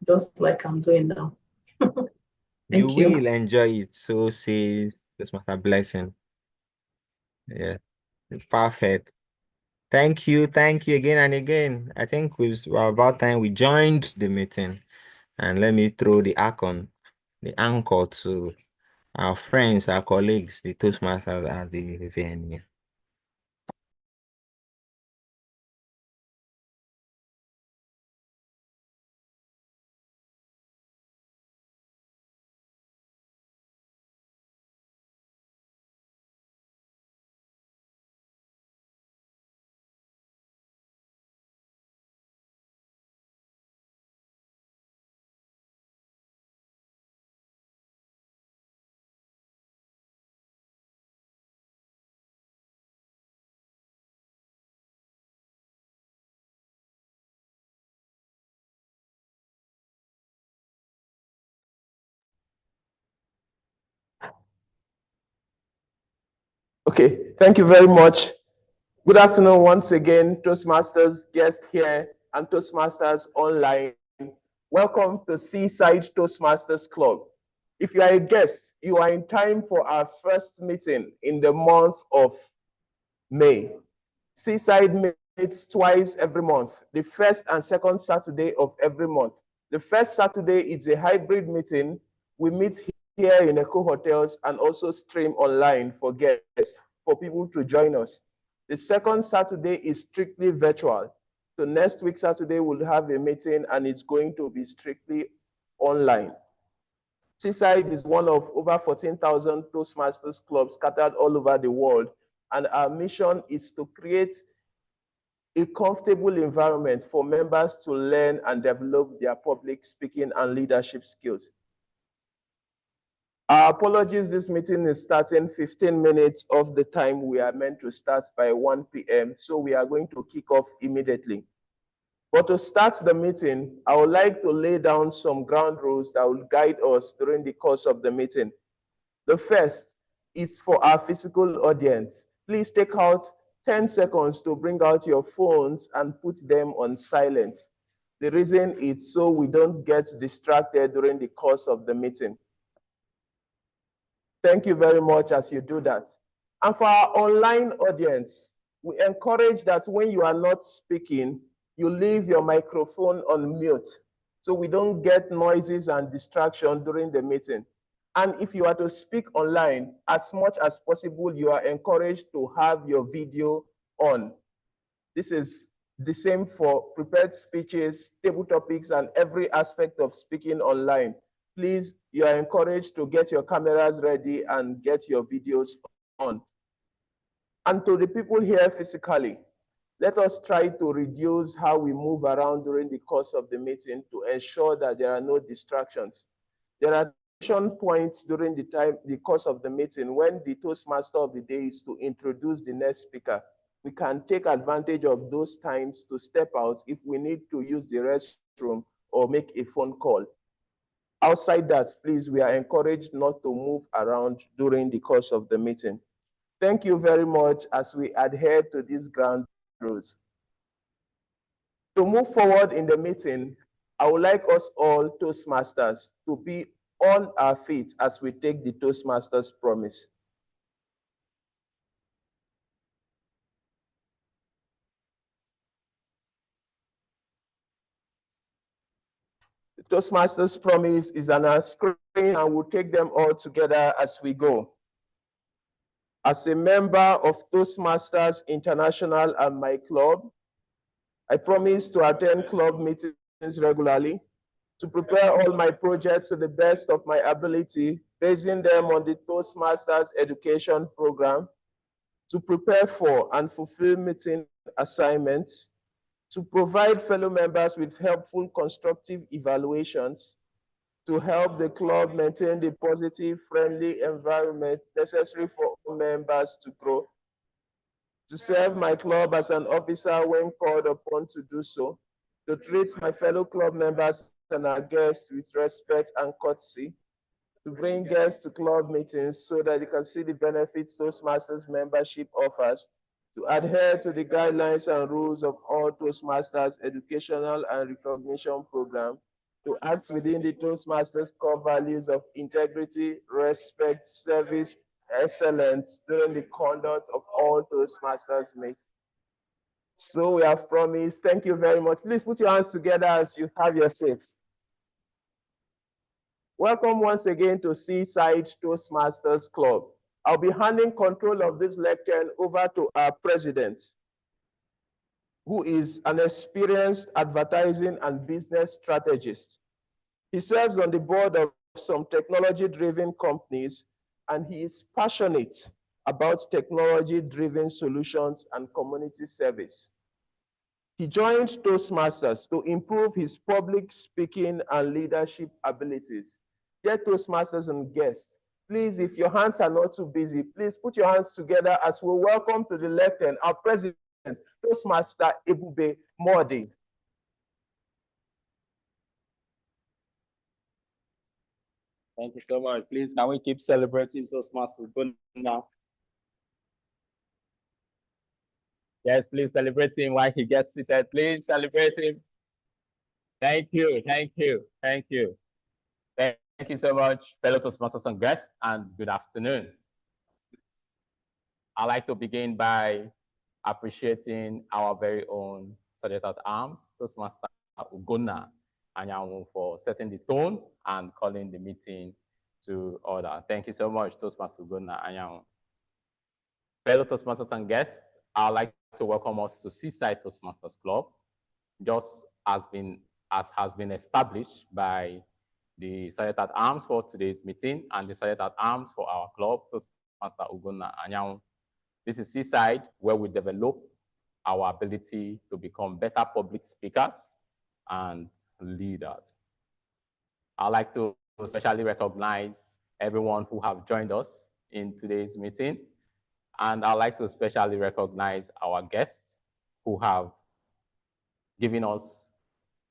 just like I'm doing now. You Thank you. will enjoy it. So says this was a blessing. Yeah, perfect. Thank you again and again. I think we're about time we joined the meeting. And let me throw the anchor to our friends, our colleagues, the Toastmasters at the venue. Okay, thank you very much. Good afternoon once again, Toastmasters guests here and Toastmasters online. Welcome to Seaside Toastmasters Club. If you are a guest, you are in time for our first meeting in the month of May. Seaside meets twice every month, the first and second Saturday of every month. The first Saturday is a hybrid meeting. We meet here in Eco Hotels and also stream online for guests, for people to join us. The second Saturday is strictly virtual. So next week, Saturday, we'll have a meeting and it's going to be strictly online. Seaside is one of over 14,000 Toastmasters clubs scattered all over the world. And our mission is to create a comfortable environment for members to learn and develop their public speaking and leadership skills. Our apologies, this meeting is starting 15 minutes of the time we are meant to start by 1 p.m. So we are going to kick off immediately. But to start the meeting, I would like to lay down some ground rules that will guide us during the course of the meeting. The first is for our physical audience. Please take out 10 seconds to bring out your phones and put them on silent. The reason is so we don't get distracted during the course of the meeting. Thank you very much as you do that. And for our online audience, we encourage that when you are not speaking, you leave your microphone on mute so we don't get noises and distraction during the meeting. And if you are to speak online, as much as possible, you are encouraged to have your video on. This is the same for prepared speeches, table topics, and every aspect of speaking online. Please, you are encouraged to get your cameras ready and get your videos on. And to the people here physically, let us try to reduce how we move around during the course of the meeting to ensure that there are no distractions. There are points during the course of the meeting when the Toastmaster of the day is to introduce the next speaker. We can take advantage of those times to step out if we need to use the restroom or make a phone call. Outside that, please, we are encouraged not to move around during the course of the meeting. Thank you very much as we adhere to these ground rules. To move forward in the meeting, I would like us all Toastmasters to be on our feet as we take the Toastmasters promise. The Toastmasters promise is on our screen and we'll take them all together as we go. As a member of Toastmasters International and my club, I promise to attend club meetings regularly, to prepare all my projects to the best of my ability, basing them on the Toastmasters education program, to prepare for and fulfill meeting assignments, to provide fellow members with helpful constructive evaluations, to help the club maintain the positive, friendly environment necessary for all members to grow, to serve my club as an officer when called upon to do so, to treat my fellow club members and our guests with respect and courtesy, to bring guests to club meetings so that they can see the benefits Toastmasters membership offers, to adhere to the guidelines and rules of all Toastmasters educational and recognition program, to act within the Toastmasters core values of integrity, respect, service, excellence during the conduct of all Toastmasters meetings. So we have promised. Thank you very much. Please put your hands together as you have your seats. Welcome once again to Seaside Toastmasters Club. I'll be handing control of this lecture over to our president, who is an experienced advertising and business strategist. He serves on the board of some technology-driven companies, and he is passionate about technology-driven solutions and community service. He joined Toastmasters to improve his public speaking and leadership abilities. Dear Toastmasters and guests, please, if your hands are not too busy, please put your hands together as we welcome to the lectern our president, Toastmaster Ebube Modi. Thank you so much. Please, can we keep celebrating Toastmasters now? Yes, please celebrate him while he gets seated. Please celebrate him. Thank you, thank you, thank you. Thank you so much, fellow Toastmasters and guests, and good afternoon. I'd like to begin by appreciating our very own Sergeant at Arms, Toastmaster Ugonna Anyanwu, for setting the tone and calling the meeting to order. Thank you so much, Toastmaster Ugonna Anyanwu. Fellow Toastmasters and guests, I'd like to welcome us to Seaside Toastmasters Club, just as has been established by the Sergeant at Arms for today's meeting and the Sergeant at Arms for our club, Toastmaster Ugonna Anyanwu. This is Seaside, where we develop our ability to become better public speakers and leaders. I'd like to especially recognize everyone who have joined us in today's meeting. And I'd like to especially recognize our guests who have given us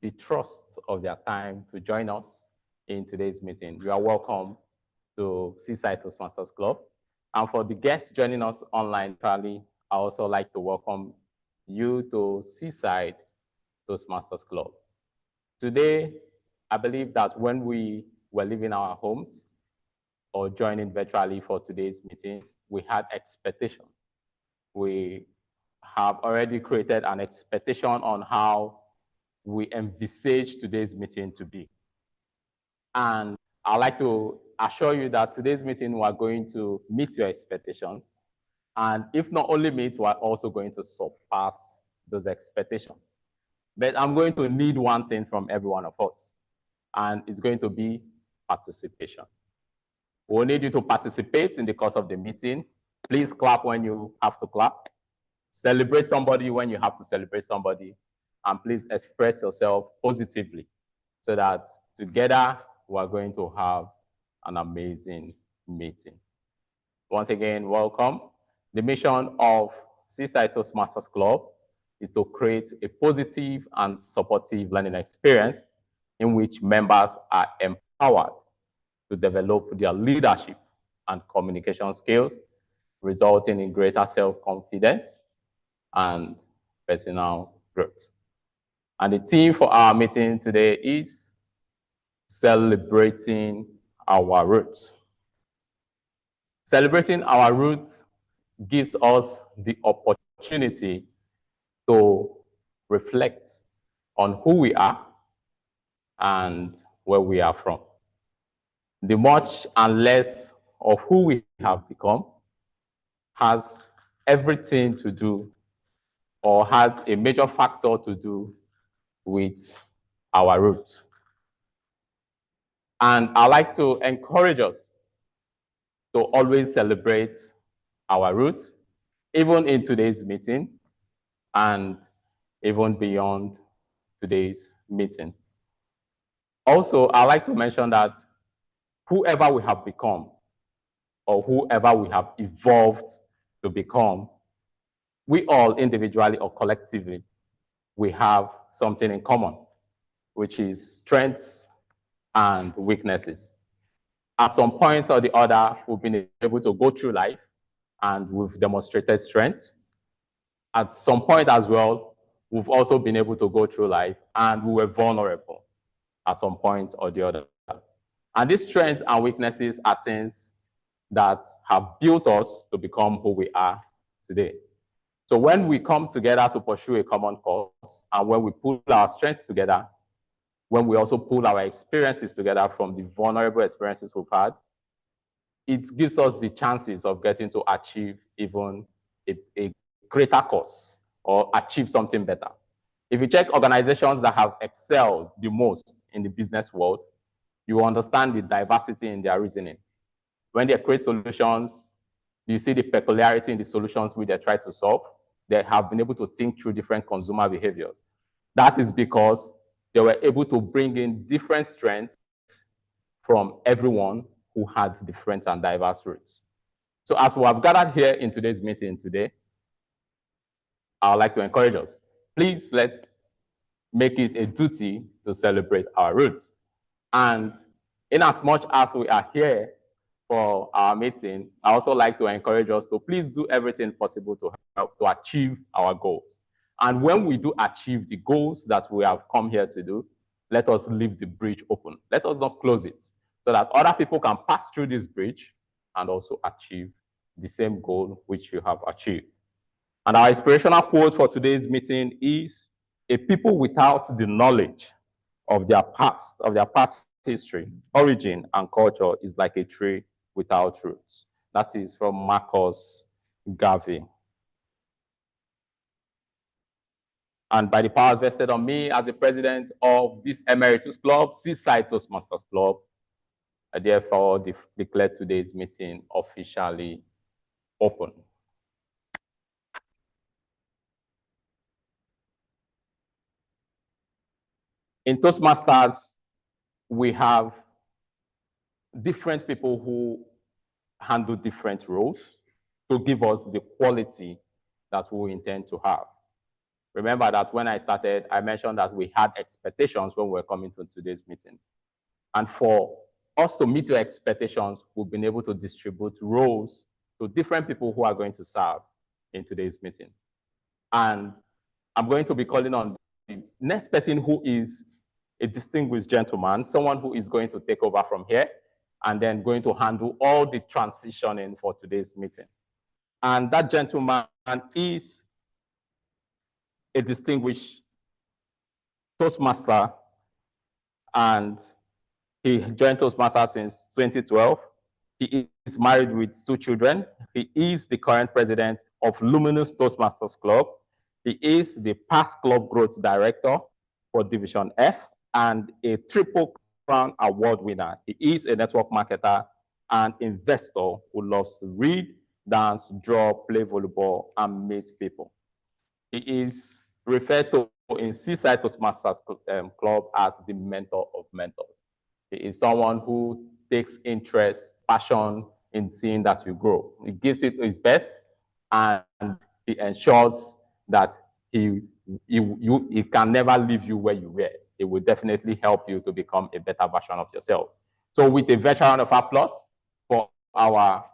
the trust of their time to join us in today's meeting. You are welcome to Seaside Toastmasters Club. And for the guests joining us online, I also like to welcome you to Seaside Toastmasters Club. Today, I believe that when we were leaving our homes or joining virtually for today's meeting, we had expectation. We have already created an expectation on how we envisage today's meeting to be. And I'd like to assure you that today's meeting, we're going to meet your expectations. And if not only meet, we're also going to surpass those expectations. But I'm going to need one thing from every one of us, and it's going to be participation. We'll need you to participate in the course of the meeting. Please clap when you have to clap. Celebrate somebody when you have to celebrate somebody. And please express yourself positively so that together we're going to have an amazing meeting. Once again, welcome. The mission of Seaside Toastmasters Club is to create a positive and supportive learning experience in which members are empowered to develop their leadership and communication skills, resulting in greater self-confidence and personal growth. And the theme for our meeting today is celebrating our roots. Celebrating our roots gives us the opportunity to reflect on who we are and where we are from. The much and less of who we have become has everything to do, or has a major factor to do with our roots. And I like to encourage us to always celebrate our roots, even in today's meeting and even beyond today's meeting. Also, I like to mention that whoever we have become, or whoever we have evolved to become, we all individually or collectively, we have something in common, which is strengths and weaknesses. At some points or the other, we've been able to go through life and we've demonstrated strength. At some point as well, we've also been able to go through life and we were vulnerable at some point or the other. And these strengths and weaknesses are things that have built us to become who we are today. So when we come together to pursue a common cause, and when we pull our strengths together, when we also pull our experiences together from the vulnerable experiences we've had, it gives us the chances of getting to achieve even a greater cause or achieve something better. If you check organizations that have excelled the most in the business world, you understand the diversity in their reasoning. When they create solutions, you see the peculiarity in the solutions which they try to solve. They have been able to think through different consumer behaviors. That is because they were able to bring in different strengths from everyone who had different and diverse roots. So as we have gathered here in today's meeting today, I would like to encourage us, please let's make it a duty to celebrate our roots. And in as much as we are here for our meeting, I also like to encourage us to please do everything possible to help to achieve our goals. And when we do achieve the goals that we have come here to do, let us leave the bridge open. Let us not close it so that other people can pass through this bridge and also achieve the same goal which you have achieved. And our inspirational quote for today's meeting is, "A people without the knowledge of their past history, origin, and culture is like a tree without roots." That is from Marcus Garvey. And by the powers vested on me as the president of this Emeritus Club, Seaside Toastmasters Club, I therefore declare today's meeting officially open. In Toastmasters, we have different people who handle different roles to give us the quality that we intend to have. Remember that when I started, I mentioned that we had expectations when we were coming to today's meeting. And for us to meet your expectations, we've been able to distribute roles to different people who are going to serve in today's meeting. And I'm going to be calling on the next person who is a distinguished gentleman, someone who is going to take over from here and then going to handle all the transitioning for today's meeting. And that gentleman is a distinguished Toastmaster, and he joined Toastmasters since 2012. He is married with 2 children. He is the current president of Luminous Toastmasters Club. He is the past club growth director for Division F and a Triple Crown Award winner. He is a network marketer and investor who loves to read, dance, draw, play volleyball, and meet people. He is referred to in Seaside Toastmasters Club as the mentor of mentors. He is someone who takes interest, passion in seeing that you grow. He gives it his best, and he ensures that he can never leave you where you were. It will definitely help you to become a better version of yourself. So with a virtual round of applause for our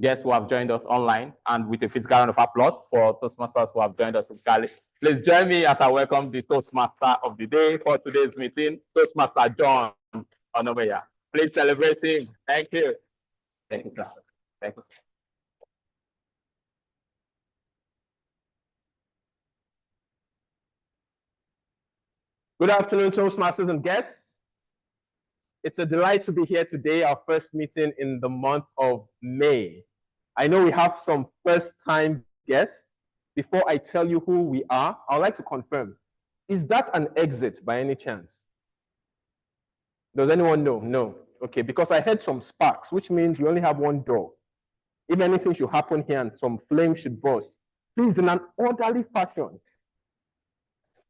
guests who have joined us online, and with a physical round of applause for Toastmasters who have joined us physically, please join me as I welcome the Toastmaster of the day for today's meeting, Toastmaster John Onomeya. Please celebrate him. Thank you. Thank you, sir. Thank you, sir. Good afternoon, Toastmasters and guests. It's a delight to be here today, our first meeting in the month of May. I know we have some first-time guests. Before I tell you who we are, I'd like to confirm, is that an exit by any chance? Does anyone know? No. Okay, because I heard some sparks, which means you only have one door. If anything should happen here and some flame should burst, please, in an orderly fashion.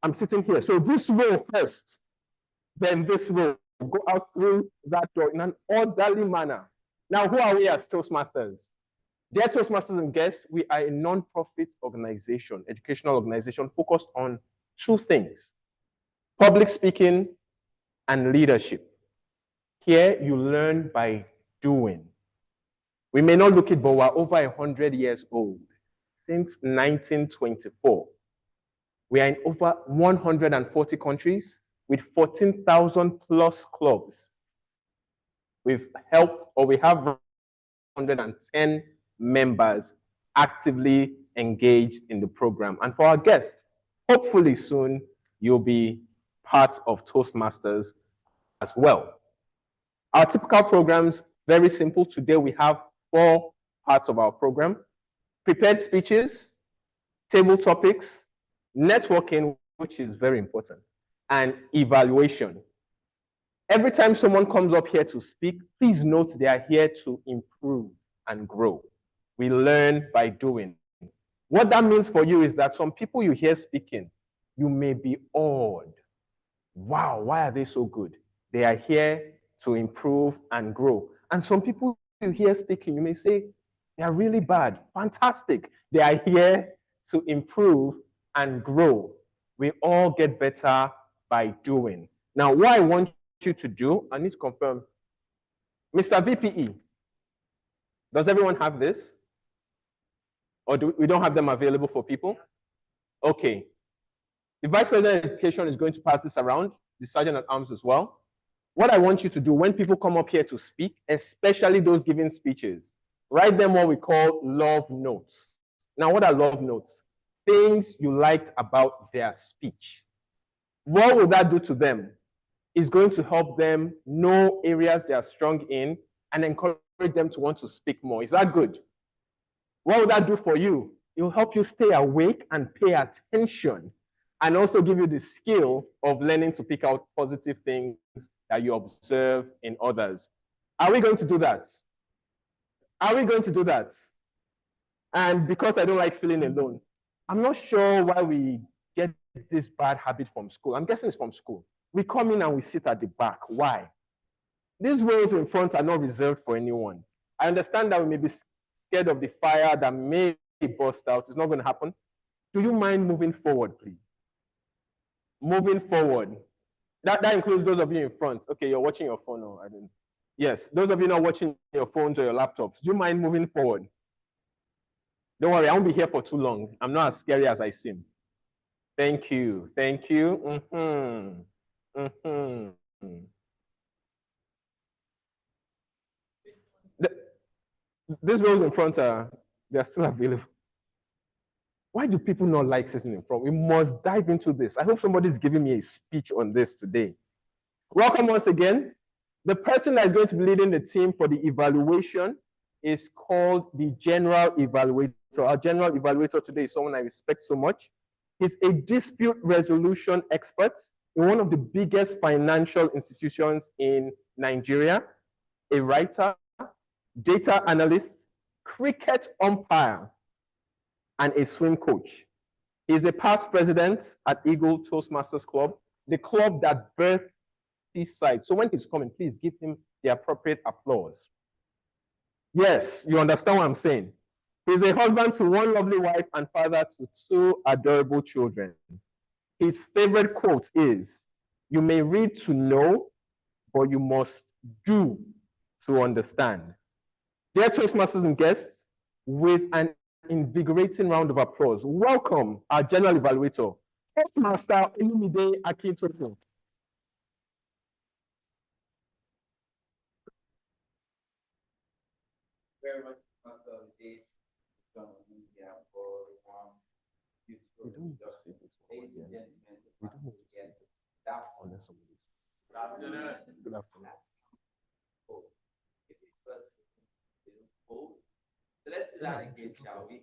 I'm sitting here. So this row first, then this row. Go out through that door in an orderly manner. Now, who are we as Toastmasters? Dear Toastmasters and guests, we are a non-profit organization, educational organization focused on 2 things: public speaking and leadership. Here, you learn by doing. We may not look it, but we're over 100 years old. Since 1924. We are in over 140 countries. with 14,000 plus clubs. We have 110 members actively engaged in the program. And for our guests, hopefully soon you'll be part of Toastmasters as well. Our typical programs, very simple. Today we have 4 parts of our program: prepared speeches, table topics, networking, which is very important, and evaluation. Every time someone comes up here to speak, please note they are here to improve and grow. We learn by doing. What that means for you is that some people you hear speaking, you may be awed. Wow, why are they so good? They are here to improve and grow. And some people you hear speaking, you may say, they are really bad. Fantastic. They are here to improve and grow. We all get better by doing. Now, what I want you to do, I need to confirm. Mr. VPE, does everyone have this? Or we don't have them available for people? Okay. The Vice President of Education is going to pass this around, the Sergeant at Arms as well. What I want you to do when people come up here to speak, especially those giving speeches, write them what we call love notes. Now, what are love notes? Things you liked about their speech. What will that do to them? It's going to help them know areas they are strong in and encourage them to want to speak more. Is that good? What will that do for you? It will help you stay awake and pay attention, and also give you the skill of learning to pick out positive things that you observe in others. Are we going to do that? Are we going to do that? And because I don't like feeling alone, I'm not sure why we get this bad habit from school. I'm guessing it's from school. We come in and we sit at the back. Why? These rows in front are not reserved for anyone. I understand that we may be scared of the fire that may burst out. It's not going to happen. Do you mind moving forward, please? Moving forward. That includes those of you in front. Okay, you're watching your phone. Or I didn't. Yes, those of you not watching your phones or your laptops, do you mind moving forward? Don't worry, I won't be here for too long. I'm not as scary as I seem. Thank you. Thank you. These rows in front they're still available. Why do people not like sitting in front? We must dive into this. I hope somebody's giving me a speech on this today. Welcome once again. The person that is going to be leading the team for the evaluation is called the General Evaluator. Our General Evaluator today is someone I respect so much. He's a dispute resolution expert in one of the biggest financial institutions in Nigeria, a writer, data analyst, cricket umpire, and a swim coach. He's a past president at Eagle Toastmasters Club, the club that birthed Seaside. So when he's coming, please give him the appropriate applause. Yes, you understand what I'm saying. He's a husband to one lovely wife and father to 2 adorable children. His favorite quote is, "You may read to know, but you must do to understand." Dear Toastmasters and guests, with an invigorating round of applause, welcome our General Evaluator, Toastmaster Olumide Akintoye. Very much for the day. Ladies and gentlemen, good afternoon. Good afternoon. So let's do that again, shall we?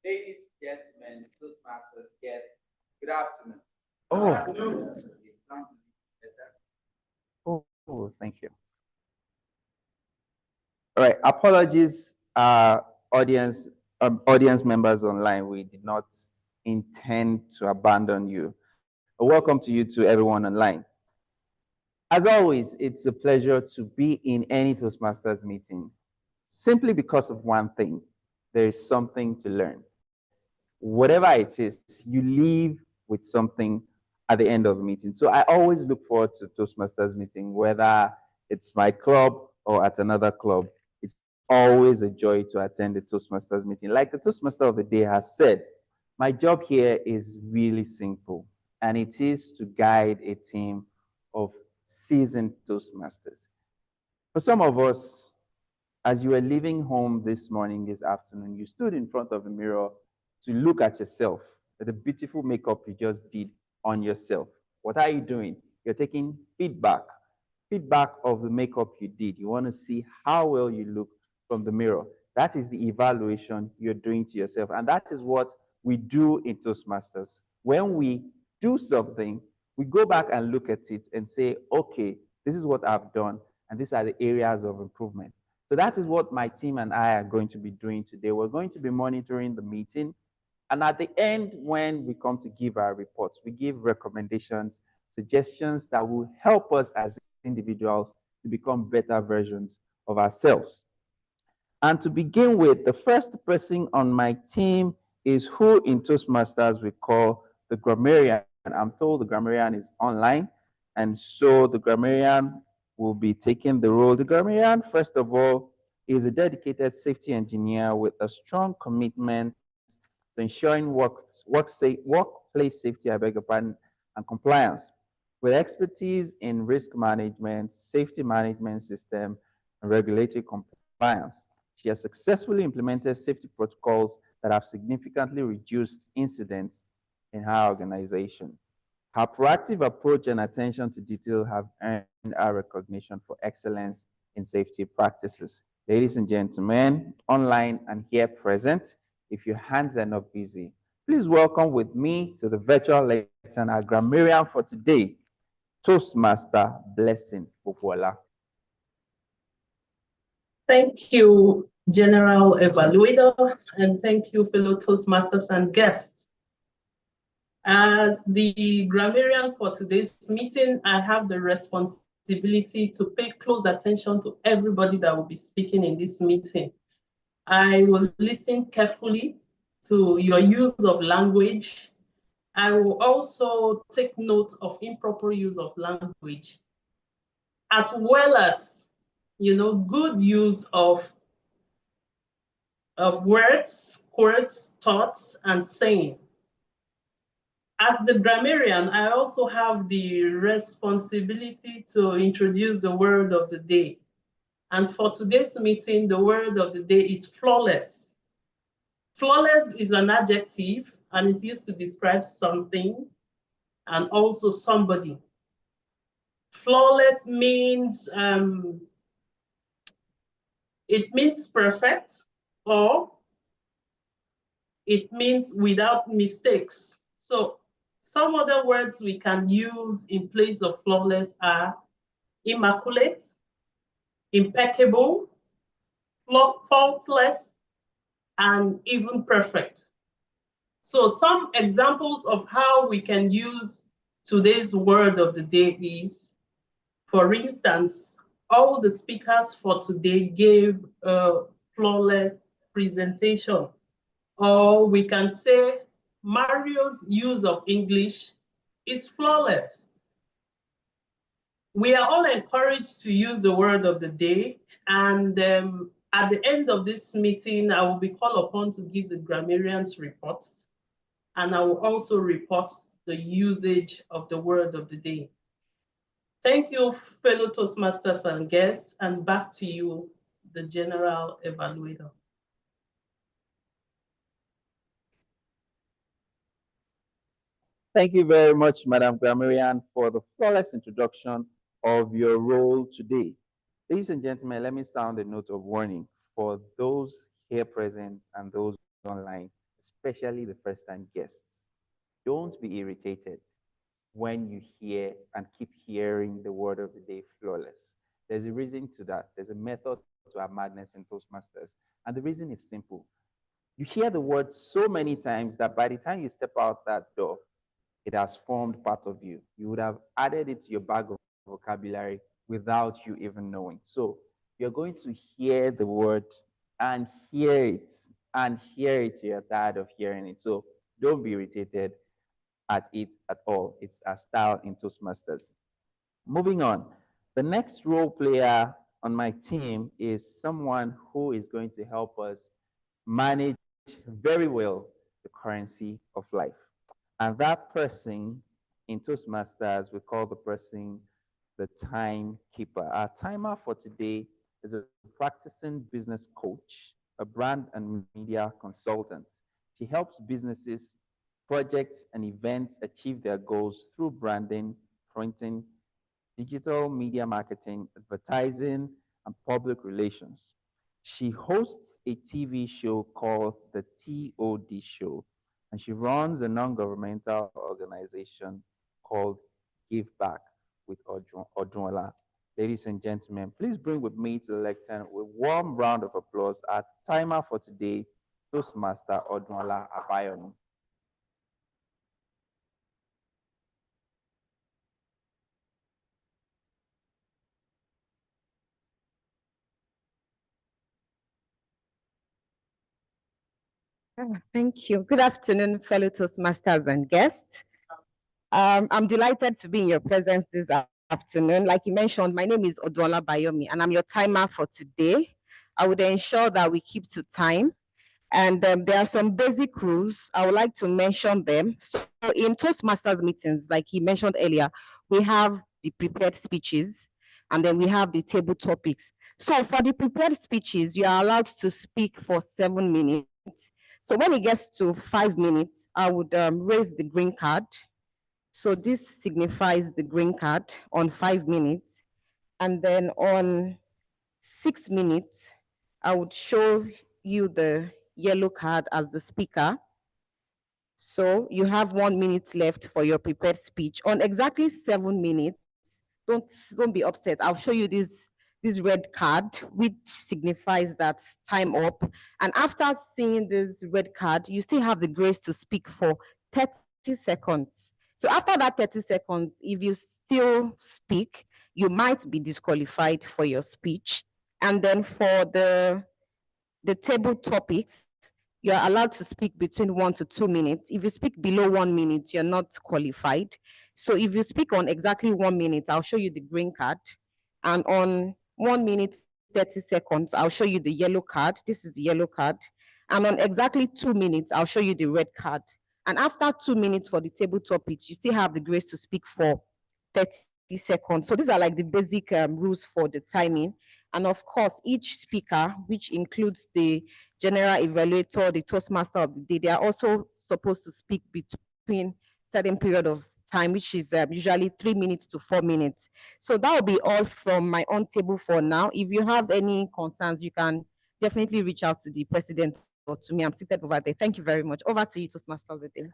Ladies, gentlemen, Toastmasters, guests, good afternoon. Oh, thank you. All right, apologies, audience members online. We did not intend to abandon you. Welcome to you to everyone online. As always, it's a pleasure to be in any Toastmasters meeting, simply because of one thing: there is something to learn. Whatever it is, you leave with something at the end of the meeting. So I always look forward to Toastmasters meeting, whether it's my club or at another club. It's always a joy to attend the Toastmasters meeting. Like the Toastmaster of the day has said, my job here is really simple, and it is to guide a team of seasoned Toastmasters. For some of us, as you were leaving home this morning, this afternoon, you stood in front of a mirror to look at yourself, at the beautiful makeup you just did on yourself. What are you doing? You're taking feedback of the makeup you did. You want to see how well you look from the mirror. That is the evaluation you're doing to yourself. And that is what we do in Toastmasters. When we do something, we go back and look at it and say, okay, this is what I've done, and these are the areas of improvement. So that is what my team and I are going to be doing today. We're going to be monitoring the meeting. And at the end, when we come to give our reports, we give recommendations, suggestions that will help us as individuals to become better versions of ourselves. And to begin with, the first person on my team is who in Toastmasters we call the grammarian. I'm told the grammarian is online. And so the grammarian will be taking the role. The grammarian, first of all, is a dedicated safety engineer with a strong commitment to ensuring workplace safety, I beg your pardon, and compliance. With expertise in risk management, safety management system, and regulatory compliance. She has successfully implemented safety protocols that have significantly reduced incidents in her organization. Her proactive approach and attention to detail have earned her recognition for excellence in safety practices. Ladies and gentlemen, online and here present, if your hands are not busy, please welcome with me to the virtual lectern, our grammarian for today, Toastmaster Blessing Popola. Thank you, General Evaluator, and thank you, fellow Toastmasters and guests. As the grammarian for today's meeting, I have the responsibility to pay close attention to everybody that will be speaking in this meeting. I will listen carefully to your use of language. I will also take note of improper use of language, as well as, good use of words, quotes, thoughts, and saying. As the grammarian, I also have the responsibility to introduce the word of the day. And for today's meeting, the word of the day is flawless. Flawless is an adjective and is used to describe something and also somebody. Flawless means it means perfect, or it means without mistakes. So some other words we can use in place of flawless are immaculate, impeccable, faultless, and even perfect. So some examples of how we can use today's word of the day is, for instance, all the speakers for today gave a flawless presentation. Or we can say Mario's use of English is flawless. We are all encouraged to use the word of the day, and at the end of this meeting, I will be called upon to give the grammarians reports, and I will also report the usage of the word of the day. Thank you, fellow Toastmasters and guests, and back to you, the General Evaluator. Thank you very much, Madam Grammarian, for the flawless introduction of your role today. Ladies and gentlemen, let me sound a note of warning for those here present and those online, especially the first-time guests. Don't be irritated when you hear and keep hearing the word of the day, flawless. There's a reason to that. There's a method to our madness in Toastmasters. And the reason is simple. You hear the word so many times that by the time you step out that door, it has formed part of you. You would have added it to your bag of vocabulary without you even knowing. So you're going to hear the word and hear it and hear it till you're tired of hearing it. So don't be irritated at it at all. It's our style in Toastmasters. Moving on, the next role player on my team is someone who is going to help us manage very well the currency of life. And that person in Toastmasters, we call the person the timekeeper. Our timer for today is a practicing business coach, a brand and media consultant. She helps businesses, projects, and events achieve their goals through branding, printing, digital media marketing, advertising, and public relations. She hosts a TV show called The TOD Show, and she runs a non governmental organization called Give Back with Odunla. Ladies and gentlemen, please bring with me to the lectern with a warm round of applause our timer for today, Toastmaster Odunla Abayomi. Thank you. Good afternoon, fellow Toastmasters and guests. I'm delighted to be in your presence this afternoon. Like you mentioned, my name is Odola Bayomi, and I'm your timer for today. I would ensure that we keep to time. And there are some basic rules. I would like to mention them. So in Toastmasters meetings, like he mentioned earlier, we have the prepared speeches, and then we have the table topics. So for the prepared speeches, you are allowed to speak for 7 minutes. So when it gets to 5 minutes, I would raise the green card. So this signifies the green card on 5 minutes. And then on 6 minutes, I would show you the yellow card as the speaker. So you have 1 minute left for your prepared speech. On exactly 7 minutes, don't be upset. I'll show you this red card, which signifies that time up. And after seeing this red card, you still have the grace to speak for 30 seconds. So after that 30 seconds, if you still speak, you might be disqualified for your speech. And then for the table topics, you're allowed to speak between 1 to 2 minutes. If you speak below 1 minute, you're not qualified. So if you speak on exactly 1 minute, I'll show you the green card. And on 1 minute, 30 seconds, I'll show you the yellow card. This is the yellow card. And on exactly 2 minutes, I'll show you the red card. And after 2 minutes for the table topics, you still have the grace to speak for 30 seconds. So these are like the basic rules for the timing. And of course, each speaker, which includes the general evaluator, the Toastmaster of the day, they are also supposed to speak between certain period of time, which is usually 3 minutes to 4 minutes. So that will be all from my own table for now. If you have any concerns, you can definitely reach out to the president or to me. I'm seated over there. Thank you very much. Over to you, Toastmaster of the day.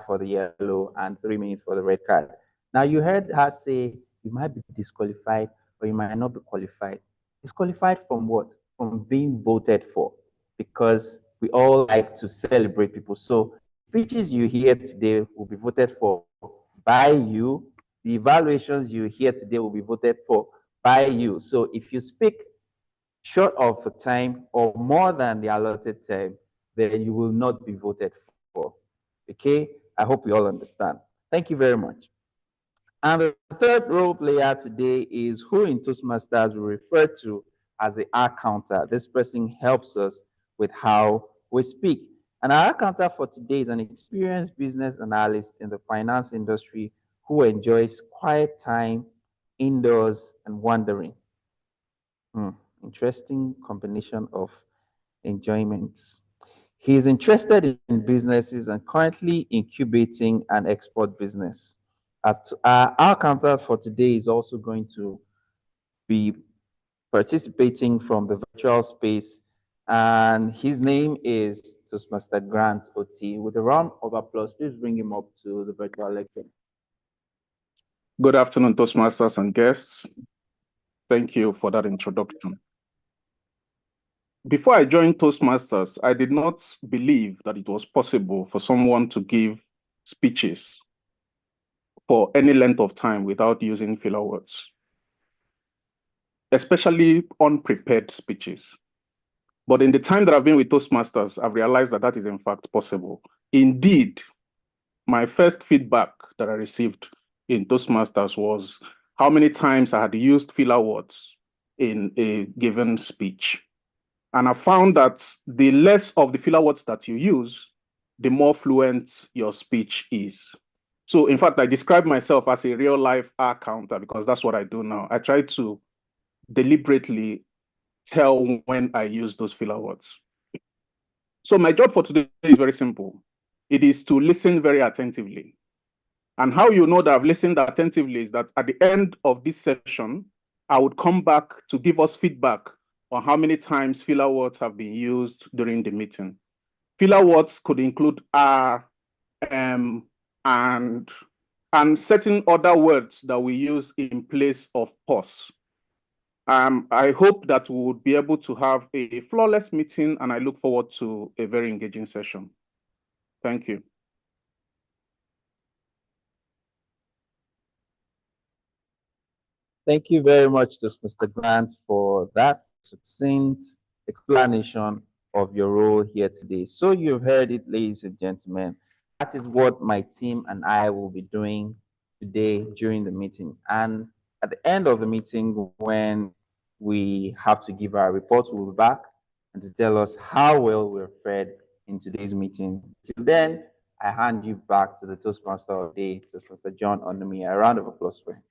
For the yellow and 3 minutes for the red card. Now you heard her say you might be disqualified or you might not be qualified. Disqualified from what? From being voted for, because we all like to celebrate people. So speeches you hear today will be voted for by you. The evaluations you hear today will be voted for by you. So if you speak short of the time or more than the allotted time, then you will not be voted for. Okay, I hope you all understand. Thank you very much. And the third role player today is who in Toastmasters we refer to as the R counter. This person helps us with how we speak. And our R counter for today is an experienced business analyst in the finance industry who enjoys quiet time, indoors, and wandering. Interesting combination of enjoyments. He is interested in businesses and currently incubating an export business. Our counter for today is also going to be participating from the virtual space, and his name is Toastmaster Grant Oti. With a round of applause, please bring him up to the virtual lecture. Good afternoon, Toastmasters and guests. Thank you for that introduction. Before I joined Toastmasters, I did not believe that it was possible for someone to give speeches for any length of time without using filler words, especially unprepared speeches. But in the time that I've been with Toastmasters, I've realized that that is in fact possible. Indeed, my first feedback that I received in Toastmasters was how many times I had used filler words in a given speech. And I found that the less of the filler words that you use, the more fluent your speech is. So in fact, I describe myself as a real life R counter because that's what I do now. I try to deliberately tell when I use those filler words. So my job for today is very simple. It is to listen very attentively. And how you know that I've listened attentively is that at the end of this session, I would come back to give us feedback on how many times filler words have been used during the meeting. Filler words could include are, and certain other words that we use in place of pause. I hope that we would be able to have a flawless meeting, and I look forward to a very engaging session. Thank you. Thank you very much to Mr. Grant for that succinct explanation of your role here today. So you've heard it, ladies and gentlemen. That is what my team and I will be doing today during the meeting. And at the end of the meeting, when we have to give our report, we'll be back and to tell us how well we're fared in today's meeting. Till then, I hand you back to the Toastmaster of the day, Toastmaster John Onumi. A round of applause for him.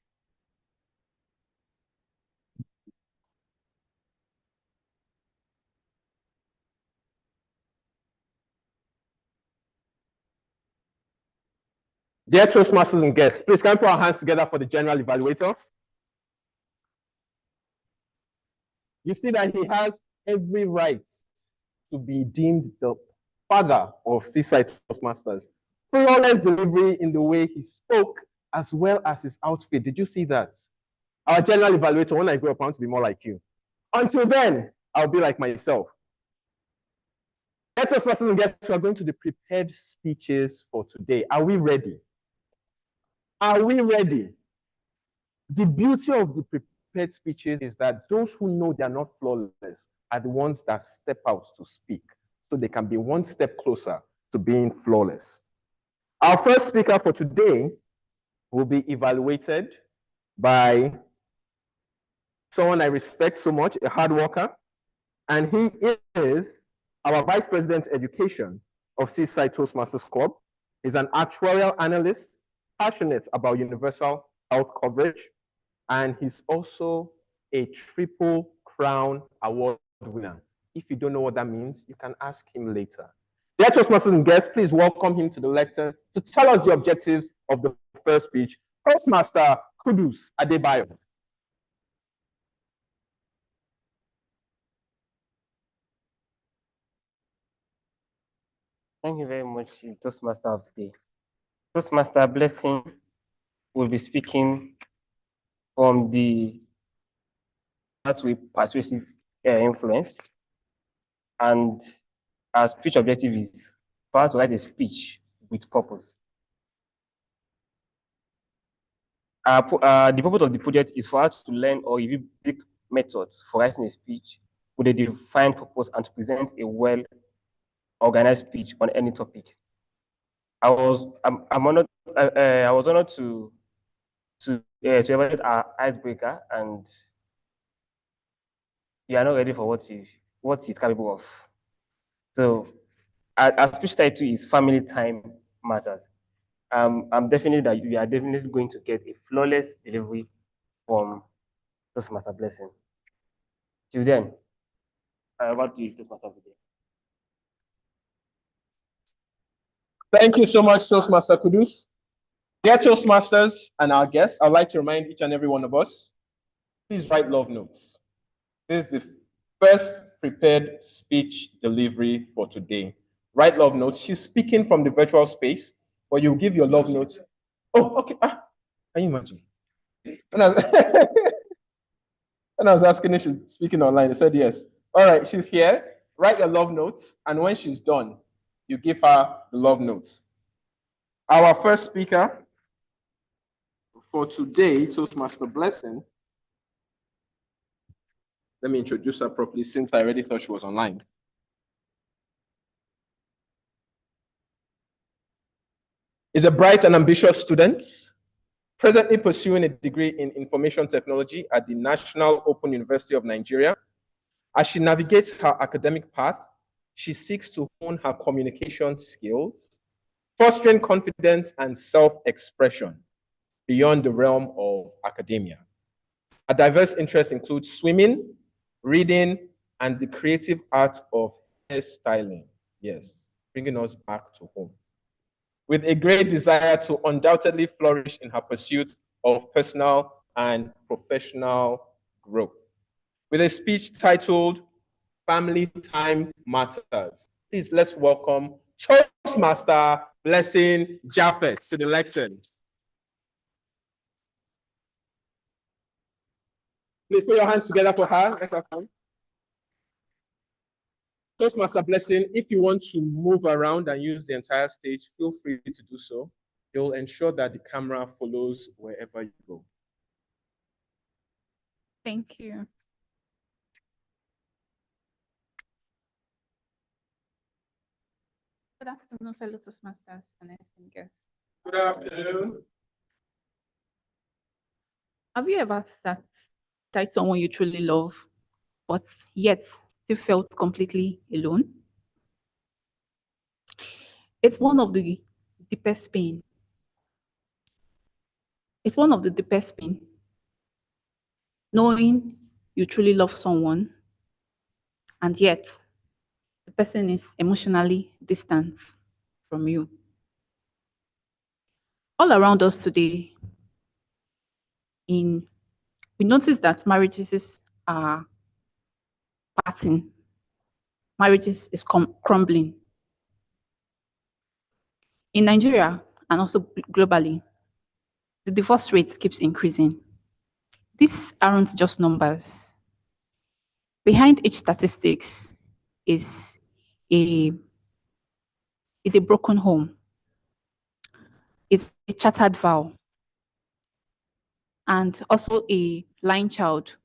Dear Toastmasters and guests, please can we put our hands together for the general evaluator? You see that he has every right to be deemed the father of Seaside Toastmasters. Flawless delivery in the way he spoke as well as his outfit. Did you see that? Our general evaluator, when I grow up, I want to be more like you. Until then, I'll be like myself. Dear Toastmasters and guests, we are going to the prepared speeches for today. Are we ready? Are we ready? The beauty of the prepared speeches is that those who know they are not flawless are the ones that step out to speak, so they can be one step closer to being flawless. Our first speaker for today will be evaluated by someone I respect so much, a hard worker, and he is our Vice President Education of Seaside Toastmasters Club. He's an actuarial analyst, passionate about universal health coverage, and he's also a Triple Crown Award winner. If you don't know what that means, you can ask him later. Dear Toastmasters and guests, please welcome him to the lectern to tell us the objectives of the first speech. Toastmaster Kudus Adebayo. Thank you very much, Toastmaster of today. Toastmaster Blessing will be speaking from the pathway persuasive influence, and our speech objective is for us to write a speech with purpose. The purpose of the project is for us to learn or review basic methods for writing a speech with a defined purpose and to present a well-organized speech on any topic. I was honored to evaluate our icebreaker, and you are not ready for what he's capable of. So our speech title is Family Time Matters. I'm definitely that we are definitely going to get a flawless delivery from Toastmaster Blessing. Till then, about to use Toastmaster today. Thank you so much, Toastmaster Kudus. Dear Toastmasters and our guests, I'd like to remind each and every one of us, please write love notes. This is the first prepared speech delivery for today. Write love notes. She's speaking from the virtual space, but you give your love note. Oh, okay. Can you imagine? When I was, when I was asking if she's speaking online, they said yes. All right, she's here. Write your love notes, and when she's done, you give her the love notes. Our first speaker for today, Toastmaster Blessing. Let me introduce her properly since I already thought she was online. Is a bright and ambitious student, presently pursuing a degree in information technology at the National Open University of Nigeria. As she navigates her academic path, she seeks to hone her communication skills, fostering confidence and self-expression beyond the realm of academia. Her diverse interests include swimming, reading, and the creative art of hairstyling. Yes, bringing us back to home. With a great desire to undoubtedly flourish in her pursuit of personal and professional growth. With a speech titled Family Time Matters. Please, let's welcome Toastmaster Blessing Japheth to the lectern. Please put your hands together for her. Let's have fun. Toastmaster Blessing, if you want to move around and use the entire stage, feel free to do so. You'll ensure that the camera follows wherever you go. Thank you. Good afternoon, fellow Toastmasters and esteemed guests. Good afternoon. Have you ever sat beside someone you truly love, but yet still felt completely alone? It's one of the deepest pain. It's one of the deepest pain. Knowing you truly love someone, and yet the person is emotionally distant from you. All around us today, we notice that marriages are parting. Marriages is crumbling. In Nigeria and also globally, the divorce rate keeps increasing. These aren't just numbers. Behind each statistics is a broken home, is a shattered vow, and also a blind child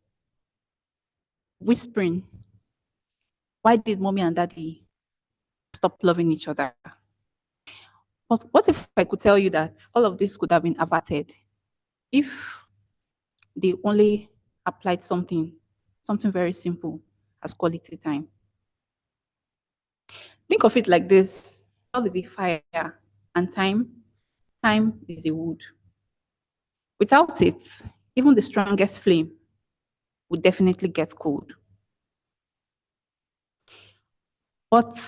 whispering, why did mommy and daddy stop loving each other? But what if I could tell you that all of this could have been averted if they only applied something very simple as quality time? Think of it like this. Love is a fire and time is a wood. Without it, even the strongest flame would definitely get cold. But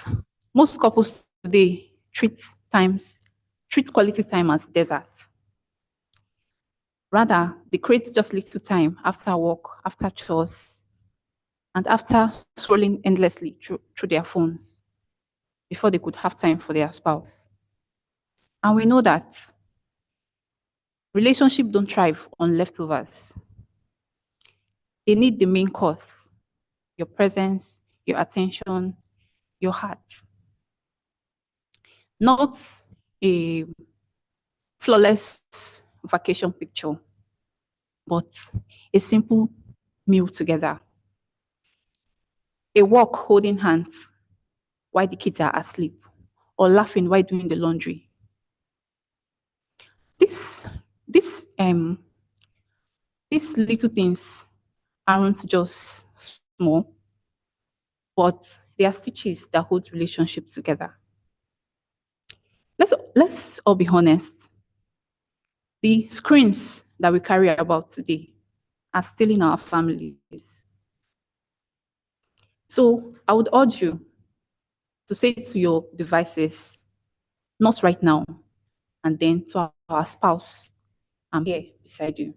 most couples today treat quality time as desert. Rather, they create just little time after work, after chores, and after scrolling endlessly through their phones before they could have time for their spouse. And we know that relationships don't thrive on leftovers. They need the main course, your presence, your attention, your heart. Not a flawless vacation picture, but a simple meal together. A walk holding hands while the kids are asleep, or laughing while doing the laundry. These little things aren't just small, but they are stitches that hold relationship together. Let's all be honest. The screens that we carry about today are stealing our families. So I would urge you to say to your devices, not right now, and then to our spouse, I'm here beside you.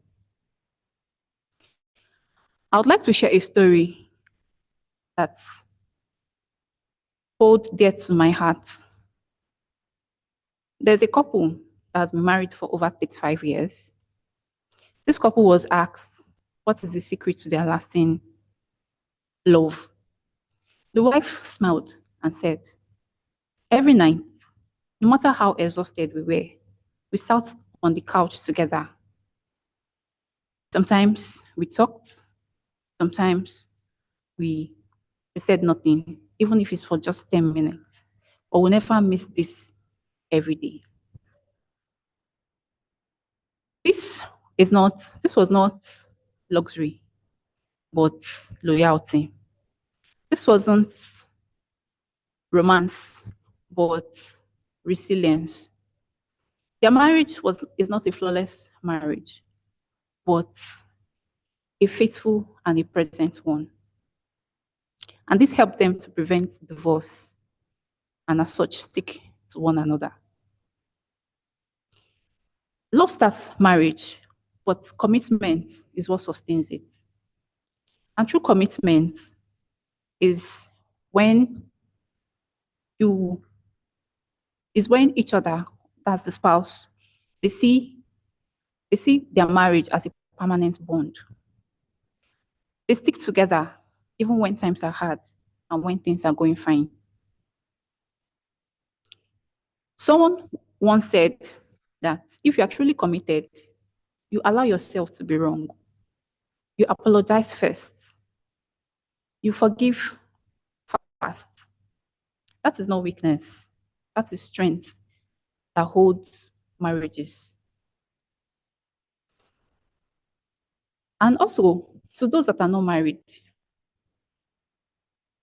I would like to share a story that's hold dear to my heart. There's a couple that has been married for over 35 years. This couple was asked, what is the secret to their lasting love? The wife smiled and said, every night, no matter how exhausted we were, we sat on the couch together. Sometimes we talked, sometimes we said nothing, even if it's for just 10 minutes. But we'll never miss this every day. This was not luxury, but loyalty. This wasn't romance, but resilience. Their marriage is not a flawless marriage, but a faithful and a present one. And this helped them to prevent divorce and as such stick to one another. Love starts marriage, but commitment is what sustains it. And true commitment is when each other, that's the spouse, they see their marriage as a permanent bond. They stick together even when times are hard and when things are going fine. Someone once said that if you are truly committed, you allow yourself to be wrong. You apologize first. You forgive fast. That is not weakness. That is strength that holds marriages. And also, to those that are not married,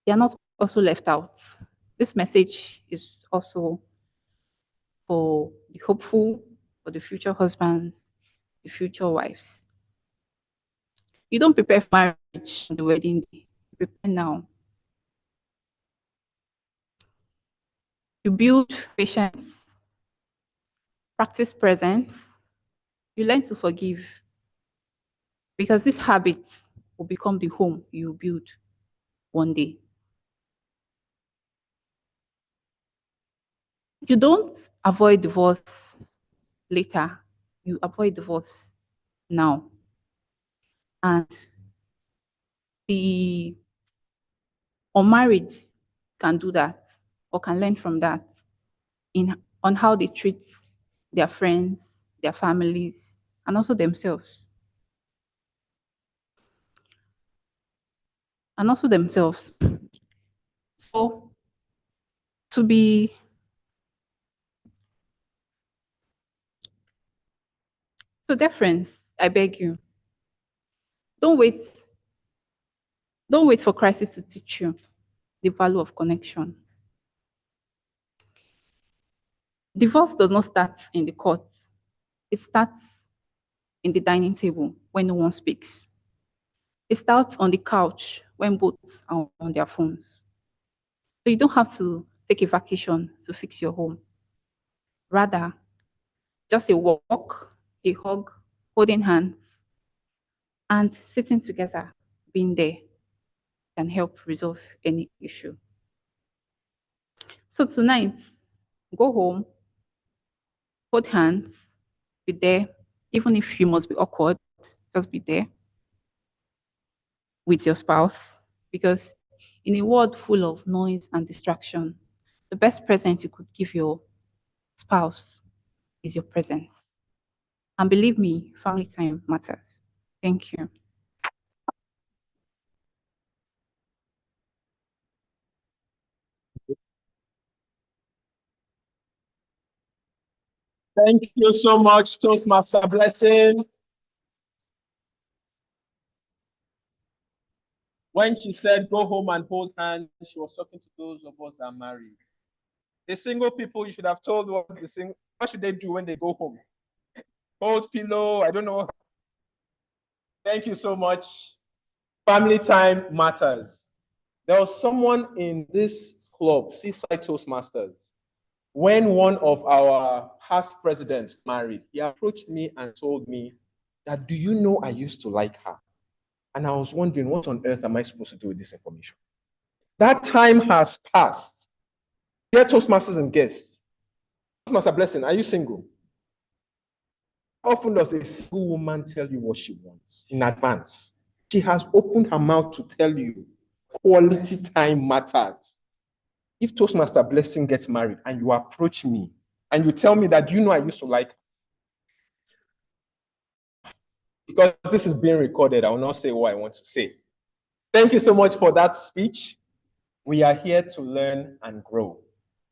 they are not also left out. This message is also for the hopeful, for the future husbands, the future wives. You don't prepare for marriage on the wedding day. You prepare now. You build patience, practice presence, you learn to forgive, because this habit will become the home you build one day. You don't avoid divorce later, you avoid divorce now. And the unmarried can do that or can learn from that on how they treat their friends, their families, and also themselves. So to be so dear friends, I beg you, don't wait for crisis to teach you the value of connection. Divorce does not start in the court. It starts in the dining table when no one speaks. It starts on the couch when both are on their phones. So you don't have to take a vacation to fix your home. Rather, just a walk, a hug, holding hands, and sitting together, being there, can help resolve any issue. So tonight, go home, hold hands, be there, even if you must be awkward, just be there with your spouse, because in a world full of noise and distraction, the best present you could give your spouse is your presence. And believe me, family time matters. Thank you. Thank you so much, Toastmaster Blessing. When she said go home and hold hands, she was talking to those of us that are married. The single people, you should have told what should they do when they go home? Hold pillow, I don't know. Thank you so much. Family time matters. There was someone in this club, Seaside Toastmasters, when one of our past presidents married, he approached me and told me that, do you know I used to like her? And I was wondering, what on earth am I supposed to do with this information? That time has passed. Dear Toastmasters and guests, Toastmaster Blessing, are you single? often does a single woman tell you what she wants in advance? She has opened her mouth to tell you quality time matters. If Toastmaster Blessing gets married and you approach me and you tell me that, do you know I used to like, because this is being recorded, I will not say what I want to say. Thank you so much for that speech. We are here to learn and grow.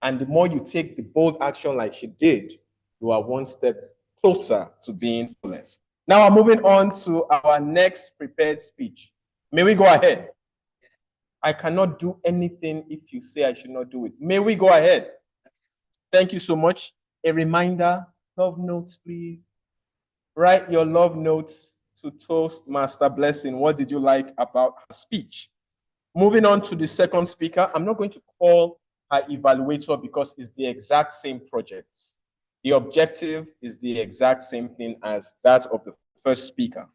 And the more you take the bold action like she did, you are one step closer to being flawless. Now I'm moving on to our next prepared speech. May we go ahead? I cannot do anything if you say I should not do it. May we go ahead? Thank you so much. A reminder, love notes, please. Write your love notes to Toastmaster Blessing. What did you like about her speech? Moving on to the second speaker, I'm not going to call her evaluator because it's the exact same project. The objective is the exact same thing as that of the first speaker.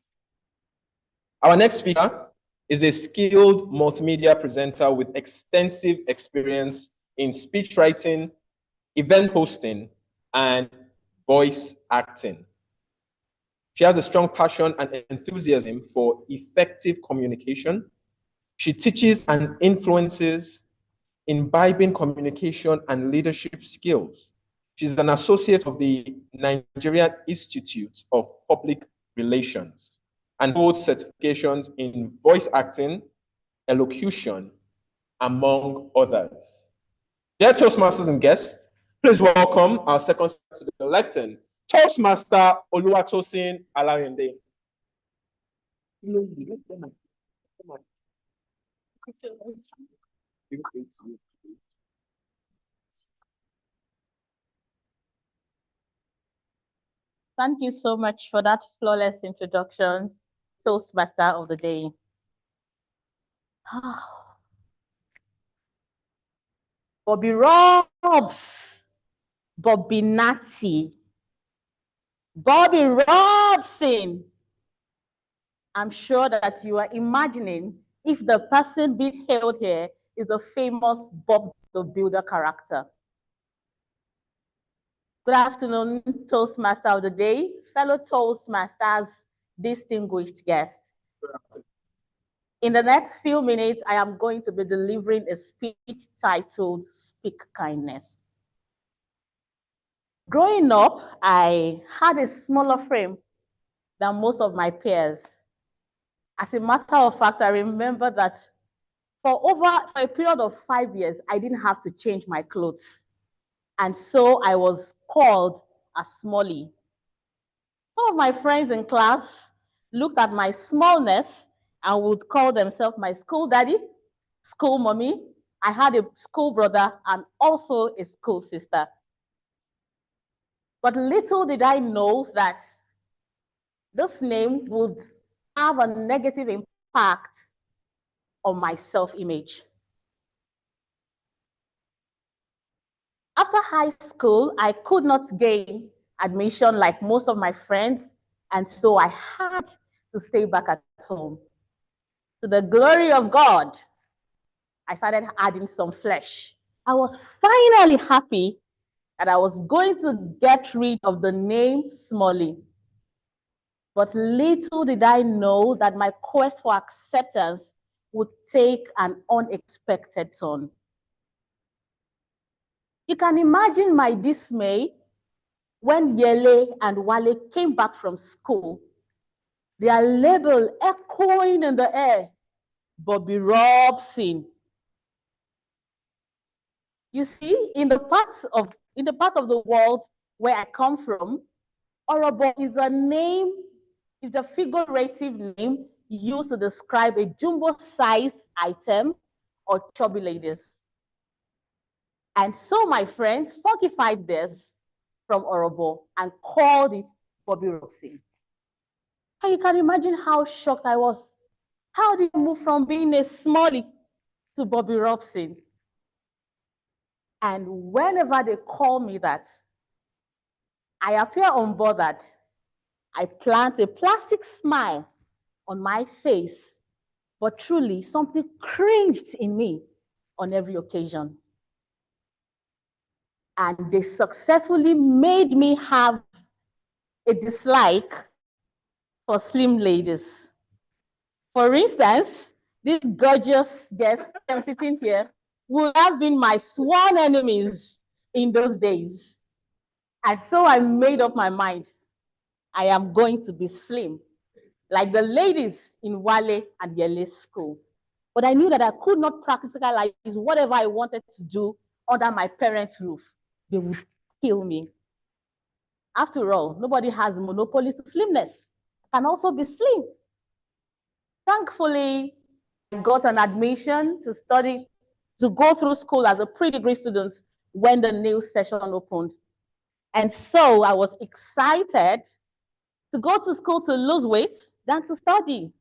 Our next speaker is a skilled multimedia presenter with extensive experience in speech writing, event hosting, and voice acting. She has a strong passion and enthusiasm for effective communication. She teaches and influences imbibing communication and leadership skills. She's an associate of the Nigerian Institute of Public Relations and holds certifications in voice acting, elocution, among others. Dear Toastmasters and guests, please welcome our second to the lectern, Toastmaster Oluwatosin Alayende. Thank you so much for that flawless introduction, Toastmaster of the Day. Bobby Robs, Bobby Natty, Bobby Robson. I'm sure that you are imagining if the person being hailed here is the famous Bob the Builder character. Good afternoon, Toastmaster of the Day, fellow Toastmasters, distinguished guests. In the next few minutes, I am going to be delivering a speech titled Speak Kindness. Growing up, I had a smaller frame than most of my peers. As a matter of fact, I remember that for a period of 5 years, I didn't have to change my clothes. And so I was called a smallie. Some of my friends in class looked at my smallness and would call themselves my school daddy, school mommy. I had a school brother and also a school sister. But little did I know that this name would have a negative impact on my self-image. After high school, I could not gain admission like most of my friends, and so I had to stay back at home. To the glory of God, I started adding some flesh. I was finally happy that I was going to get rid of the name Smalley. But little did I know that my quest for acceptance would take an unexpected turn. You can imagine my dismay when Yele and Wale came back from school, their label echoing in the air, Bobby Robson. You see, in the part of the world where I come from, Orobo is a name, it's a figurative name used to describe a jumbo-sized item or chubby ladies. And so my friends fortified this from Orobo and called it Bobby Robson. And you can imagine how shocked I was. How did I move from being a smallie to Bobby Robson? And whenever they call me that, I appear unbothered. I plant a plastic smile on my face, but truly something cringed in me on every occasion. And they successfully made me have a dislike for slim ladies. For instance, this gorgeous guest I'm sitting here would have been my sworn enemies in those days. And so I made up my mind. I am going to be slim, like the ladies in Wale and Yele's school. But I knew that I could not practicalize whatever I wanted to do under my parents' roof. They would kill me. After all, nobody has monopoly to slimness. I can also be slim. Thankfully, I got an admission to study, to go through school as a pre-degree student when the new session opened. And so I was excited to go to school to lose weight than to study.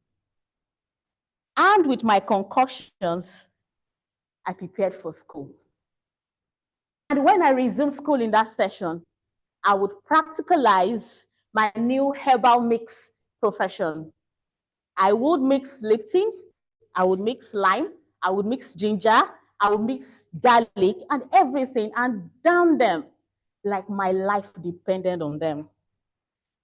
And with my concoctions, I prepared for school. And when I resumed school in that session, I would practicalize my new herbal mix profession. I would mix Lipton, I would mix lime, I would mix ginger, I would mix garlic and everything and down them like my life depended on them.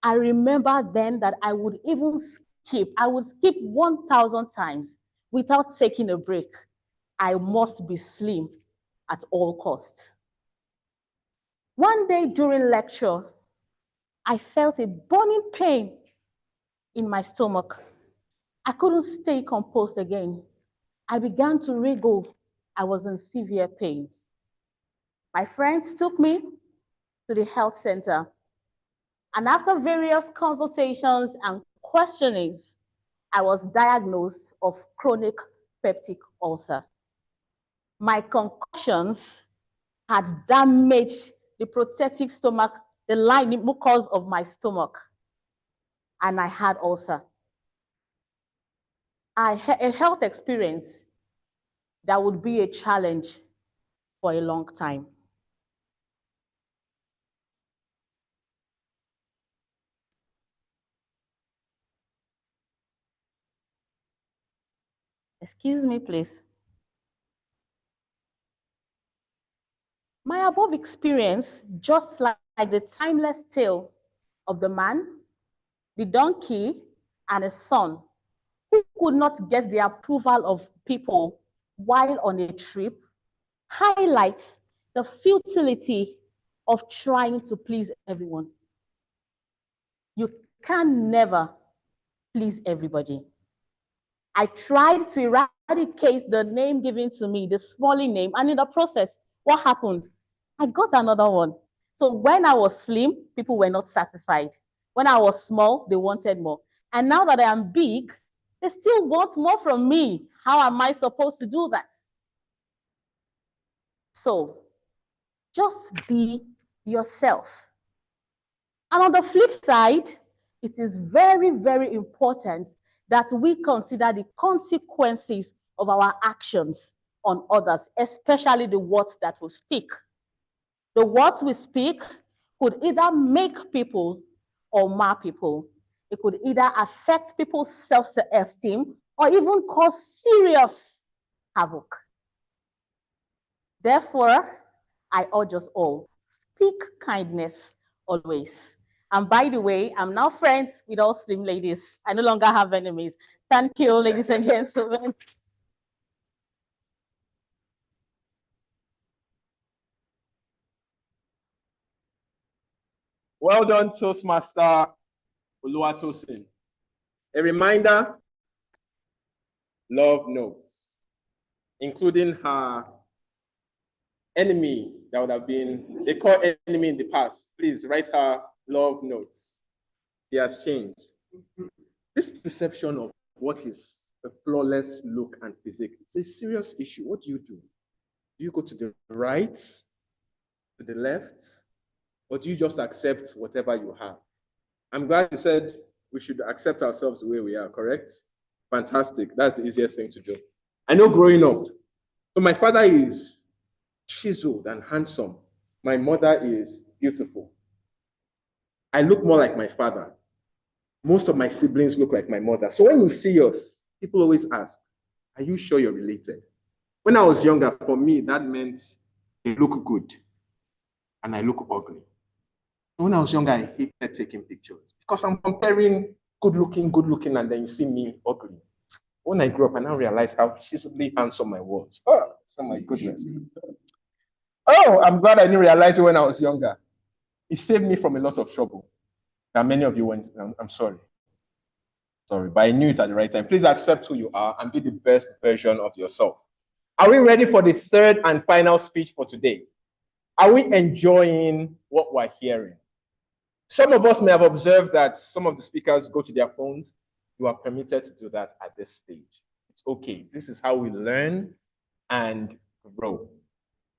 I remember then that I would even skip 1,000 times without taking a break. I must be slim at all costs. One day during lecture, I felt a burning pain in my stomach. I couldn't stay composed again. I began to wriggle. I was in severe pain. My friends took me to the health center. And after various consultations and questionings, I was diagnosed of chronic peptic ulcer. My concoctions had damaged the protective stomach, the lining mucus of my stomach, and I had ulcer. I had a health experience that would be a challenge for a long time. Excuse me, please. My above experience, just like the timeless tale of the man, the donkey, and a son who could not get the approval of people while on a trip, highlights the futility of trying to please everyone. You can never please everybody. I tried to eradicate the name given to me, the Smalley name, and in the process, what happened? I got another one. So when I was slim, people were not satisfied. When I was small, they wanted more. And now that I am big, they still want more from me. How am I supposed to do that? So just be yourself. And on the flip side, it is very, very important that we consider the consequences of our actions on others, especially the words that we speak. The words we speak could either make people or mar people. It could either affect people's self-esteem or even cause serious havoc. Therefore, I urge us all, speak kindness always. And by the way, I'm now friends with all slim ladies. I no longer have enemies. Thank you, ladies and gentlemen. Well done, Toastmaster Oluwatosin. A reminder, love notes, including her enemy that would have been, they call enemy in the past. Please write her love notes. She has changed. This perception of what is a flawless look and physique, it's a serious issue. What do? Do you go to the right, to the left, or do you just accept whatever you have? I'm glad you said we should accept ourselves the way we are, correct? Fantastic. That's the easiest thing to do. I know growing up, so my father is chiseled and handsome. My mother is beautiful. I look more like my father. Most of my siblings look like my mother. So when you see us, people always ask, are you sure you're related? When I was younger, for me, that meant they look good and I look ugly. When I was younger, I hated taking pictures because I'm comparing good looking, and then you see me ugly. When I grew up, I now realize how chiselly handsome I was. Oh my goodness. Oh, I'm glad I didn't realize it when I was younger. It saved me from a lot of trouble. And many of you went, I'm sorry. Sorry, but I knew it at the right time. Please accept who you are and be the best version of yourself. Are we ready for the third and final speech for today? Are we enjoying what we're hearing? Some of us may have observed that some of the speakers go to their phones. You are permitted to do that at this stage. It's okay. This is how we learn and grow.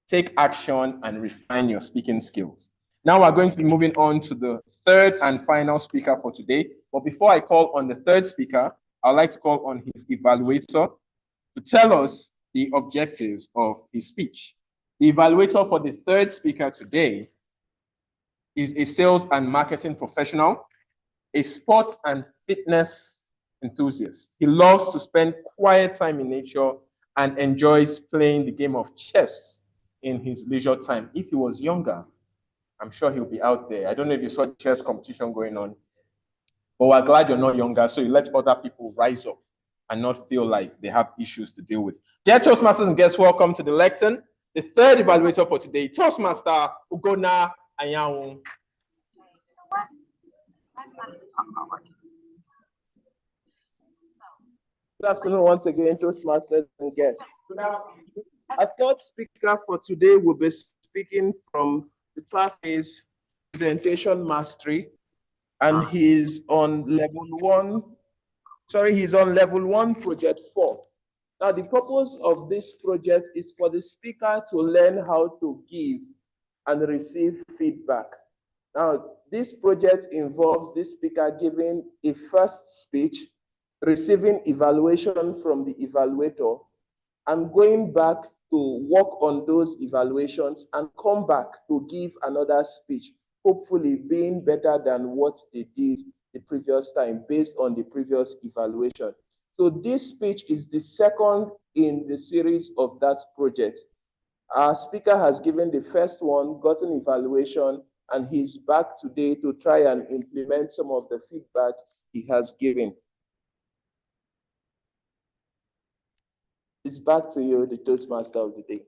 Take action and refine your speaking skills. Now we're going to be moving on to the third and final speaker for today. But before I call on the third speaker, I'd like to call on his evaluator to tell us the objectives of his speech. The evaluator for the third speaker today is a sales and marketing professional, a sports and fitness enthusiast. He loves to spend quiet time in nature and enjoys playing the game of chess in his leisure time. If he was younger, I'm sure he'll be out there. I don't know if you saw the chess competition going on, but we're glad you're not younger, so you let other people rise up and not feel like they have issues to deal with. Dear Toastmasters and guests, welcome to the lectern. The third evaluator for today, Toastmaster Ugonna Anyanwu. Good afternoon once again, Toastmasters and guests. Our third speaker for today will be speaking from the Pathways Presentation Mastery, and he's on level 1. He's on level 1, project 4. Now, the purpose of this project is for the speaker to learn how to give and receive feedback. Now, this project involves this speaker giving a first speech, receiving evaluation from the evaluator, and going back to work on those evaluations and come back to give another speech, hopefully being better than what they did the previous time based on the previous evaluation. So this speech is the second in the series of that project. Our speaker has given the first one, gotten evaluation, and he's back today to try and implement some of the feedback he has given. It's back to you, the Toastmaster of the day.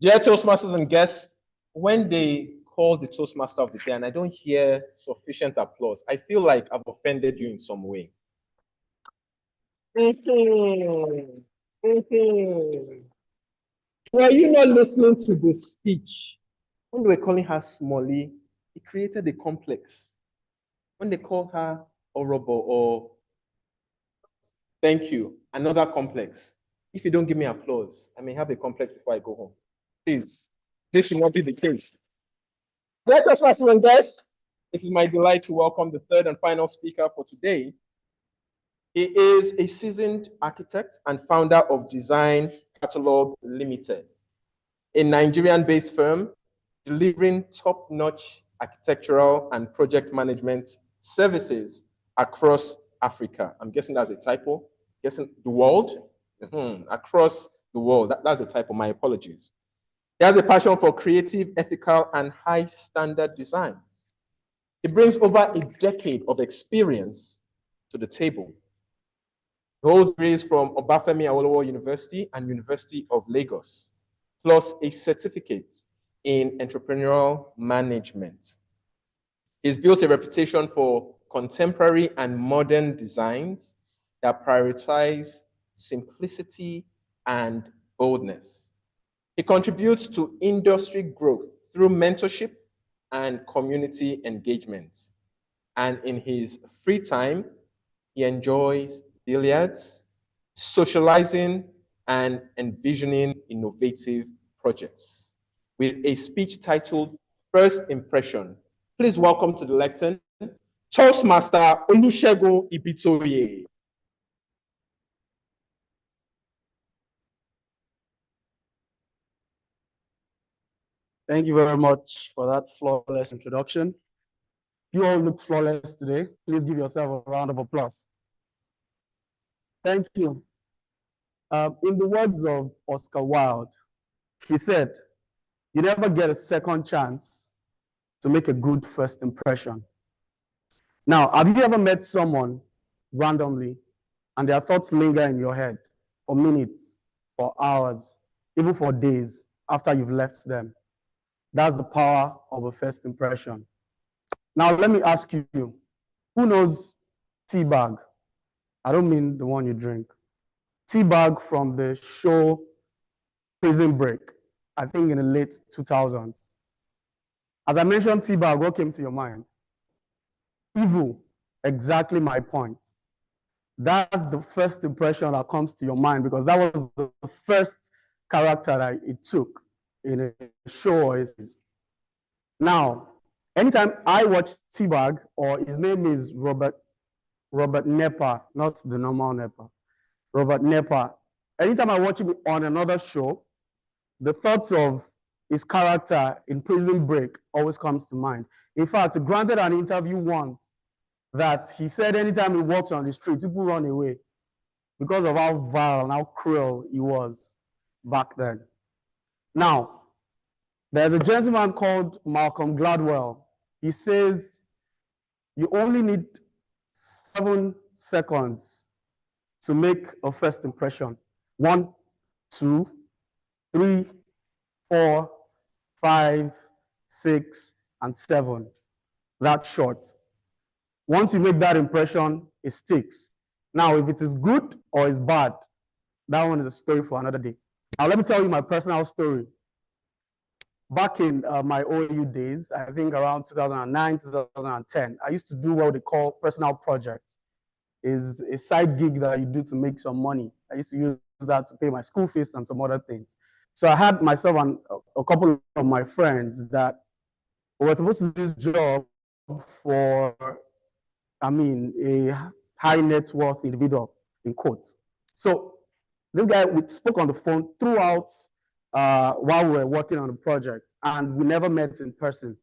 Dear Toastmasters and guests, when they call the Toastmaster of the day and I don't hear sufficient applause, I feel like I've offended you in some way. Were you not listening to the speech? When they were calling her Smally, it created a complex. When they call her Orobo or thank you, another complex. If you don't give me applause, I may have a complex before I go home. Please, this should not be the case. Let us pass on, guests. It is my delight to welcome the third and final speaker for today. He is a seasoned architect and founder of Design Catalog Limited, a Nigerian-based firm delivering top-notch architectural and project management services across Africa. I'm guessing that's a typo. Guessing the world? Across the world. That's a typo. My apologies. He has a passion for creative, ethical, and high-standard designs. He brings over a decade of experience to the table. He holds degrees from Obafemi Awolowo University and University of Lagos, plus a certificate in entrepreneurial management. He's built a reputation for contemporary and modern designs that prioritize simplicity and boldness. He contributes to industry growth through mentorship and community engagement. And in his free time, he enjoys billiards, socializing, and envisioning innovative projects. With a speech titled First Impression, please welcome to the lectern, Toastmaster Olusegun Ibitoye. Thank you very much for that flawless introduction. You all look flawless today. Please give yourself a round of applause. Thank you. In the words of Oscar Wilde, He said, you never get a second chance to make a good first impression. Now, have you ever met someone randomly and their thoughts linger in your head for minutes, for hours, even for days after you've left them? That's the power of a first impression. Now, let me ask you, who knows tea bag? I don't mean the one you drink. Tea bag from the show Prison Break, I think in the late 2000s. As I mentioned tea bag, what came to your mind? Evil, exactly my point. That's the first impression that comes to your mind because that was the first character that it took in a show or a series. Now, anytime I watch T-Bag, or his name is Robert Nepa, not the normal Nepa, Robert Nepa, anytime I watch him on another show, the thoughts of his character in Prison Break always comes to mind. In fact, granted an interview once that he said anytime he walks on the street, people run away because of how vile and how cruel he was back then. Now, there's a gentleman called Malcolm Gladwell. He says you only need 7 seconds to make a first impression. 1, 2, 3, 4, 5, 6, and 7. That's short. Once you make that impression, it sticks. Now, if it is good or it's bad, that one is a story for another day. Now, let me tell you my personal story. Back in my OAU days, I think around 2009, 2010, I used to do what they call personal projects. Is a side gig that you do to make some money. I used to use that to pay my school fees and some other things. So I had myself and a couple of my friends that were supposed to do this job for, a high net worth individual, in quotes. So this guy, we spoke on the phone throughout while we were working on the project, and we never met in person.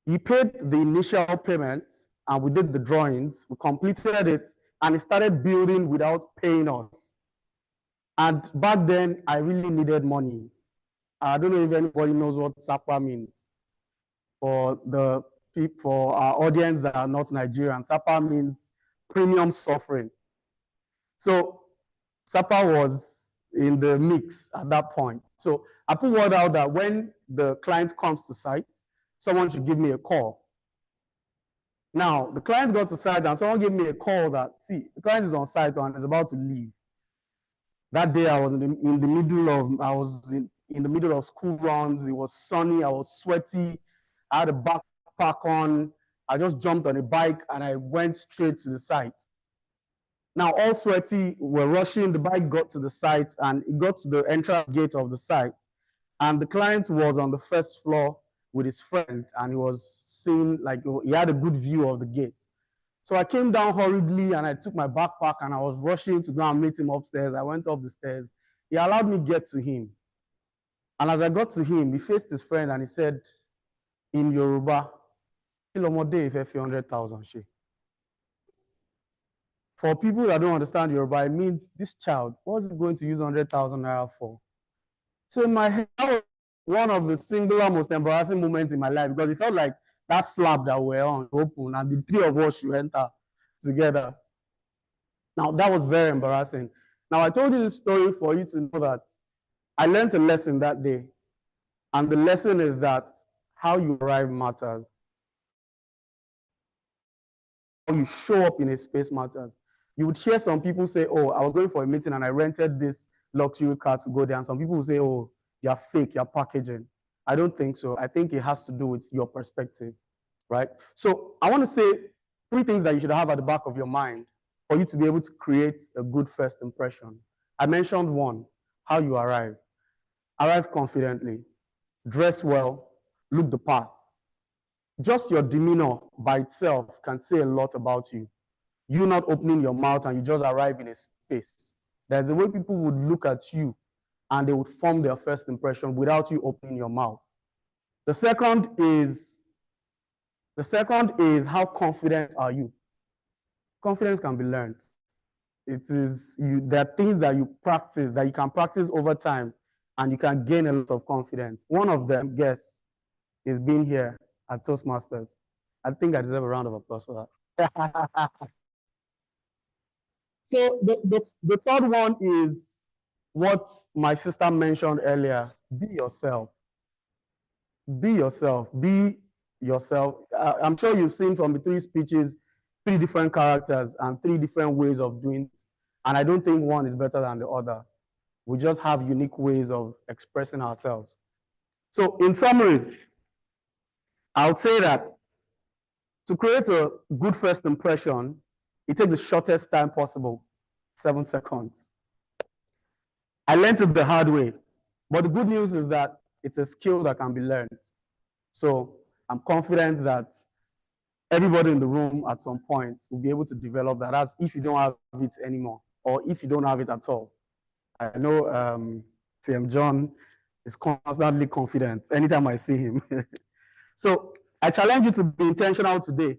He paid the initial payment, and we did the drawings, we completed it, and he started building without paying us. And back then, I really needed money. I don't know if anybody knows what SAPA means. For the people, for our audience that are not Nigerian, SAPA means premium suffering. So SAPA was in the mix at that point. So I put word out that when the client comes to site, someone should give me a call. Now, the client got to site and someone gave me a call that, see, the client is on site and is about to leave. That day I was in the middle of school runs. It was sunny, I was sweaty. I had a backpack on. I just jumped on a bike and I went straight to the site. Now, all sweaty, we're rushing. The bike got to the site and it got to the entrance gate of the site. And the client was on the first floor with his friend and he was seeing, like, he had a good view of the gate. So I came down hurriedly and I took my backpack and I was rushing to go and meet him upstairs. I went up the stairs. He allowed me to get to him. And as I got to him, he faced his friend and he said, in Yoruba, Ilomode if 100,000 she. For people that don't understand Yoruba, it means this child, what's he going to use 100,000 naira for? So in my head, that was one of the singular most embarrassing moments in my life because it felt like that slab that we're on open and the three of us should enter together. Now, that was very embarrassing. Now, I told you this story for you to know that I learned a lesson that day. And the lesson is that how you arrive matters. How you show up in a space matters. You would hear some people say, oh, I was going for a meeting and I rented this luxury car to go there. And some people will say, oh, you're fake, you're packaging. I don't think so. I think it has to do with your perspective, right? So I want to say 3 things that you should have at the back of your mind for you to be able to create a good first impression. I mentioned 1, how you arrive. Arrive confidently, dress well, look the part. Just your demeanor by itself can say a lot about you. You not opening your mouth and you just arrive in a space. There's a way people would look at you and they would form their first impression without you opening your mouth. The second is how confident are you? Confidence can be learned. There are things that you practice, that you can practice over time. and you can gain a lot of confidence. One of them, guess, is being here at Toastmasters. I think I deserve a round of applause for that. So the third one is what my sister mentioned earlier. Be yourself. Be yourself. Be yourself. I'm sure you've seen from the three speeches, three different characters and three different ways of doing it. And I don't think one is better than the other. We just have unique ways of expressing ourselves. So in summary, I would say that to create a good first impression, it takes the shortest time possible, 7 seconds. I learned it the hard way, but the good news is that it's a skill that can be learned. So I'm confident that everybody in the room at some point will be able to develop that, as if you don't have it anymore, or if you don't have it at all. I know CM John is constantly confident anytime I see him. So I challenge you to be intentional today.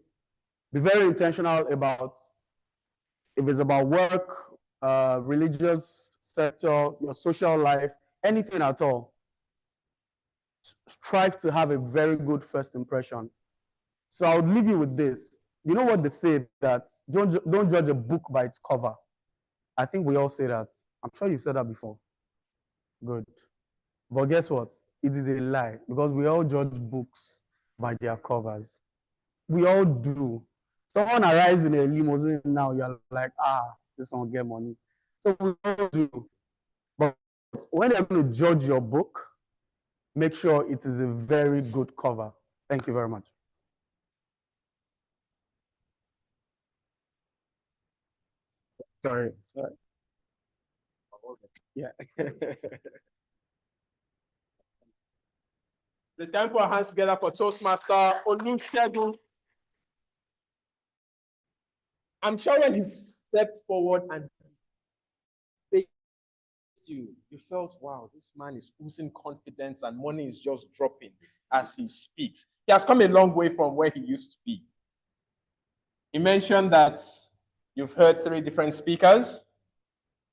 Be very intentional about, if it's about work, religious sector, your social life, anything at all. Strive to have a very good first impression. So I would leave you with this. You know what they say, that don't judge a book by its cover. I think we all say that. I'm sure you've said that before. Good. But guess what? It is a lie, because we all judge books by their covers. We all do. Someone arrives in a limousine now, you're like, this one get money. So we all do. But when you're going to judge your book, make sure it is a very good cover. Thank you very much. Sorry. Yeah. Let's put our hands together for Toastmaster Olusegun. I'm sure when he stepped forward and faced you, you felt, wow, this man is oozing confidence and money is just dropping as he speaks. He has come a long way from where he used to be. He mentioned that you've heard 3 different speakers,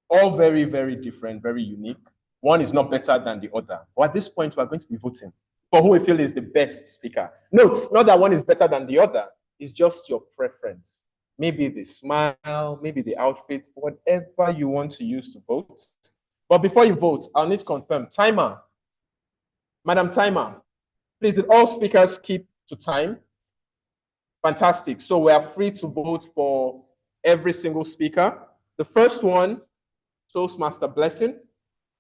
all very, very different, very unique. One is not better than the other. But at this point, we're going to be voting for who we feel is the best speaker. Note, not that one is better than the other. It's just your preference. Maybe the smile, maybe the outfit, whatever you want to use to vote. But before you vote, I'll need to confirm. Timer. Madam Timer, please, did all speakers keep to time? Fantastic. So we are free to vote for every single speaker. The first one, Toastmaster Blessing.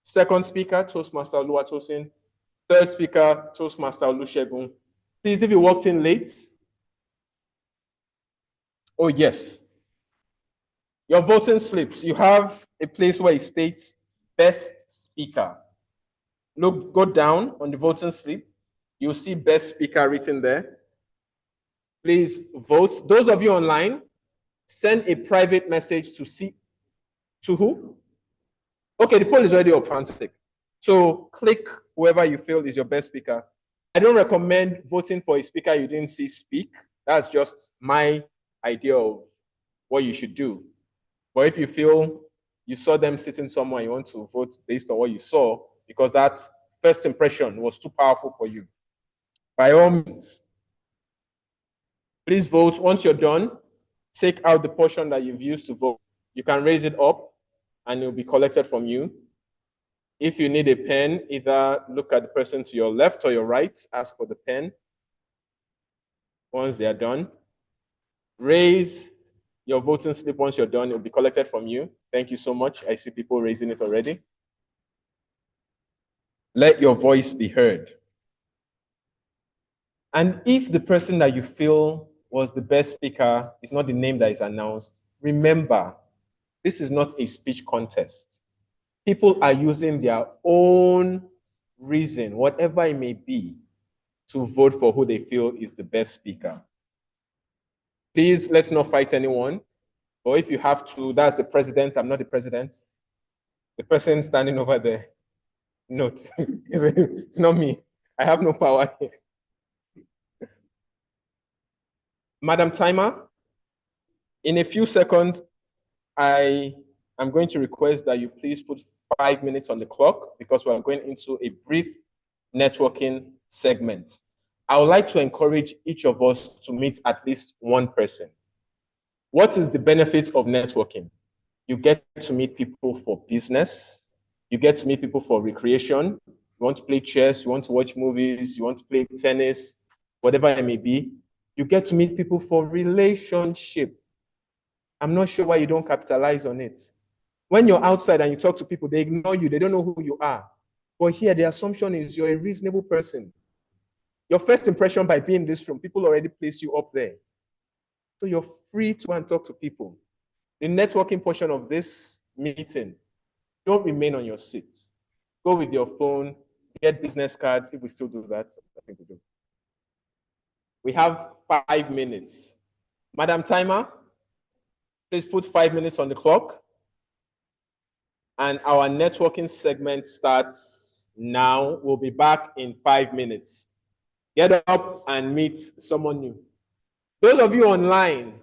Second speaker, Toastmaster Oluwatosin. Third speaker, Toastmaster Olusegun. Please, if you walked in late. Oh, yes. Your voting slips, you have a place where it states best speaker. Look, go down on the voting slip. You'll see best speaker written there. Please vote. Those of you online, send a private message to who? Okay, the poll is already up, fantastic. So click whoever you feel is your best speaker. I don't recommend voting for a speaker you didn't see speak. That's just my idea of what you should do. But if you feel you saw them sitting somewhere, you want to vote based on what you saw, because that first impression was too powerful for you, by all means, please vote. Once you're done, take out the portion that you've used to vote. You can raise it up and it will be collected from you. If you need a pen, either look at the person to your left or your right, ask for the pen. Once they are done, raise your voting slip. Once you're done, it will be collected from you. Thank you so much. I see people raising it already. Let your voice be heard. And if the person that you feel was the best speaker is not the name that is announced, remember, this is not a speech contest. People are using their own reason, whatever it may be, to vote for who they feel is the best speaker. Please, let's not fight anyone. Or if you have to, that's the president. I'm not the president. The person standing over there. Note, it's not me. I have no power here. Madam Timer, in a few seconds, I am going to request that you please put 5 minutes on the clock because we are going into a brief networking segment. I would like to encourage each of us to meet at least one person. What is the benefit of networking? You get to meet people for business. You get to meet people for recreation. You want to play chess, you want to watch movies, you want to play tennis, whatever it may be. You get to meet people for relationship. I'm not sure why you don't capitalize on it. When you're outside and you talk to people, they ignore you. They don't know who you are. But here, the assumption is you're a reasonable person. Your first impression by being in this room, people already place you up there. So you're free to go and talk to people. The networking portion of this meeting, don't remain on your seat. Go with your phone, get business cards, if we still do that. I think we do. We have 5 minutes. Madam Timer, please put 5 minutes on the clock. And our networking segment starts now. We'll be back in 5 minutes. Get up and meet someone new. Those of you online,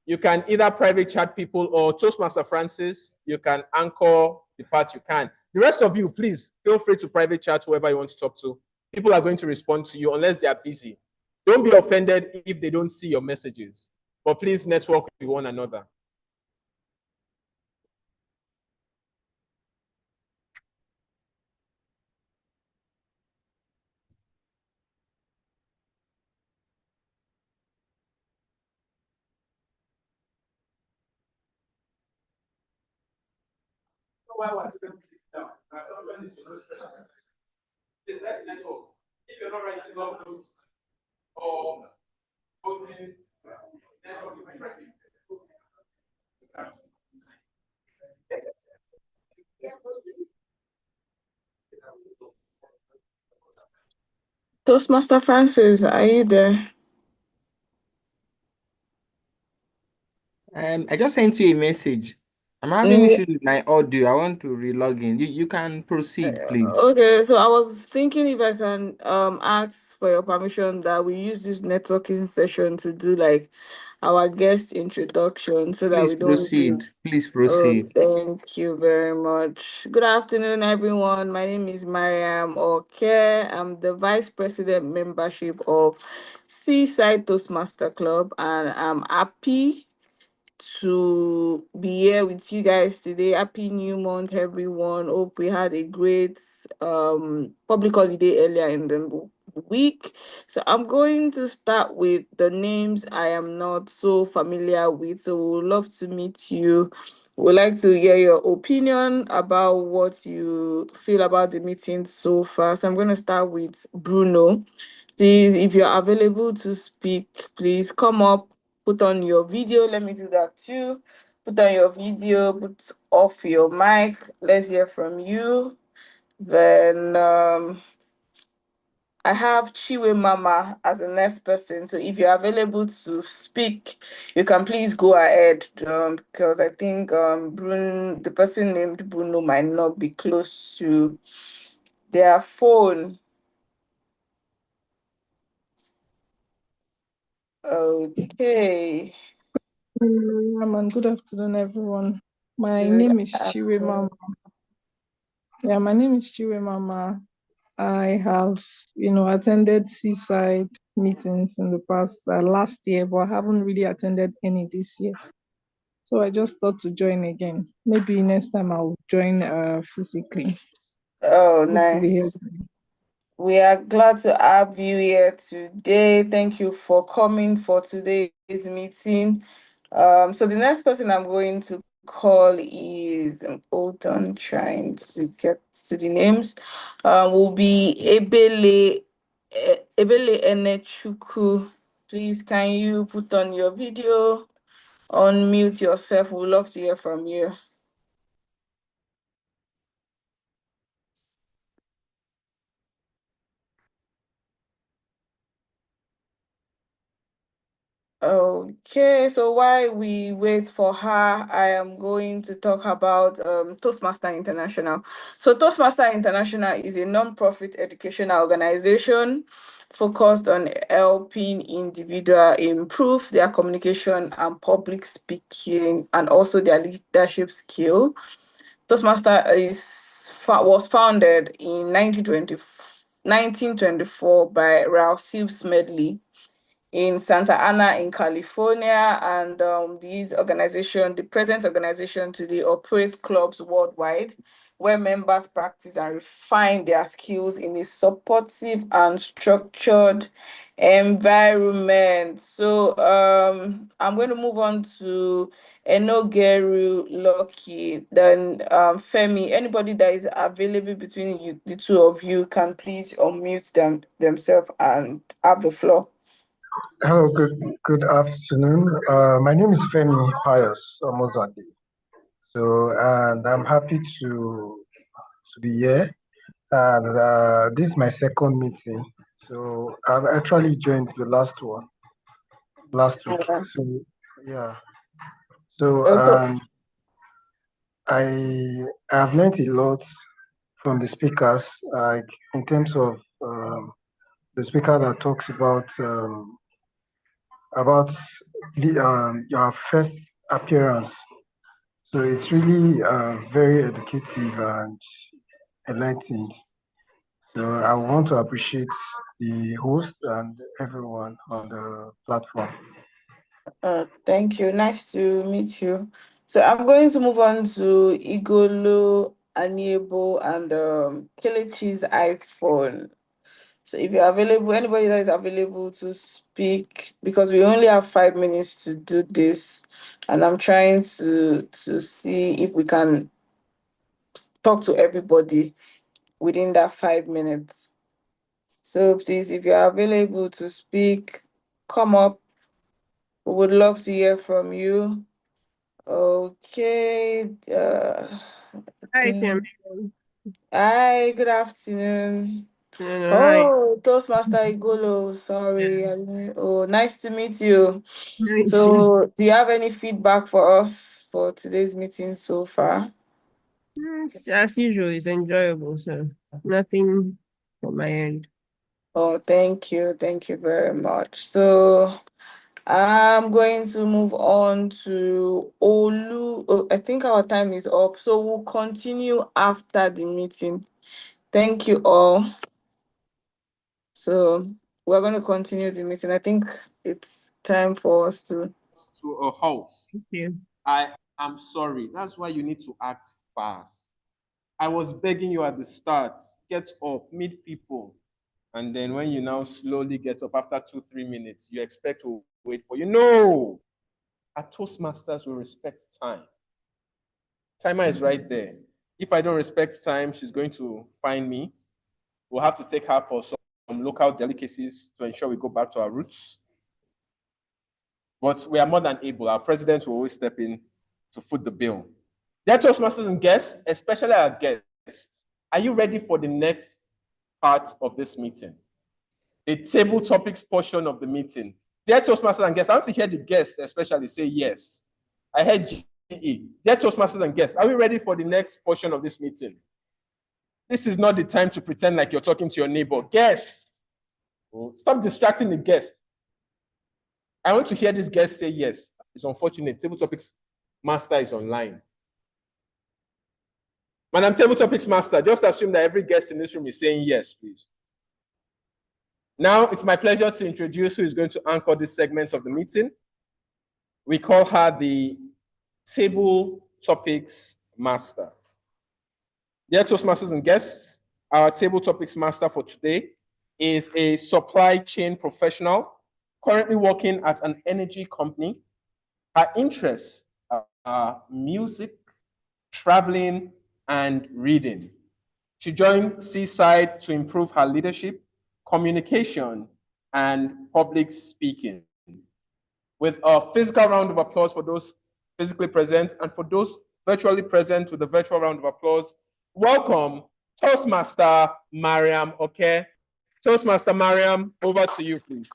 you can either private chat people or Toastmaster Francis, you can anchor the part you can. The rest of you, please feel free to private chat whoever you want to talk to. People are going to respond to you unless they are busy. Don't be offended if they don't see your messages, but please network with one another. Let's network. If you're not ready to log those or voting, Toastmaster Francis, are you there? I just sent you a message. I'm having issues with my audio. I want to relog in. You can proceed, please. Okay, so I was thinking if I can ask for your permission that we use this networking session to do like our guest introduction so that Please we don't proceed. lose. Please Oh, proceed. thank you very much. Good afternoon, everyone. My name is Mariam Oke. I'm the Vice President membership of Seaside Toastmaster Club, and I'm happy to be here with you guys today. Happy new month, everyone. Hope we had a great public holiday earlier in the week. So I'm going to start with the names I am not so familiar with. So we would love to meet you. We'd like to hear your opinion about what you feel about the meeting so far. So I'm going to start with Bruno. Please, if you're available to speak, please come up, put on your video. Let me do that too. Put on your video, put off your mic. Let's hear from you. Then I have Chiwe Mama as the next person. So if you're available to speak, you can please go ahead because I think Bruno, the person named Bruno, might not be close to their phone. Okay. Good afternoon, everyone. My name is Chiwe Mama. Yeah, my name is Chiwe Mama. I have, attended Seaside meetings in the past last year, but I haven't really attended any this year. So I just thought to join again. Maybe next time I'll join physically. Oh, Good to be here. nice. We are glad to have you here today. Thank you for coming for today's meeting. So the next person I'm going to call is, hold on, trying to get to the names, will be Ebele Enechukwu. Please, can you put on your video, unmute yourself? We'd love to hear from you. Okay, so while we wait for her, I am going to talk about Toastmaster International. So Toastmaster International is a non-profit educational organization focused on helping individuals improve their communication and public speaking and also their leadership skill. Toastmaster was founded in 1924 by Ralph Sibbs Medley in Santa Ana in California, and the present organization today operates clubs worldwide where members practice and refine their skills in a supportive and structured environment. So I'm going to move on to Enogeru Lucky, then Femi. Anybody that is available between you, the two of you, can please unmute themselves and have the floor. Hello, good afternoon. My name is Femi Pius Omozade. So, and I'm happy to be here. And this is my second meeting. So I've actually joined the last one last week. So yeah. So I have learned a lot from the speakers, like in terms of the speaker that talks about your first appearance. So it's really very educative and enlightening. So I want to appreciate the host and everyone on the platform. Thank you. Nice to meet you. So I'm going to move on to Igolo, Aniebo, and Kelechi's iPhone. So if you're available, anybody that is available to speak, because we only have 5 minutes to do this, and I'm trying to see if we can talk to everybody within that 5 minutes. So please, if you're available to speak, come up. We would love to hear from you. Okay. Hi, good afternoon. Oh, Toastmaster Igolo, sorry. Oh, nice to meet you. So, do you have any feedback for us for today's meeting so far? As usual, it's enjoyable, so nothing from my end. Oh, thank you. Thank you very much. So, I'm going to move on to Olu. Oh, I think our time is up, so we'll continue after the meeting. Thank you all. So we're going to continue the meeting. I think it's time for us to a halt. Yeah. I am sorry. That's why you need to act fast. I was begging you at the start, get up, meet people. And then when you now slowly get up after 2-3 minutes, you expect to wait for you. No! At Toastmasters, we respect time. Timer is right there. If I don't respect time, she's going to find me. We'll have to take her for some local delicacies to ensure we go back to our roots. But we are more than able. Our president will always step in to foot the bill. Dear Toastmasters and guests, especially our guests, are you ready for the next part of this meeting? The table topics portion of the meeting. Dear Toastmasters and guests, I want to hear the guests especially say yes. I heard GE. Dear Toastmasters and guests, are we ready for the next portion of this meeting? This is not the time to pretend like you're talking to your neighbor. Guests, stop distracting the guests. I want to hear these guests say yes. It's unfortunate. Table Topics Master is online. Madam Table Topics Master, just assume that every guest in this room is saying yes, please. Now, it's my pleasure to introduce who is going to anchor this segment of the meeting. We call her the Table Topics Master. Dear Toastmasters and guests, our Table Topics Master for today is a supply chain professional currently working at an energy company. Her interests are music, traveling, and reading. She joined Seaside to improve her leadership, communication, and public speaking. With a physical round of applause for those physically present and for those virtually present with a virtual round of applause, welcome Toastmaster Mariam. Okay, Toastmaster Mariam, over to you, please.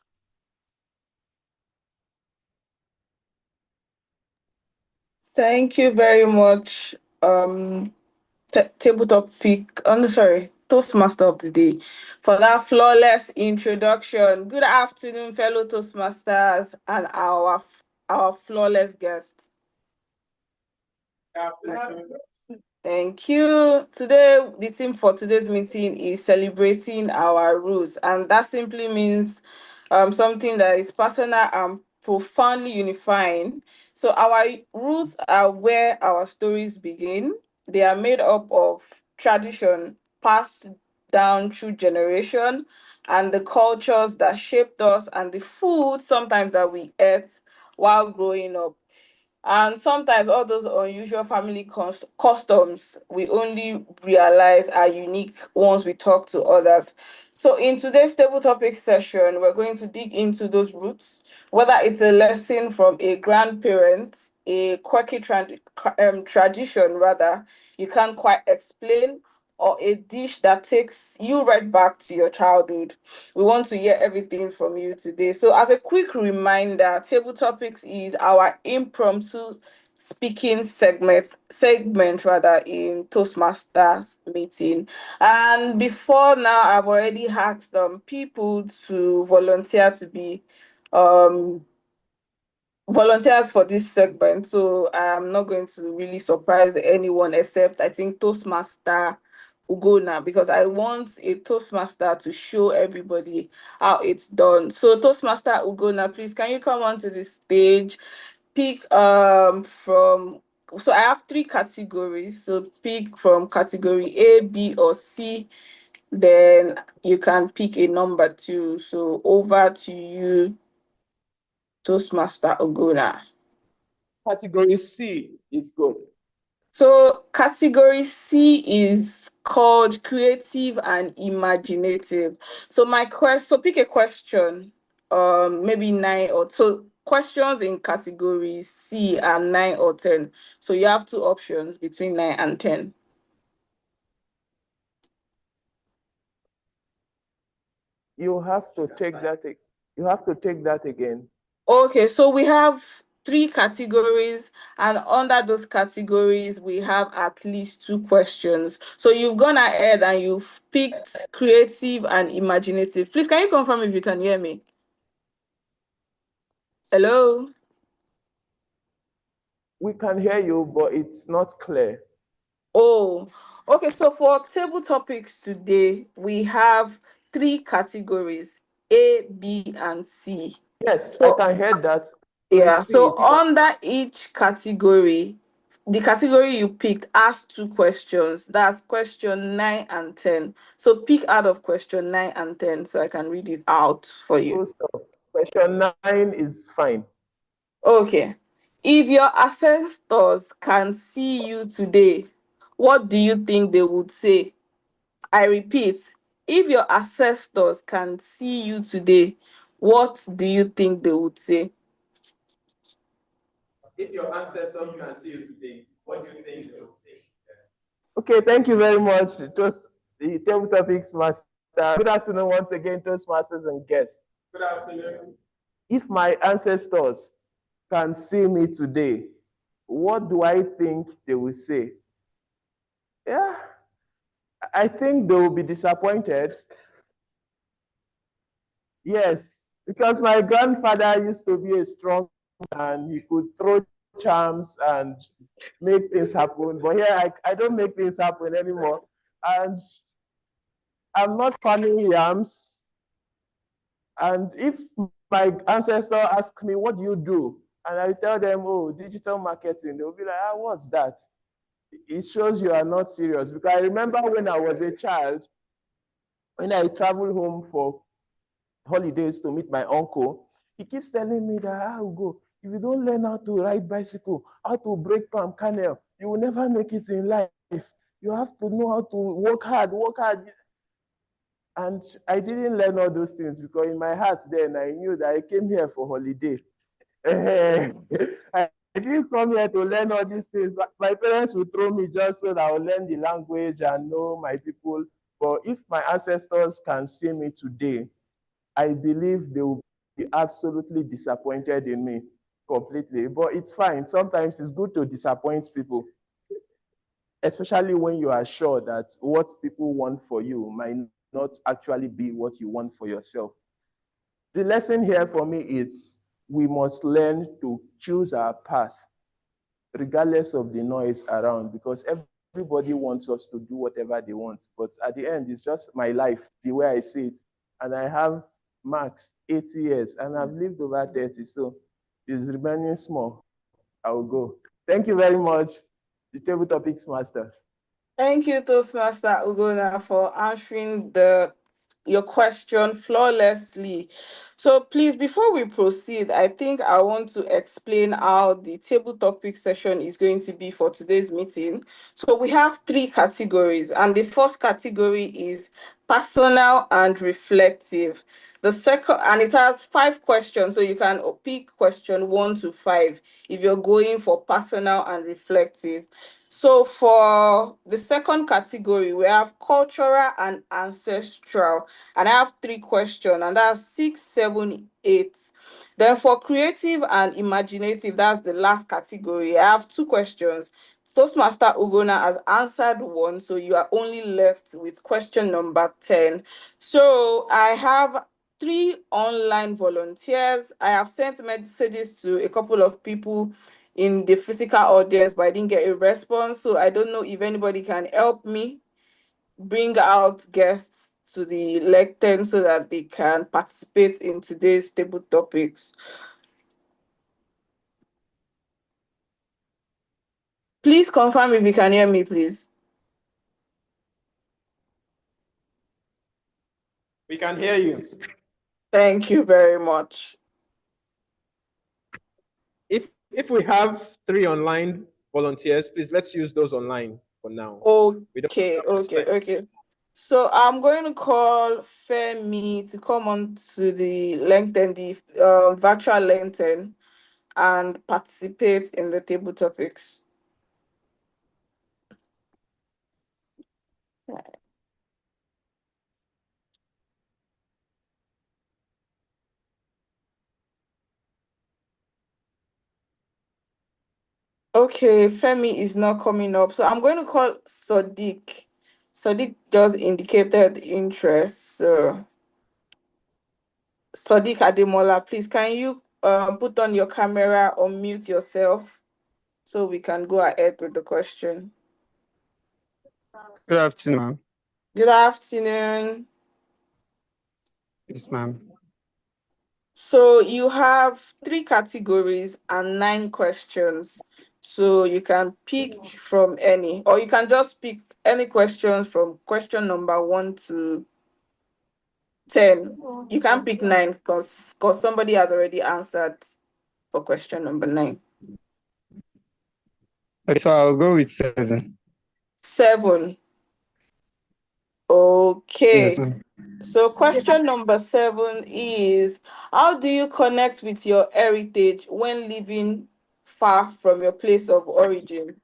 Thank you very much, Toastmaster of the Day, for that flawless introduction. Good afternoon, fellow Toastmasters and our flawless guests. Thank you. Today, the theme for today's meeting is celebrating our roots, and that simply means something that is personal and profoundly unifying. So, our roots are where our stories begin. They are made up of tradition passed down through generation, and the cultures that shaped us, and the food sometimes that we ate while growing up. And sometimes all those unusual family customs we only realize are unique once we talk to others. So, in today's table topic session, we're going to dig into those roots, whether it's a lesson from a grandparent, a quirky tradition, rather, you can't quite explain, or a dish that takes you right back to your childhood. We want to hear everything from you today. So, as a quick reminder, Table Topics is our impromptu speaking segment rather in Toastmasters meeting. And before now, I've already asked people to volunteer to be um volunteers for this segment. So I'm not going to really surprise anyone except I think Toastmaster Ugona, because I want a Toastmaster to show everybody how it's done. So Toastmaster Ugona, please can you come onto the stage? Pick from so I have three categories. So pick from category A, B, or C. Then you can pick a number two. So over to you, Toastmaster Ugona. Category C is good. So category C is called creative and imaginative. So so pick a question, maybe 9 or so questions in category C are 9 or 10. So you have two options between 9 and 10. You have to take that. You have to take that again. Okay, so we have three categories, and under those categories, we have at least two questions. So you've gone ahead and you've picked creative and imaginative. Please, can you confirm if you can hear me? Hello? We can hear you, but it's not clear. Oh, okay. So for table topics today, we have three categories, A, B, and C. Yes, So, I can hear that. yeah, Repeat. so under each category, the category you picked asks two questions. That's question 9 and 10. So pick out of question 9 and 10 so I can read it out for you. Full stop. Question 9 is fine. Okay. If your ancestors can see you today, what do you think they would say? I repeat, if your ancestors can see you today, what do you think they would say? If your ancestors can see you today, what do you think they will say? Okay, thank you very much. It was the Table Topics Master. Good afternoon once again, Toastmasters and guests. Good afternoon. If my ancestors can see me today, what do I think they will say? Yeah, I think they will be disappointed. Yes, because my grandfather used to be a strong man. He could throw charms and make things happen. But here, I don't make things happen anymore. And I'm not farming yams. And if my ancestor ask me, what do you do? And I tell them, oh, digital marketing, they'll be like, ah, what's that? It shows you are not serious. Because I remember when I was a child, when I traveled home for holidays to meet my uncle, he keeps telling me that I will go. If you don't learn how to ride bicycle, how to break palm kernel, you will never make it in life. You have to know how to work hard, work hard. And I didn't learn all those things because in my heart then I knew that I came here for holiday. I didn't come here to learn all these things. My parents would throw me just so that I will learn the language and know my people. But if my ancestors can see me today, I believe they will be absolutely disappointed in me completely. But it's fine. Sometimes it's good to disappoint people, especially when you are sure that what people want for you might not actually be what you want for yourself. The lesson here for me is we must learn to choose our path regardless of the noise around, because everybody wants us to do whatever they want. But at the end, it's just my life, the way I see it. And I have max 80 years and I've lived over 30. So it's remaining small. I will go. Thank you very much, the Table Topics Master. Thank you, Toastmaster Ugona, for answering your question flawlessly. So please, before we proceed, I think I want to explain how the table topic session is going to be for today's meeting. So we have 3 categories, and the first category is personal and reflective. The second, and it has 5 questions, so you can pick question 1 to 5 if you're going for personal and reflective. So for the second category, we have cultural and ancestral, and I have 3 questions, and that's 6, 7, 8. Then for creative and imaginative, that's the last category. I have 2 questions. Toastmaster Ugona has answered 1, so you are only left with question number 10. So I have 3 online volunteers. I have sent messages to a couple of people in the physical audience, but I didn't get a response. So I don't know if anybody can help me bring out guests to the lectern so that they can participate in today's table topics. Please confirm if you can hear me, please. We can hear you. Thank you very much. If we have 3 online volunteers, please let's use those online for now. Okay. So I'm going to call Femi to come on to the LinkedIn, the virtual LinkedIn, and participate in the table topics. Okay, Femi is not coming up. So I'm going to call Sadiq. Sadiq just indicated interest. So Sadiq Ademola, please can you put on your camera or mute yourself so we can go ahead with the question. Good afternoon, ma'am. Good afternoon. Yes, ma'am. So you have 3 categories and 9 questions. So you can pick from any, or you can just pick any questions from question number 1 to 10. You can pick 9 because somebody has already answered for question number 9. Okay, so I'll go with 7. 7. Okay. Yes, ma'am. So question number 7 is, how do you connect with your heritage when living far from your place of origin?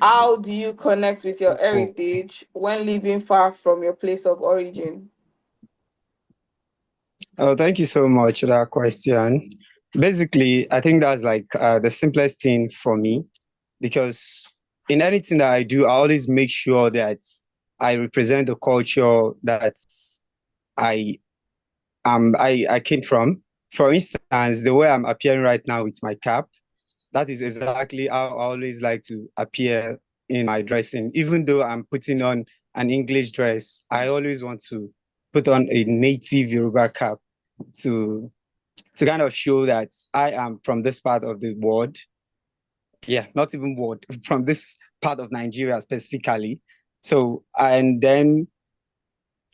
How do you connect with your heritage when living far from your place of origin? Oh, thank you so much for that question. Basically, I think that's like the simplest thing for me, because in anything that I do, I always make sure that I represent the culture that I came from. For instance, the way I'm appearing right now with my cap, that is exactly how I always like to appear in my dressing. Even though I'm putting on an English dress, I always want to put on a native Yoruba cap to kind of show that I am from this part of the world. Yeah, not even world, from this part of Nigeria specifically. So, and then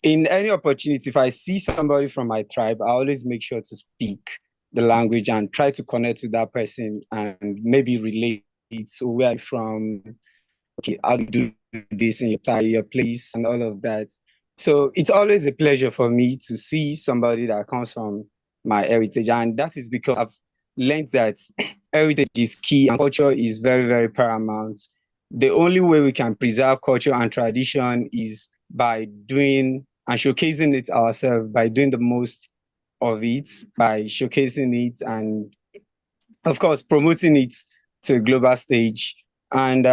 in any opportunity, if I see somebody from my tribe, I always make sure to speak the language and try to connect with that person and maybe relate. So where I'm from, okay, how do you do this in your time, your place, and all of that. So it's always a pleasure for me to see somebody that comes from my heritage, and that is because I've learned that heritage is key and culture is very, very paramount. The only way we can preserve culture and tradition is by doing and showcasing it ourselves, by doing the most of it, by showcasing it and, of course, promoting it to a global stage. And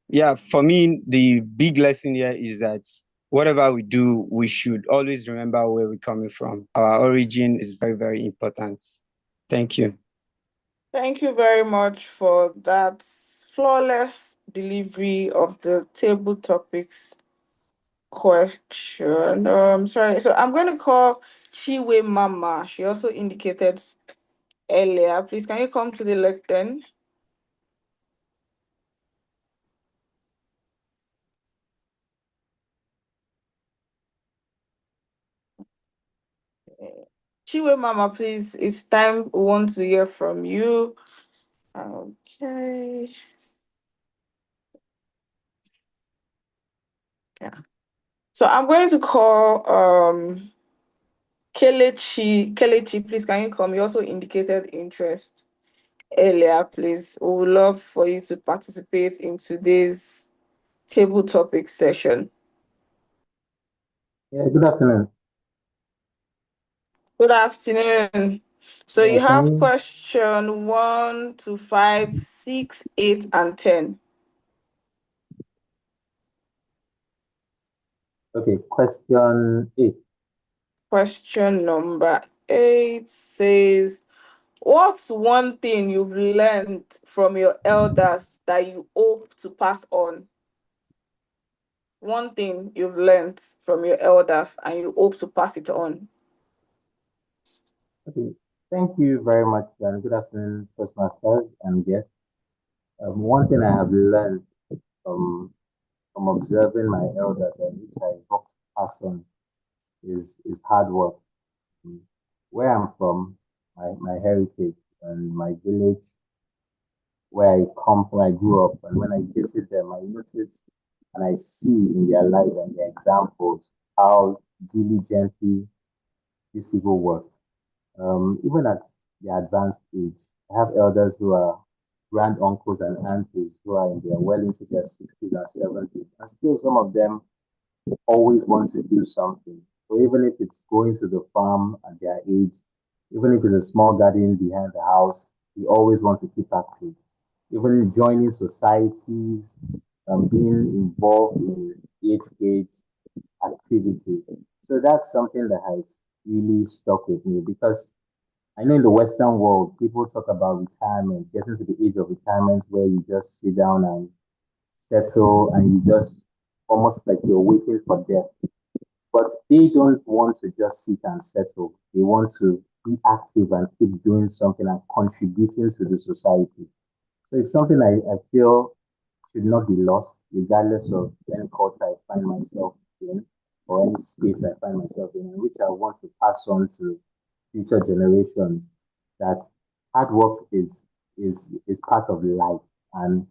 yeah, for me, the big lesson here is that whatever we do, we should always remember where we're coming from. Our origin is very, very important. Thank you. Thank you very much for that flawless delivery of the table topics question. Sorry. So I'm going to call Chiwe Mama. She also indicated earlier. Please, can you come to the lectern? Chiwe Mama, please, it's time we want to hear from you. Okay. Yeah. So I'm going to call Kelechi. Kelechi, please, can you come? You also indicated interest earlier, please. We would love for you to participate in today's table topic session. Yeah, good afternoon. Good afternoon. So Yeah, you have can question 1 to 5, 6, 8, and 10. okay, question 8. Question number 8 says, what's one thing you've learned from your elders that you hope to pass on? One thing you've learned from your elders and you hope to pass it on. Okay, thank you very much, and good afternoon, Toastmasters and guests. One thing I have learned from observing my elders and which I hope to pass on is hard work. Mm. Where I'm from, my heritage and my village, where I come from, I grew up, and when I visit them, I notice and I see in their lives and their examples how diligently these people work. Even at the advanced age, I have elders who are grand uncles and aunties who are in their well into their 60s and 70s, and still some of them always want to do something. So even if it's going to the farm at their age, even if it's a small garden behind the house, they always want to keep active. Even joining societies, being involved in age grade activities. So that's something that has really stuck with me because I know in the Western world, people talk about retirement, getting to the age of retirement where you just sit down and settle and you just almost like you're waiting for death. But they don't want to just sit and settle. They want to be active and keep doing something and contributing to the society. So it's something I feel should not be lost, regardless of any culture I find myself in or any space I find myself in, which I want to pass on to future generations that hard work is is part of life and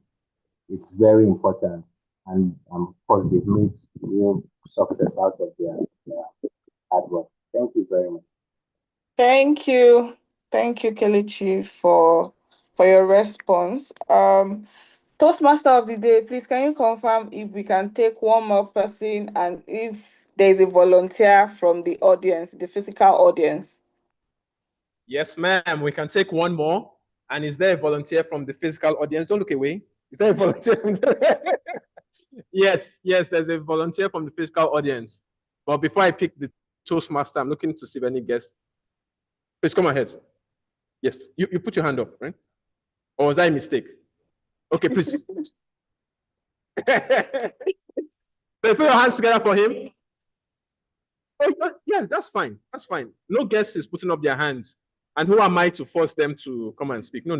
it's very important. And of course, they've made real success out of their hard work. Thank you very much. Thank you. Thank you, Kelechi, for your response. Toastmaster of the day, please can you confirm if we can take one more person and if there's a volunteer from the audience, the physical audience? Yes, ma'am. We can take one more. And is there a volunteer from the physical audience? Don't look away. Is there a volunteer? Yes, there's a volunteer from the physical audience. But before I pick the Toastmaster, I'm looking to see if any guests. Please come ahead. Yes, you put your hand up, right? Or was that a mistake? Okay, please. Put your hands together for him. Oh, yeah, that's fine. That's fine. No guest is putting up their hands. And who am I to force them to come and speak? No.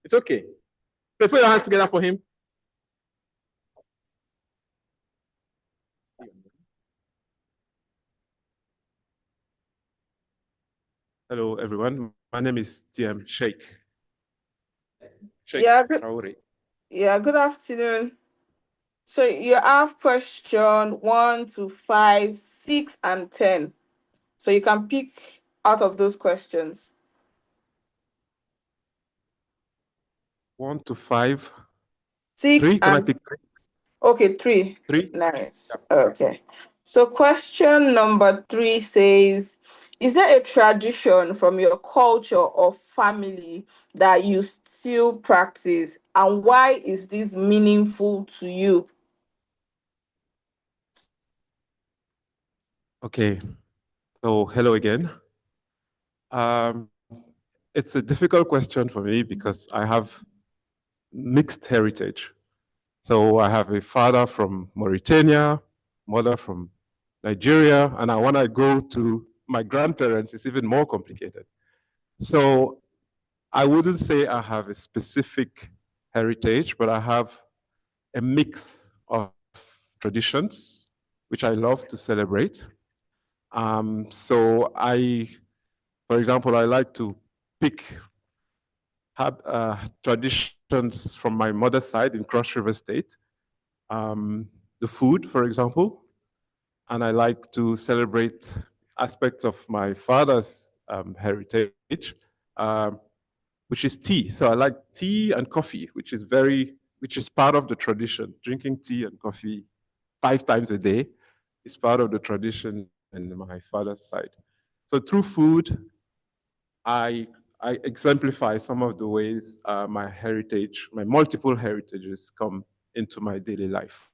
It's okay. Put your hands together for him. Hello, everyone. My name is TM Sheikh. Yeah, Traore. good afternoon. So you have question 1 to 5, 6, and 10. So you can pick out of those questions. 1 to 5. 6 3, can I and pick 3? Okay, 3. 3? Nice. Okay. So question number 3 says, is there a tradition from your culture or family that you still practice? And why is this meaningful to you? Okay. So hello again. It's a difficult question for me because I have mixed heritage. So I have a father from Mauritania, mother from Nigeria, and when I go to my grandparents, it's even more complicated. So I wouldn't say I have a specific heritage, but I have a mix of traditions, which I love to celebrate. So for example, I like to pick traditions from my mother's side in Cross River State. The food, for example, and I like to celebrate aspects of my father's heritage, which is tea. So I like tea and coffee, which is part of the tradition. Drinking tea and coffee 5 times a day is part of the tradition in my father's side. So through food, I exemplify some of the ways my multiple heritages come into my daily life.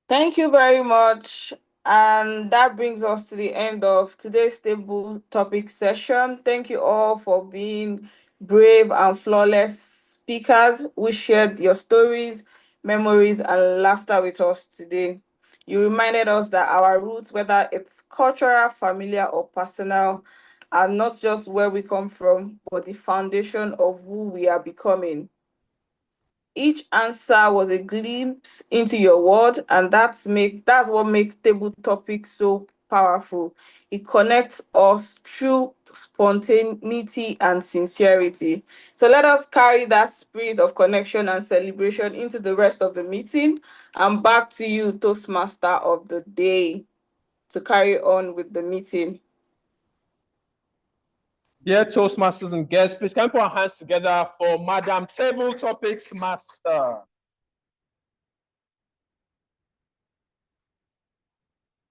Thank you very much. And that brings us to the end of today's table topic session. Thank you all for being brave and flawless speakers who shared your stories, memories, and laughter with us today. You reminded us that our roots, whether it's cultural, familiar, or personal, are not just where we come from, but the foundation of who we are becoming. Each answer was a glimpse into your world, and that's what makes table topics so powerful. It connects us through spontaneity and sincerity. So let us carry that spirit of connection and celebration into the rest of the meeting. And back to you, Toastmaster of the day, to carry on with the meeting. Dear Toastmasters and guests, please can we put our hands together for Madam Table Topics Master.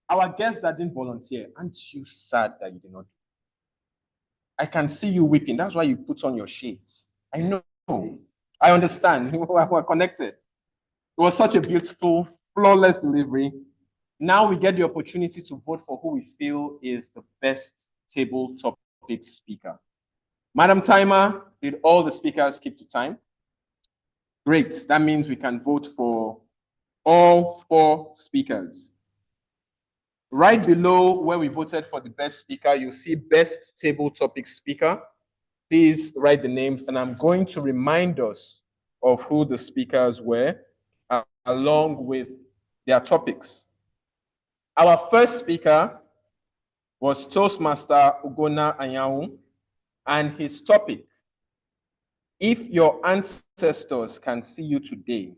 Our guests that didn't volunteer, aren't you sad that you did not? I can see you weeping. That's why you put on your shades. I know. I understand. We're connected. It was such a beautiful, flawless delivery. Now we get the opportunity to vote for who we feel is the best table topic speaker. Madam Timer, did all the speakers keep to time? Great. That means we can vote for all 4 speakers. Right below where we voted for the best speaker, you'll see best table topic speaker. Please write the names, and I'm going to remind us of who the speakers were, along with their topics. Our first speaker was Toastmaster Ugonna Anyanwu, and his topic, if your ancestors can see you today,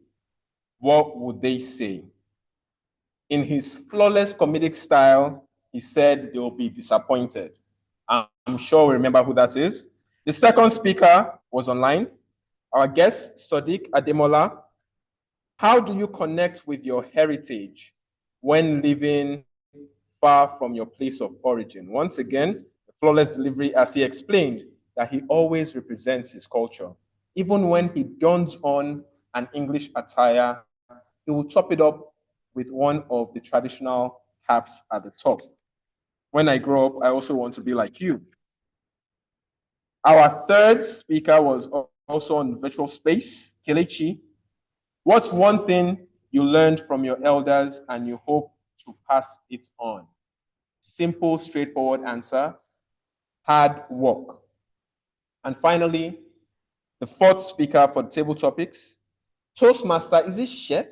what would they say? In his flawless comedic style, he said they will be disappointed. I'm sure we remember who that is. The second speaker was online. Our guest, Sadiq Ademola. How do you connect with your heritage when living far from your place of origin? Once again, the flawless delivery as he explained that he always represents his culture. Even when he dons on an English attire, he will top it up with one of the traditional caps at the top. When I grow up, I also want to be like you. Our third speaker was also on virtual space, Kelechi. What's one thing you learned from your elders and you hope to pass it on? Simple, straightforward answer, hard work. And finally, the fourth speaker for the table topics, Toastmaster, is it Sheikh?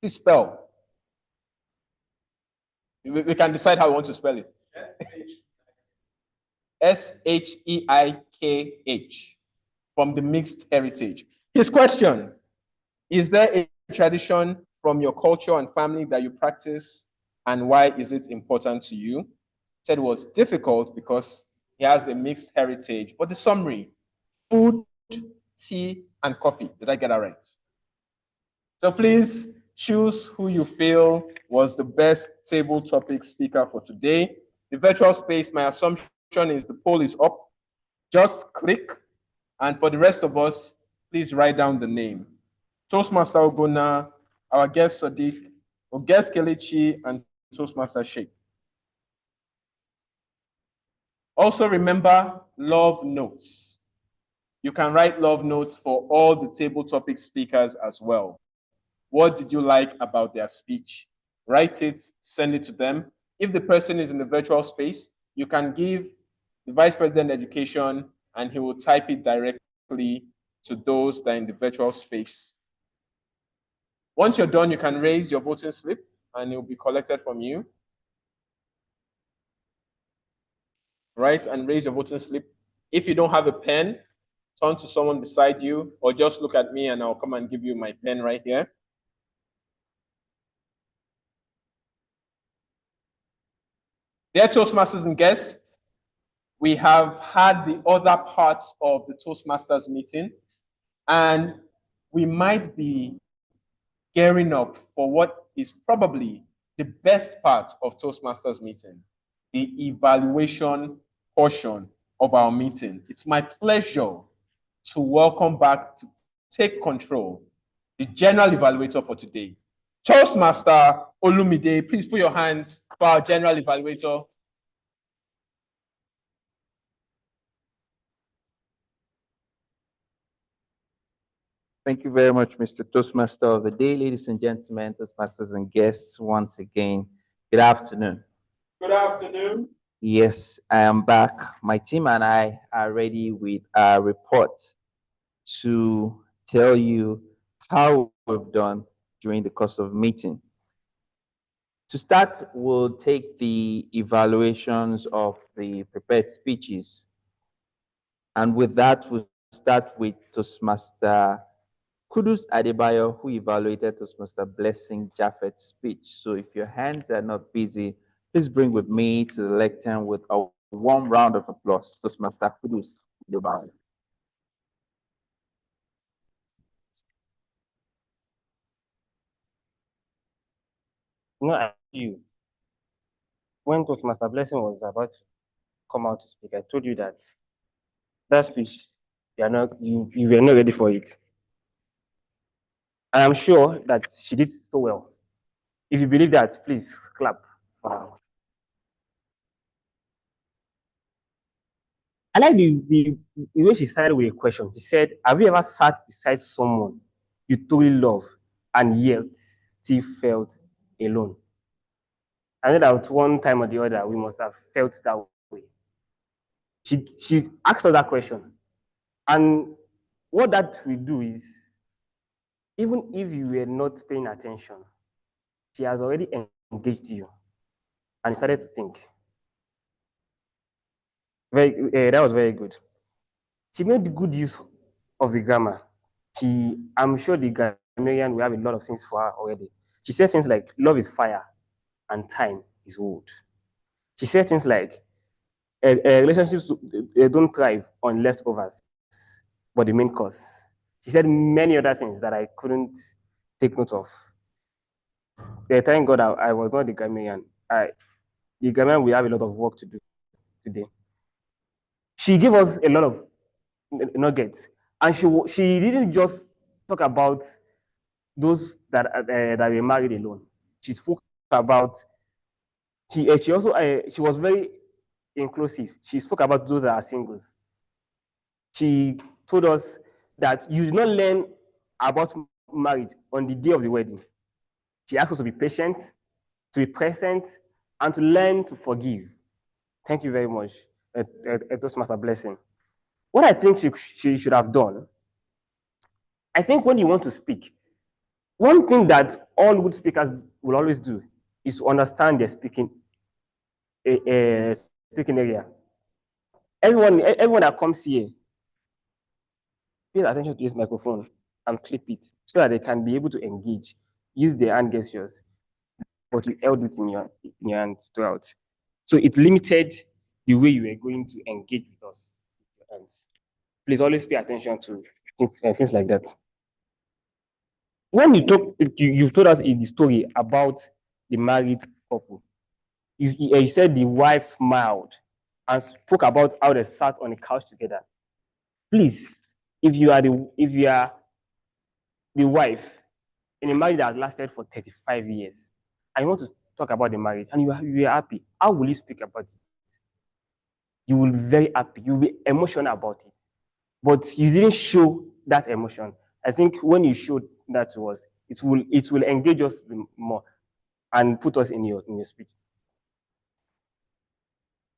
Please spell. We can decide how we want to spell it. Sheikh from the mixed heritage. His question, is there a tradition from your culture and family that you practice, and why is it important to you? He said it was difficult because he has a mixed heritage, but the summary, food, tea, and coffee. Did I get that right? So please choose who you feel was the best table topic speaker for today. The virtual space, my assumption is the poll is up. Just click. And for the rest of us, please write down the name. Toastmaster Ugonna, our guest Sadiq, our guest Kelechi, and Toastmaster Sheikh. Also remember love notes. You can write love notes for all the table topic speakers as well. What did you like about their speech? Write it, send it to them. If the person is in the virtual space, you can give the Vice President Education and he will type it directly to those that are in the virtual space. Once you're done, you can raise your voting slip and it will be collected from you. Right, and raise your voting slip. If you don't have a pen, turn to someone beside you or just look at me and I'll come and give you my pen right here. Dear Toastmasters and guests, we have had the other parts of the Toastmasters meeting and we might be gearing up for what is probably the best part of Toastmasters meeting, the evaluation portion of our meeting. It's my pleasure to welcome back to take control the general evaluator for today. Toastmaster Olumide, please put your hands for our general evaluator. Thank you very much, Mr. Toastmaster of the day. Ladies and gentlemen, Toastmasters and guests, once again, good afternoon. Good afternoon. Yes, I am back. My team and I are ready with our report to tell you how we've done during the course of meeting. To start, we'll take the evaluations of the prepared speeches. And with that, we'll start with Toastmaster Kudus Adebayo, who evaluated Toastmaster Blessing Japheth's speech. So if your hands are not busy, please bring with me to the lectern with a warm round of applause. Toastmaster Kudus Adebayo. No, you. When Toastmaster Blessing was about to come out to speak, I told you that speech, you were not ready for it. I am sure that she did so well. If you believe that, please clap. Wow. I like the way she started with a question. She said, have you ever sat beside someone you truly love and yet still felt alone? I know that one time or the other, we must have felt that way. She asked us that question. And what that will do is, even if you were not paying attention, she has already engaged you and started to think. That was very good. She made good use of the grammar. I'm sure the grammarian will have a lot of things for her already. She said things like, love is fire and time is wood. She said things like, relationships don't thrive on leftovers, but the main cause. She said many other things that I couldn't take note of. Thank God I was not the grammarian. The grammarian will have a lot of work to do today. She gave us a lot of nuggets, and she didn't just talk about those that were married alone. She spoke about she also she was very inclusive. She spoke about those that are singles. She told us that you did not learn about marriage on the day of the wedding. She asked us to be patient, to be present, and to learn to forgive. Thank you very much, Toastmaster Blessing. What I think she should have done, I think when you want to speak, one thing that all good speakers will always do is to understand their speaking area. Everyone that comes here, pay attention to this microphone and clip it so that they can be able to engage, use their hand gestures, but you held it in your hands throughout. So it limited the way you were going to engage with us with your hands. Please always pay attention to things like that. When you told us in the story about the married couple, you said the wife smiled and spoke about how they sat on the couch together. Please, if you are the wife in a marriage that has lasted for 35 years, and you want to talk about the marriage and you are happy, how will you speak about it? you will be very happy. You'll be emotional about it. But you didn't show that emotion. I think when you showed that to us, it will engage us more and put us in your speech.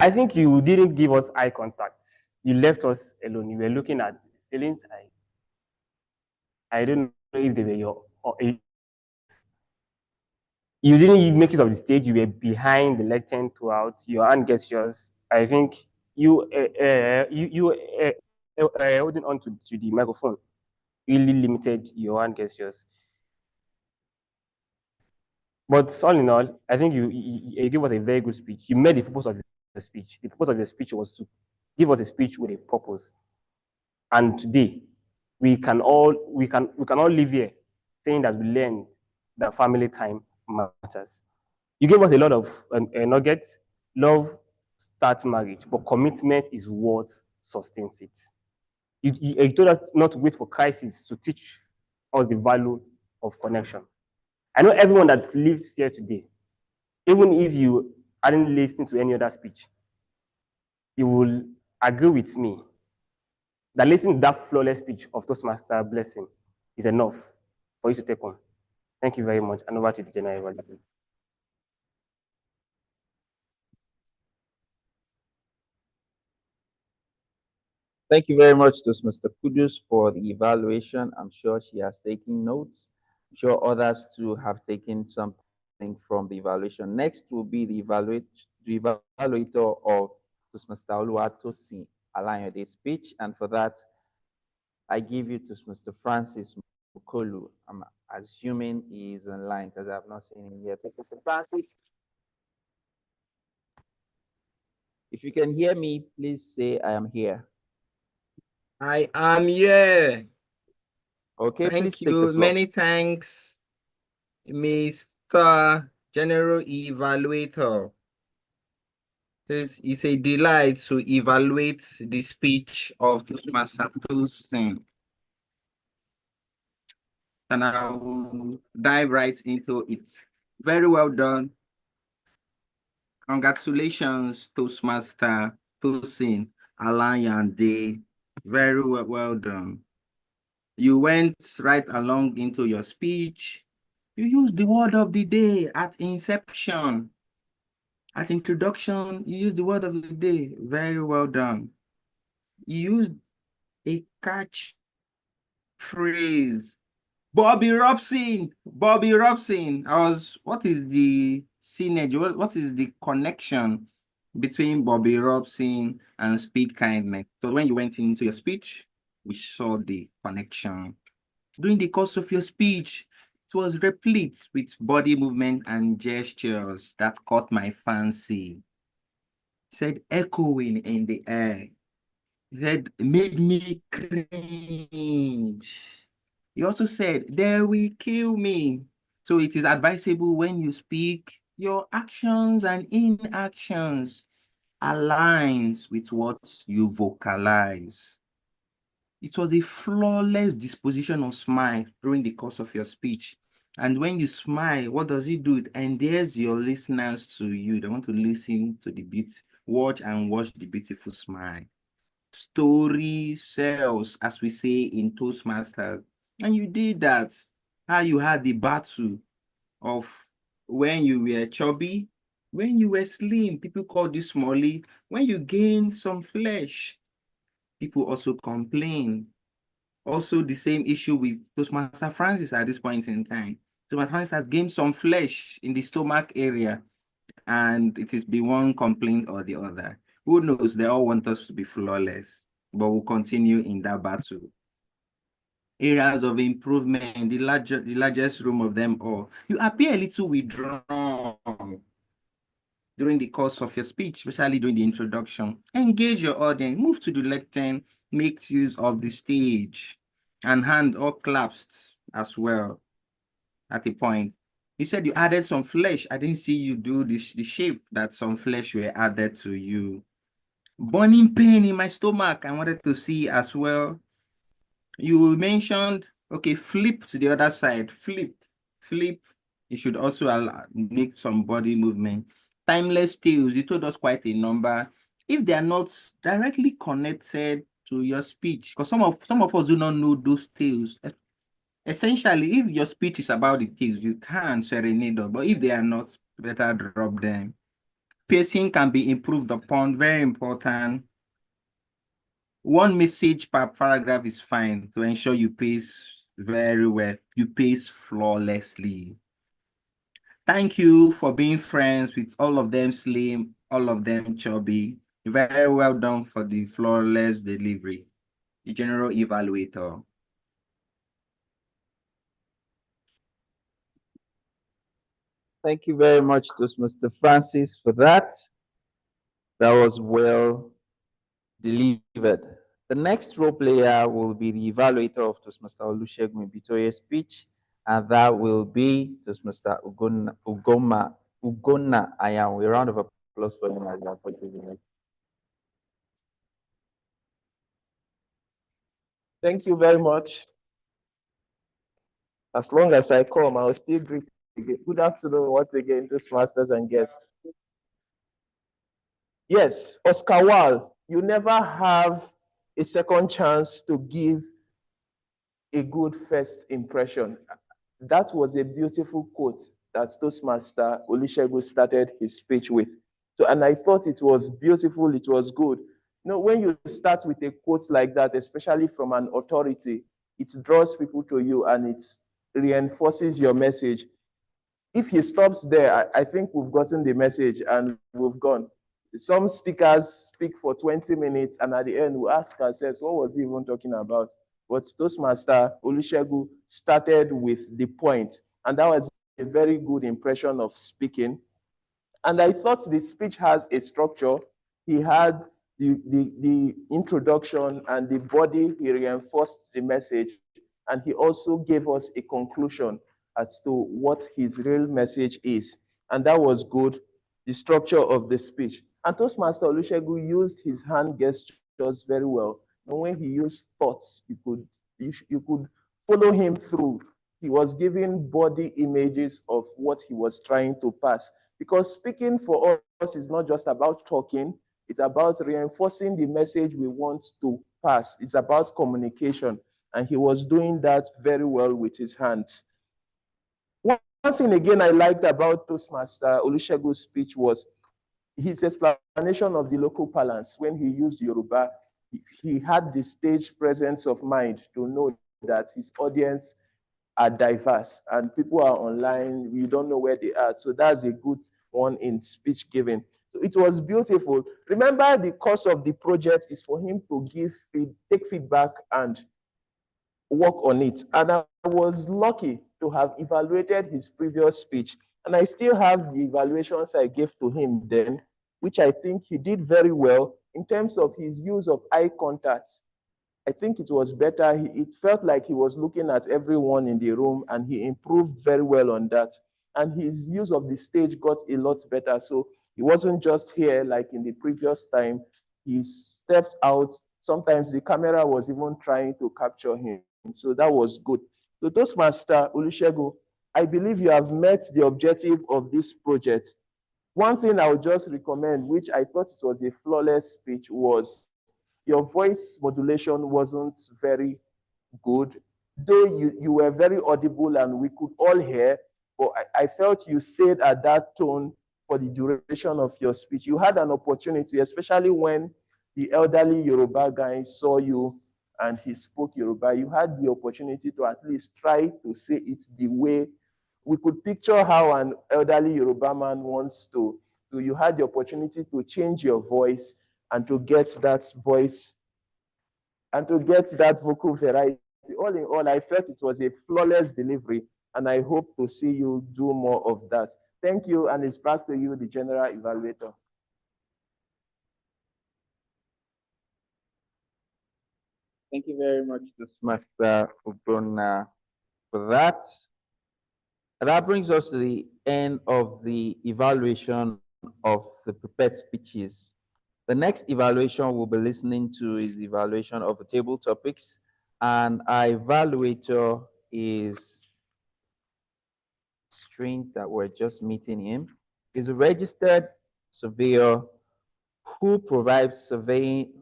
I think you didn't give us eye contact. You left us alone. You were looking at Celine's eye. I don't know if they were your. You didn't make use of the stage. You were behind the lectern throughout. Your hand gestures. I think you holding on to the microphone really limited your hand gestures. But all in all, I think you gave us a very good speech. You made the purpose of your speech. The purpose of your speech was to give us a speech with a purpose. And today, we can all live here saying that we learned that family time matters. You gave us a lot of nuggets. Love starts marriage, but commitment is what sustains it. You told us not to wait for crisis to teach us the value of connection. I know everyone that lives here today, even if you hadn't listened to any other speech, you will agree with me that listening to that flawless speech of Toastmaster Blessing is enough for you to take on. Thank you very much. And over to the general evaluation. Thank you very much to Mr. Kudus for the evaluation. I'm sure she has taken notes. I'm sure others too have taken something from the evaluation. Next will be the evaluator of Mr. Oluwatosin Alayonde's speech. And for that, I give you to Mr. Francis Mukolu. I'm assuming he is online because I have not seen him yet. Mr. Francis, if you can hear me, please say I am here. I am here. Okay, Thank please take the you. floor. Many thanks, Mr. General Evaluator. It's a delight to evaluate the speech of Toastmaster Tosin. And I will dive right into it. Very well done. Congratulations, Toastmaster Tosin Alayonde. Very well done. You went right along into your speech. You used the word of the day at inception. At introduction, you used the word of the day. Very well done. You used a catch phrase. Bobby Robson. Bobby Robson. What is the synergy? What is the connection between Bobby Robson and Speak Kindness? So when you went into your speech, we saw the connection. During the course of your speech, it was replete with body movement and gestures that caught my fancy. It said echoing in the air. It said made me cringe. He also said, they will kill me. So it is advisable when you speak, your actions and inactions aligns with what you vocalize. It was a flawless disposition of smile during the course of your speech. And when you smile, what does it do? It endears your listeners to you. They want to listen to the beat, watch the beautiful smile. Story sells, as we say in Toastmasters. And you did that. How you had the battle of when you were chubby, when you were slim, people called you smally. When you gained some flesh, people also complain. Also, the same issue with Toastmaster Francis at this point in time. Toastmaster Francis has gained some flesh in the stomach area, and it is been one complaint or the other. Who knows? They all want us to be flawless, but we'll continue in that battle. Areas of improvement, the largest room of them all. You appear a little withdrawn during the course of your speech, especially during the introduction. Engage your audience, move to the lectern, make use of the stage, and hand or clasped as well at a point. You said you added some flesh. I didn't see you do the shape that some flesh were added to you. Burning pain in my stomach, I wanted to see as well. You mentioned, okay, flip to the other side, flip. You should also make some body movement. Timeless tales, you told us quite a number. if they are not directly connected to your speech, because some of us do not know those tales. Essentially, if your speech is about the tales, you can serenade them, but if they are not, better drop them. Pacing can be improved upon, very important. One message per paragraph is fine to ensure you pace very well. You pace flawlessly. Thank you for being friends with all of them slim, all of them chubby. Very well done for the flawless delivery. The general evaluator. Thank you very much to Mr. Francis for that. That was well delivered. The next role player will be the evaluator of Toastmaster Olusegun Ibitoye's speech, and that will be Toastmaster Ugonna Ayaun. A round of applause for him as he approaches the mic. Thank you very much. As long as I come, I will still greet you. Good afternoon once again, Toastmasters and guests. Yes, Oscar Wilde, you never have a second chance to give a good first impression. That was a beautiful quote that Toastmaster Olusegun started his speech with. So, and I thought it was beautiful, it was good. You know, when you start with a quote like that, especially from an authority, it draws people to you and it reinforces your message. If he stops there, I think we've gotten the message and we've gone. Some speakers speak for 20 minutes and at the end we ask ourselves, what was he even talking about? But Toastmaster Olusegun started with the point, and that was a very good impression of speaking. And I thought the speech has a structure. He had the introduction and the body, he reinforced the message, and he also gave us a conclusion as to what his real message is. And that was good, the structure of the speech. And Toastmaster Olusegun used his hand gestures very well. And when he used thoughts, you could follow him through. He was giving body images of what he was trying to pass. Because speaking for us is not just about talking, it's about reinforcing the message we want to pass. It's about communication. And he was doing that very well with his hands. One thing again I liked about Toastmaster Olusegun's speech was his explanation of the local parlance. When he used Yoruba, he had the stage presence of mind to know that his audience are diverse and people are online, you don't know where they are. So that's a good one in speech giving. So it was beautiful. Remember, the course of the project is for him to take feedback and work on it. And I was lucky to have evaluated his previous speech. And I still have the evaluations I gave to him then, which I think he did very well in terms of his use of eye contact. I think it was better. It felt like he was looking at everyone in the room and he improved very well on that. And his use of the stage got a lot better. So he wasn't just here like in the previous time. He stepped out. Sometimes the camera was even trying to capture him. So that was good. So Toastmaster Olusegun, I believe you have met the objective of this project. One thing I would just recommend, which I thought it was a flawless speech, was your voice modulation wasn't very good, though you were very audible and we could all hear, but I felt you stayed at that tone for the duration of your speech. You had an opportunity, especially when the elderly Yoruba guy saw you and he spoke Yoruba, you had the opportunity to at least try to say it the way we could picture how an elderly Yoruba man wants to. So you had the opportunity to change your voice and to get that voice and to get that vocal variety. All in all, I felt it was a flawless delivery, and I hope to see you do more of that. Thank you, and it's back to you, the general evaluator. Thank you very much, Toastmaster Ugonna, for that. That brings us to the end of the evaluation of the prepared speeches. The next evaluation we'll be listening to is the evaluation of the table topics, and our evaluator is strange that we're just meeting him. He's a registered surveyor who provides surveying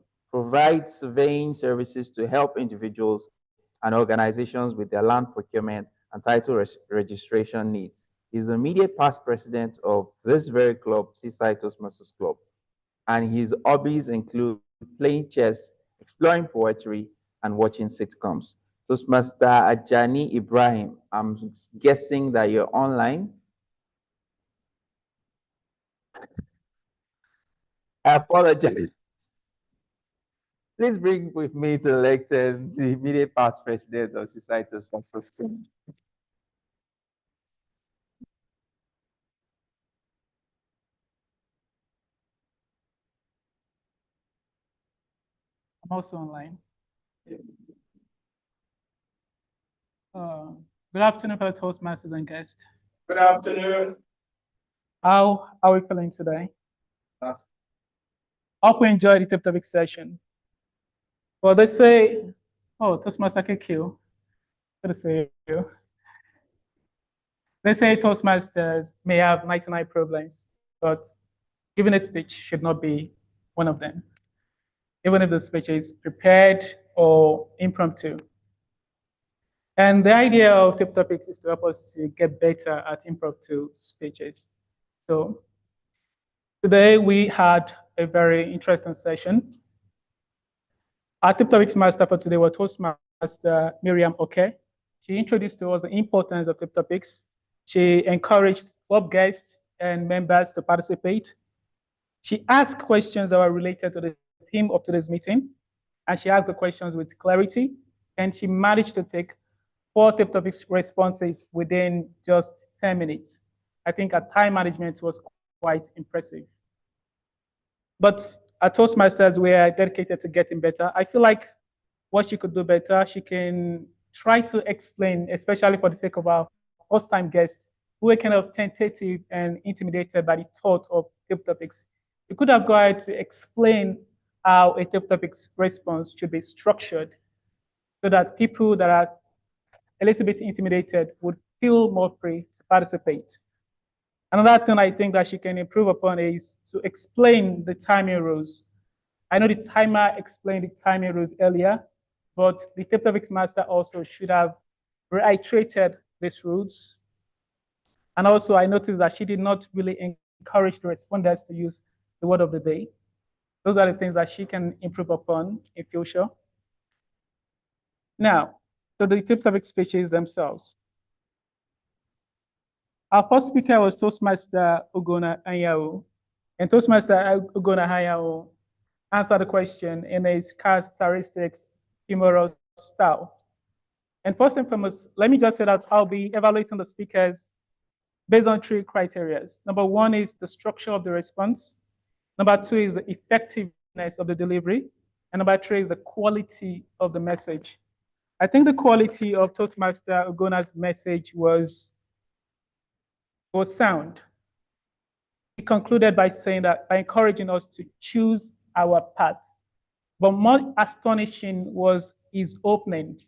services to help individuals and organizations with their land procurement and title registration needs. He's the immediate past president of this very club, Seaside Toastmasters Club, and his hobbies include playing chess, exploring poetry, and watching sitcoms. Toastmaster Ajani Ibrahim, I'm guessing that you're online. I apologize. Please bring with me to the lectern the immediate past president of Seaside Toastmasters Club. I'm also online. Good afternoon, fellow Toastmasters and guests. Good afternoon. How are we feeling today? Hope we enjoyed the tip topic session. Well, they say, oh, Toastmaster KQ. Good to see you. They say Toastmasters may have 99 problems, but giving a speech should not be one of them, even if the speech is prepared or impromptu. And the idea of tip topics is to help us to get better at impromptu speeches. So today we had a very interesting session. Our tip topics master for today was Toastmaster Miriam Oke. She introduced to us the importance of tip topics. She encouraged club guests and members to participate. She asked questions that were related to the theme of today's meeting, and she asked the questions with clarity, and she managed to take 4 tip topics responses within just 10 minutes. I think her time management was quite impressive. But at Toastmasters, we are dedicated to getting better. I feel like what she could do better, she can try to explain, especially for the sake of our first-time guests, who were kind of tentative and intimidated by the thought of tip topics. You could have gone to explain how a tip topics response should be structured so that people that are a little bit intimidated would feel more free to participate. Another thing I think that she can improve upon is to explain the timing rules. I know the timer explained the timing rules earlier, but the tip topics master also should have reiterated these rules. And also I noticed that she did not really encourage the respondents to use the word of the day. Those are the things that she can improve upon in future. Now, to the tip topic speeches themselves. Our first speaker was Toastmaster Ugonna Anyao. And Toastmaster Ugonna Anyao answered the question in his characteristic humorous style. And first and foremost, let me just say that I'll be evaluating the speakers based on 3 criteria. Number 1 is the structure of the response. Number 2 is the effectiveness of the delivery. And number 3 is the quality of the message. I think the quality of Toastmaster Ugonna's message was sound. He concluded by saying that, by encouraging us to choose our path. But more astonishing was his opening.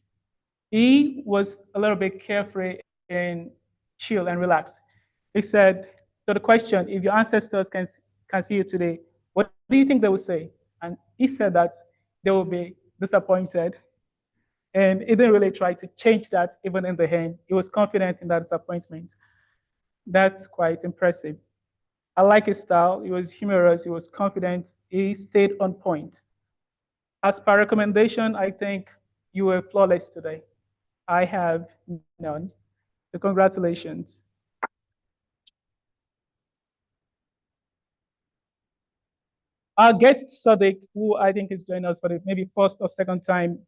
He was a little bit carefree and chill and relaxed. He said, to the question, if your ancestors can see you today, what do you think they will say? And he said that they will be disappointed. And he didn't really try to change that even in the end. He was confident in that disappointment. That's quite impressive. I like his style. He was humorous. He was confident. He stayed on point. As per recommendation, I think you were flawless today. I have none. So congratulations. Our guest Sadiq, who I think is joining us for the maybe first or second time,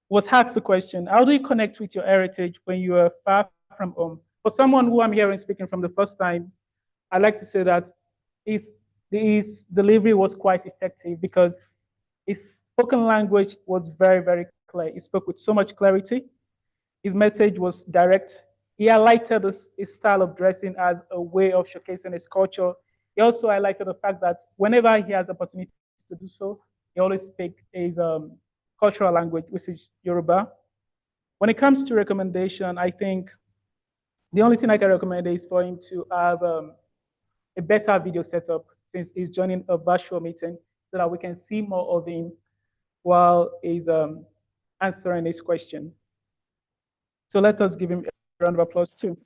was asked the question, how do you connect with your heritage when you are far from home? For someone who I'm hearing speaking from the first time, I like to say that his delivery was quite effective because his spoken language was very, very clear. He spoke with so much clarity. His message was direct. He highlighted his style of dressing as a way of showcasing his culture. He also highlighted the fact that whenever he has opportunity to do so, he always speaks his cultural language, which is Yoruba. When it comes to recommendation, I think the only thing I can recommend is for him to have a better video setup since he's joining a virtual meeting. so that we can see more of him while he's answering this question. So let us give him a round of applause too.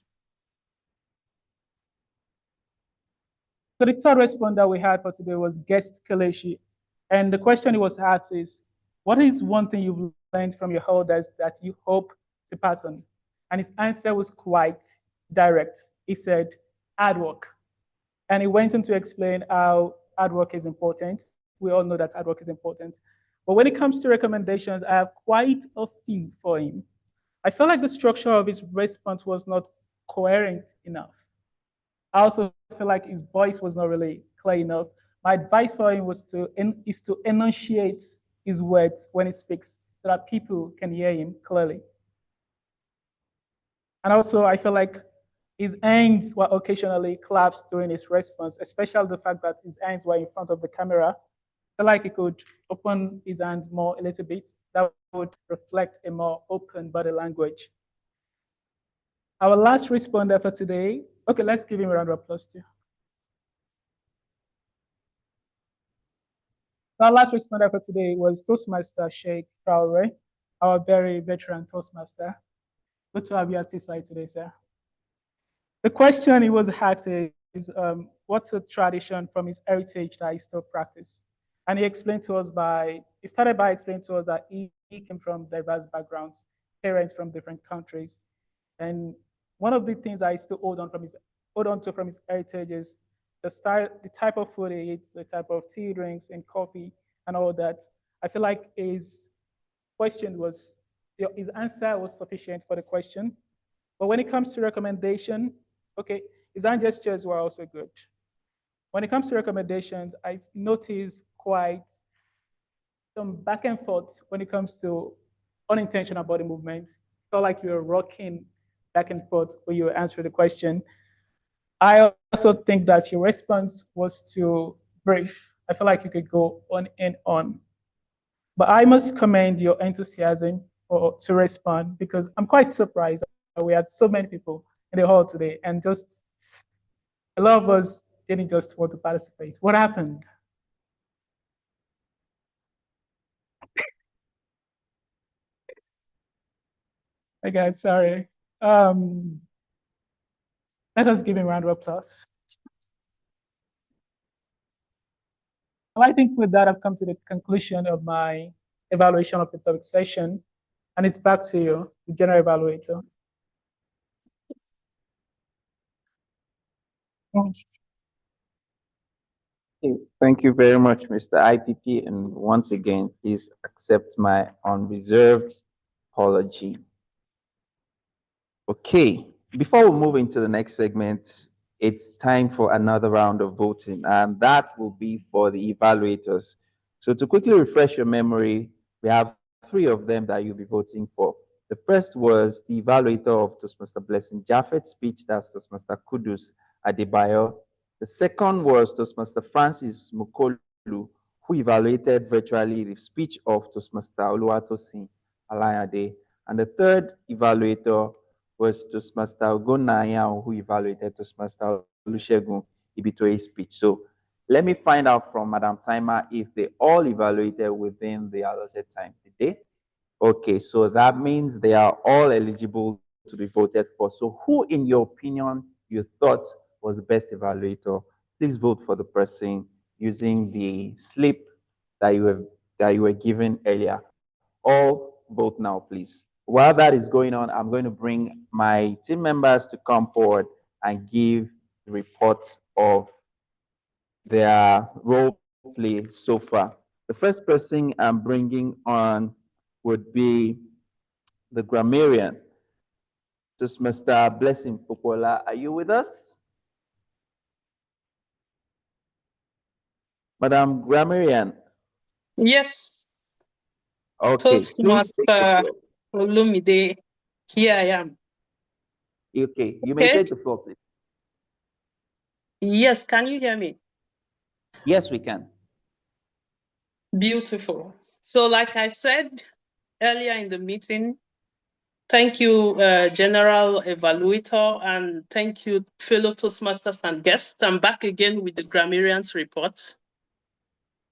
So the third responder we had for today was Guest Kaleshi. And the question he was asked is, what is one thing you've learned from your elders that you hope to pass on? And his answer was quite direct. He said, hard work. And he went on to explain how hard work is important. We all know that hard work is important. But when it comes to recommendations, I have quite a few for him. I felt like the structure of his response was not coherent enough. I also feel like his voice was not really clear enough. My advice for him was to enunciate his words when he speaks so that people can hear him clearly. And also, I feel like his hands were occasionally clasped during his response, especially the fact that his hands were in front of the camera. I feel like he could open his hand more a little bit. That would reflect a more open body language. Our last responder for today, okay, let's give him a round of applause too. Our last responder for today was Toastmaster Sheikh Traore, our very veteran Toastmaster. Good to have you at Seaside today, sir. The question he was asked is, what's a tradition from his heritage that he still practice? And he started by explaining to us that he came from diverse backgrounds, parents from different countries. And one of the things I still hold on to from his heritage is the type of food he eats, the type of tea, drinks, and coffee, and all that. I feel like his answer was sufficient for the question. But when it comes to recommendation, okay, his hand gestures were also good. When it comes to recommendations, I noticed quite some back and forth when it comes to unintentional body movements. Felt like you were rocking back and forth when you were answering the question. I also think that your response was too brief. I feel like you could go on and on. But I must commend your enthusiasm to respond, because I'm quite surprised that we had so many people in the hall today and just a lot of us didn't just want to participate. What happened? Okay, sorry. Let us give him a round of applause. Well, I think with that, I've come to the conclusion of my evaluation of the topic session, and it's back to you, the general evaluator. Thank you very much, Mr. IPP. And once again, please accept my unreserved apology. Okay, before we move into the next segment, it's time for another round of voting, and that will be for the evaluators. So to quickly refresh your memory, we have 3 of them that you'll be voting for. The first was the evaluator of Toastmaster Blessing Japheth's speech, that's Toastmaster Kudus Adebayo. The second was Toastmaster Francis Mukolu, who evaluated virtually the speech of Toastmaster Oluwatosin Alayade. And the third evaluator was Toastmaster Ogonaya, who evaluated Toastmaster Olusegun Ibitoye's speech. So let me find out from Madam Timer if they all evaluated within the allotted time. Did they? Okay, so that means they are all eligible to be voted for. So who, in your opinion, you thought was the best evaluator? Please vote for the person using the slip that you were given earlier. All vote now, please. While that is going on, I'm going to bring my team members to come forward and give reports of their role play so far. The first person I'm bringing on would be the grammarian. Just Mr. Blessing Popola, are you with us? Madam Grammarian. Yes. Okay, please take the floor. Olumide, here I am. Okay, you may take the floor, please. Yes, can you hear me? Yes, we can. Beautiful. So like I said earlier in the meeting, thank you, General Evaluator, and thank you, fellow Toastmasters and guests. I'm back again with the grammarian's report.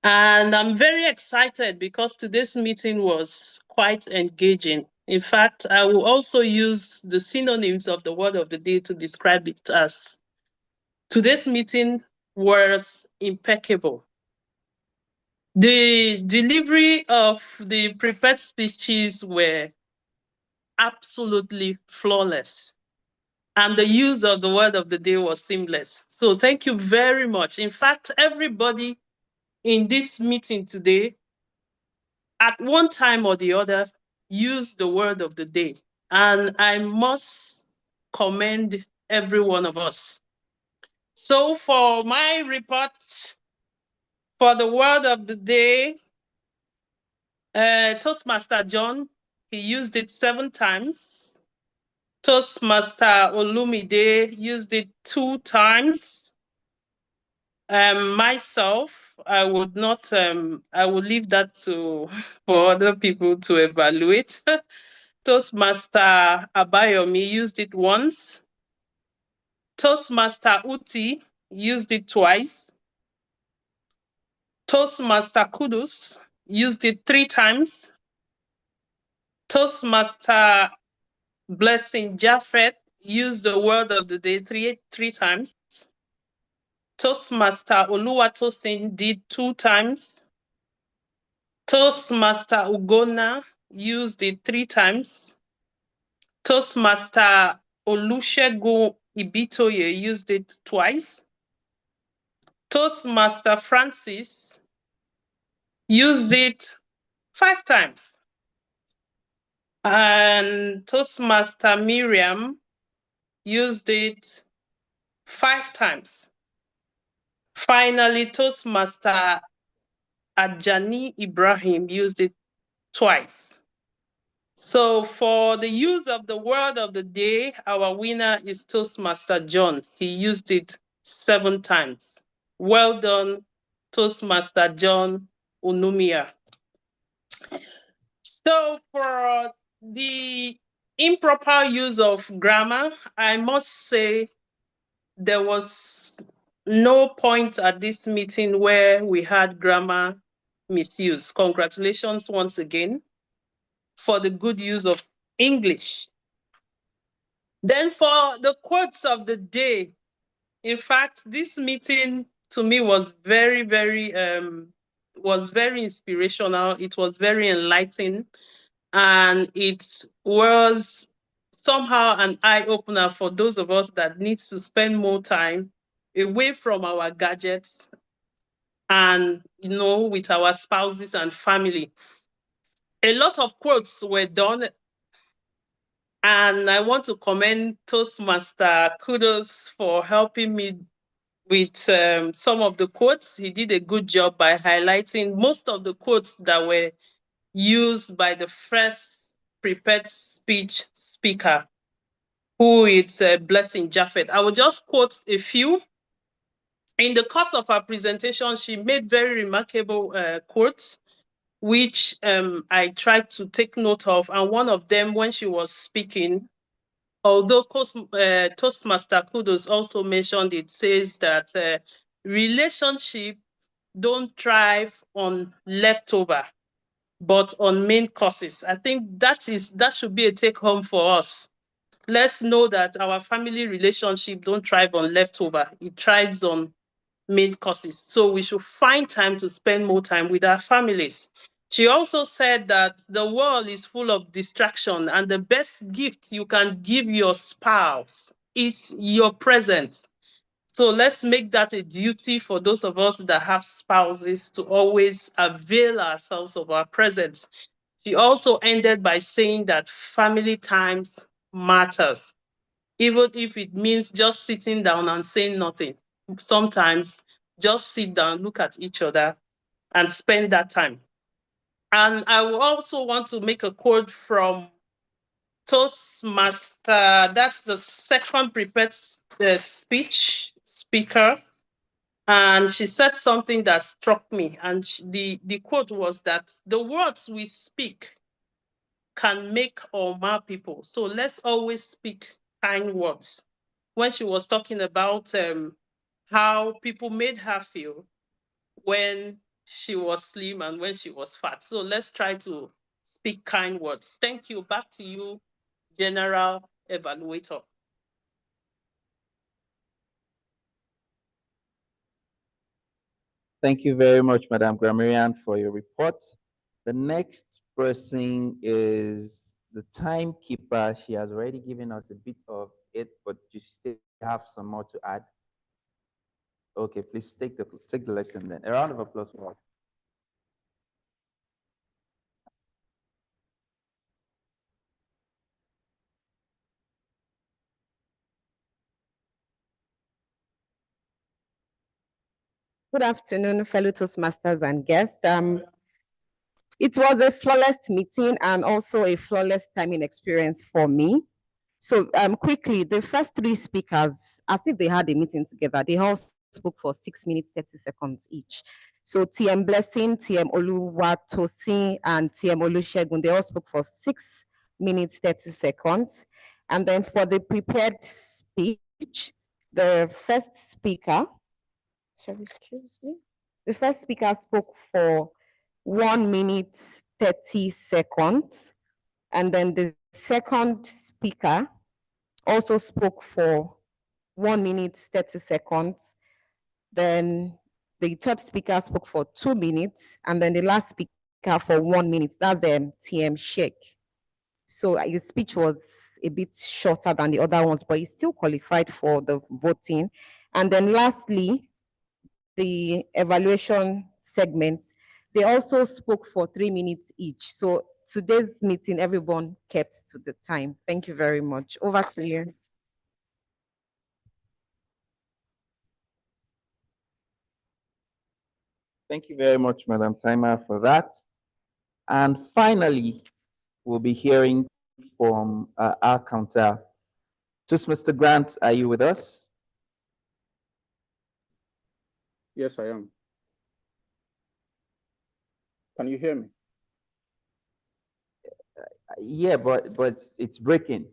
And I'm very excited because today's meeting was quite engaging. In fact, I will also use the synonyms of the word of the day to describe it as today's meeting was impeccable. The delivery of the prepared speeches were absolutely flawless. And the use of the word of the day was seamless. So thank you very much. In fact, everybody in this meeting today, at one time or the other, used the word of the day. And I must commend every one of us. So for my report, for the word of the day, Toastmaster John, he used it 7 times. Toastmaster Olumide used it 2 times. Myself, I would not, I will leave that for other people to evaluate. Toastmaster Abayomi used it once. Toastmaster Uti used it twice. Toastmaster Kudus used it 3 times. Toastmaster Blessing Japheth used the word of the day three times. Toastmaster Oluwatosin did 2 times. Toastmaster Ugona used it 3 times. Toastmaster Olusegun Ibitoye used it twice. Toastmaster Francis used it 5 times. And Toastmaster Miriam used it 5 times. Finally, Toastmaster Ajani Ibrahim used it twice. So for the use of the word of the day, our winner is Toastmaster John. He used it 7 times. Well done, Toastmaster John Onumia. So for the improper use of grammar, I must say there was no point at this meeting where we had grammar misuse. Congratulations once again for the good use of English. Then for the quotes of the day, in fact, this meeting to me was very inspirational. It was very enlightening, and it was somehow an eye-opener for those of us that need to spend more time away from our gadgets and, with our spouses and family. A lot of quotes were done, and I want to commend Toastmaster Kudos for helping me with some of the quotes. He did a good job by highlighting most of the quotes that were used by the first prepared speech speaker, who is Blessing Japheth. I will just quote a few. In the course of her presentation, she made very remarkable quotes, which I tried to take note of. And one of them, when she was speaking, although Toastmaster Kudos also mentioned, it says that relationship don't thrive on leftover, but on main courses. I think that should be a take home for us. Let's know that our family relationship don't thrive on leftover. It thrives on main courses. So we should find time to spend more time with our families. She also said that the world is full of distraction, and the best gift you can give your spouse is your presence. So let's make that a duty for those of us that have spouses to always avail ourselves of our presence. She also ended by saying that family times matters, even if it means just sitting down and saying nothing. Sometimes just sit down, look at each other, and spend that time. And I will also want to make a quote from Toastmaster. That's the second prepared speech speaker. And she said something that struck me. And the quote was that the words we speak can make or mar people. So let's always speak kind words. When she was talking about how people made her feel when she was slim and when she was fat. So let's try to speak kind words. Thank you. Back to you, General Evaluator. Thank you very much, Madam Grammarian, for your report. The next person is the timekeeper. She has already given us a bit of it, but you still have some more to add. Okay, please take the lesson then. A round of applause for her. Good afternoon, fellow Toastmasters and guests. It was a flawless meeting and also a flawless timing experience for me. So quickly, the first three speakers, as if they had a meeting together, they all spoke for 6 minutes, 30 seconds each. So TM Blessing, TM Oluwatosin, and TM Olusegun, they all spoke for 6 minutes, 30 seconds. And then for the prepared speech, the first speaker, excuse me. The first speaker spoke for 1 minute, 30 seconds. And then the second speaker also spoke for 1 minute, 30 seconds. Then the third speaker spoke for 2 minutes. And then the last speaker for 1 minute. That's TM Sheikh. So his speech was a bit shorter than the other ones, but he still qualified for the voting. And then lastly, the evaluation segment, they also spoke for 3 minutes each. So today's meeting, everyone kept to the time. Thank you very much. Over to you. Thank you very much, Madam Timer, for that. And finally, we'll be hearing from our counter. Just Mr. Grant, are you with us? Yes, I am. Can you hear me? Yeah, but it's breaking.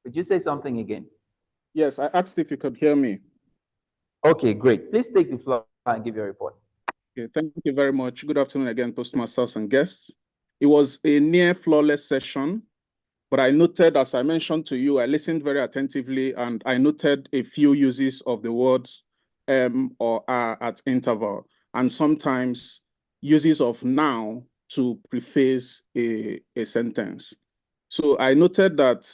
Could you say something again? Yes, I asked if you could hear me. Okay, great. Please take the floor and give your report. Okay, thank you very much. Good afternoon again, Toastmasters and guests. It was a near flawless session, but I noted, as I mentioned to you, I listened very attentively and I noted a few uses of the words or are at interval, and sometimes uses of now to preface a sentence. So I noted that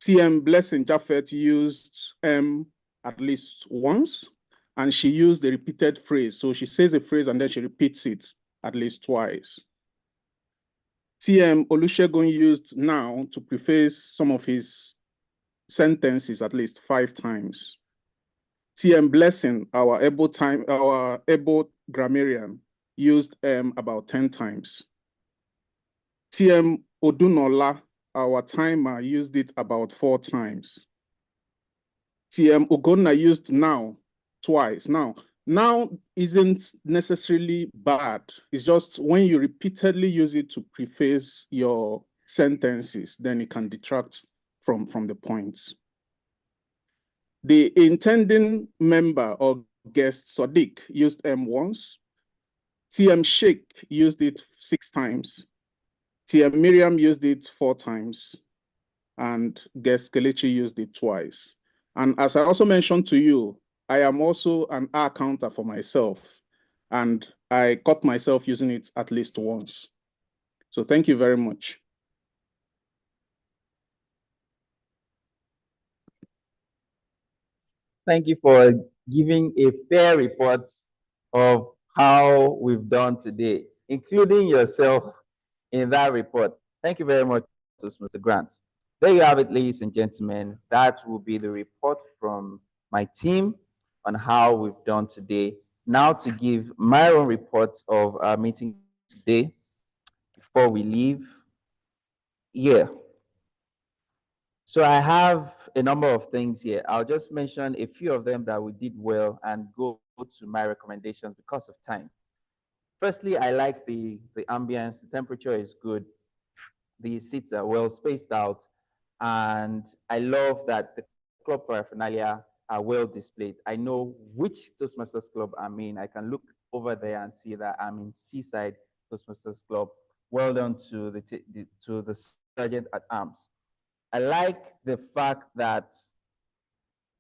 TM Blessing Jaffet used at least once, and she used the repeated phrase. So she says a phrase and then she repeats it at least twice. TM Olusegun used now to preface some of his sentences at least 5 times. TM Blessing, our able grammarian, used about 10 times. TM Odunola, our timer, used it about 4 times. TM Ugonna used now twice. Now isn't necessarily bad. It's just when you repeatedly use it to preface your sentences, then it can detract from the points. The intending member or guest, Sadiq, used M once. TM Sheikh used it 6 times. TM Miriam used it 4 times. And guest Kelechi used it twice. And as I also mentioned to you, I am also an R counter for myself. And I caught myself using it at least once. So thank you very much. Thank you for giving a fair report of how we've done today, including yourself in that report. Thank you very much, Mr. Grant. There you have it, ladies and gentlemen. That will be the report from my team on how we've done today. Now to give my own report of our meeting today before we leave. Yeah. So I have a number of things here. I'll just mention a few of them that we did well and go to my recommendations because of time. Firstly, I like the ambience. The temperature is good. The seats are well spaced out. And I love that the club paraphernalia are well displayed. I know which Toastmasters club I'm in. I can look over there and see that I'm in Seaside Toastmasters Club. Well done to the Sergeant at Arms. I like the fact that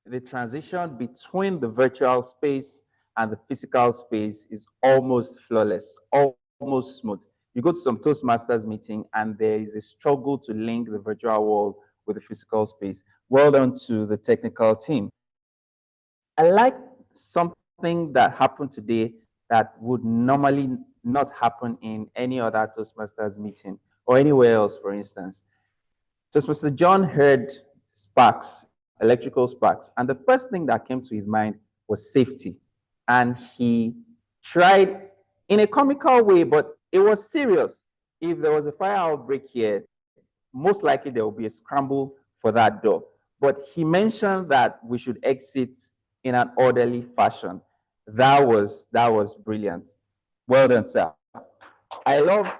the transition between the virtual space and the physical space is almost flawless, almost smooth. You go to some Toastmasters meeting and there is a struggle to link the virtual world with the physical space. Well done to the technical team. I like something that happened today that would normally not happen in any other Toastmasters meeting or anywhere else, for instance. Toastmaster John heard sparks, electrical sparks, and the first thing that came to his mind was safety. And he tried in a comical way, but it was serious. If there was a fire outbreak here, most likely there will be a scramble for that door. But he mentioned that we should exit in an orderly fashion. That was brilliant. Well done, sir. I love.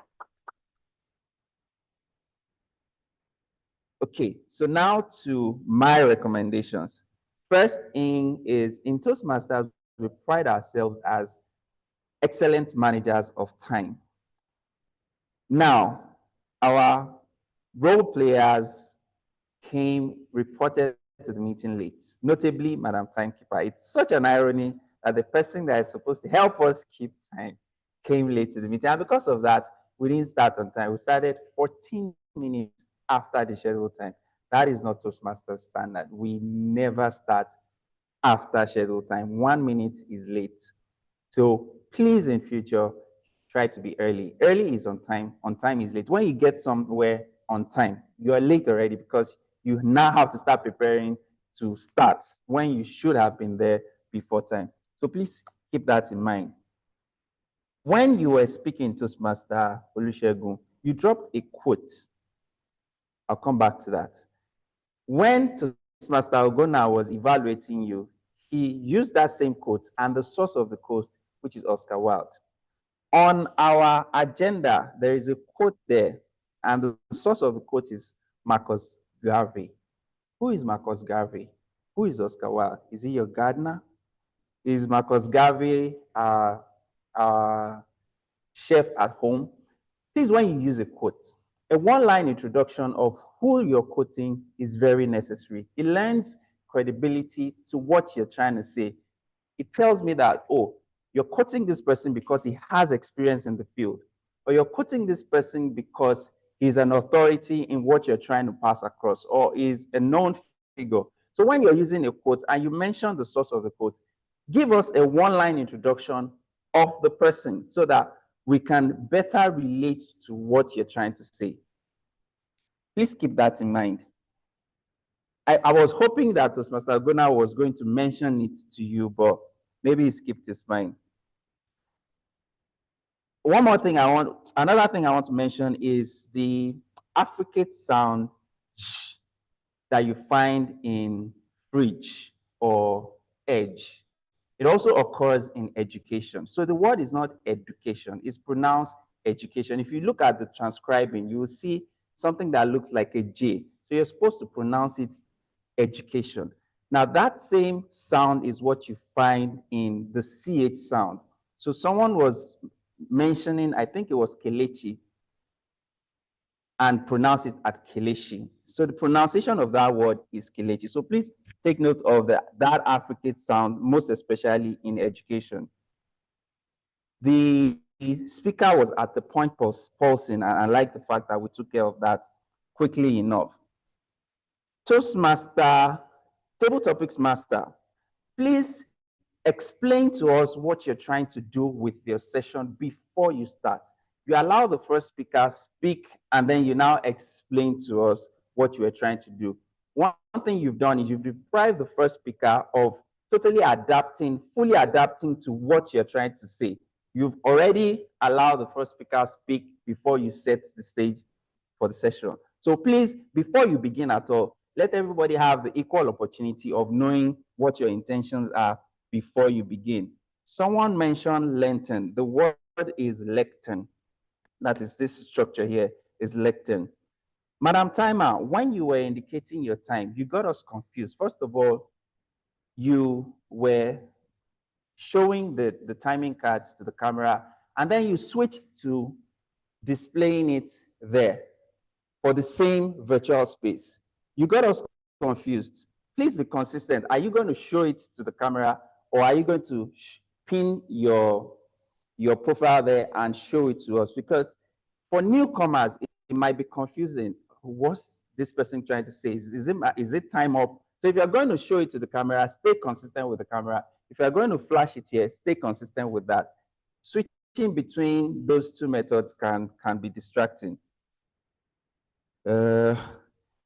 Okay, so now to my recommendations. First thing is in Toastmasters, we pride ourselves as excellent managers of time. Now, our role players reported to the meeting late, notably Madam Timekeeper. It's such an irony that the person that is supposed to help us keep time came late to the meeting. And because of that, we didn't start on time. We started 14 minutes after the scheduled time. That is not Toastmasters standard. We never start after scheduled time. 1 minute is late. So please, in future, try to be early. Early is on time is late. When you get somewhere on time, you are late already because you now have to start preparing to start when you should have been there before time. So please keep that in mind. When you were speaking to Master Olusegun, you dropped a quote. I'll come back to that. When Master Ogona was evaluating you, he used that same quote and the source of the quote, which is Oscar Wilde. On our agenda, there is a quote there, and the source of the quote is Marcus Garvey. Who is Marcus Garvey? Who is Oscar Wilde? Is he your gardener? Is Marcus Garvey chef at home? Please, when you use a quote, a one-line introduction of who you're quoting is very necessary. It lends credibility to what you're trying to say. It tells me that, oh, you're quoting this person because he has experience in the field, or you're quoting this person because he's an authority in what you're trying to pass across, or is a known figure. So when you're using a quote and you mention the source of the quote, give us a one-line introduction of the person so that we can better relate to what you're trying to say. Please keep that in mind. I was hoping that Toastmaster Gona was going to mention it to you, but maybe he skipped his mind. Another thing I want to mention is the affricate sound that you find in fridge or edge. It also occurs in education. So the word is not education, it's pronounced education. If you look at the transcribing, you will see something that looks like a J. So you're supposed to pronounce it education. Now that same sound is what you find in the CH sound. So someone was mentioning, I think it was Kelechi, and pronounce it at Kelechi. So the pronunciation of that word is Kelechi. So please take note of that affricate sound, most especially in education. The speaker was at the point pulsing, and I like the fact that we took care of that quickly enough. Toastmaster, Table Topics Master, please explain to us what you're trying to do with your session before you start. You allow the first speaker speak, and then you now explain to us what you are trying to do. One thing you've done is you've deprived the first speaker of totally adapting, fully adapting to what you're trying to say. You've already allowed the first speaker speak before you set the stage for the session. So please, before you begin at all, let everybody have the equal opportunity of knowing what your intentions are before you begin. Someone mentioned lengthen. The word is lectern. That is, this structure here is lectern. Madam Timer, when you were indicating your time, you got us confused. First of all, you were showing the timing cards to the camera, and then you switch to displaying it there for the same virtual space. You got us confused. Please be consistent. Are you going to show it to the camera, or are you going to pin your profile there and show it to us? Because for newcomers, it might be confusing. What's this person trying to say? Is it time up? So if you're going to show it to the camera, stay consistent with the camera. If you're going to flash it here, stay consistent with that. Switching between those two methods can be distracting. So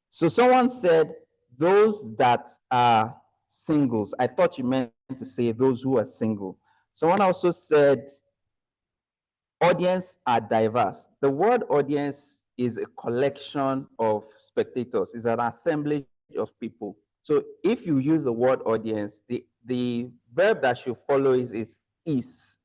someone said those that are singles. I thought you meant to say those who are single. Someone also said audience are diverse. The word audience is a collection of spectators, is an assemblage of people. So if you use the word audience, the verb that should follow is.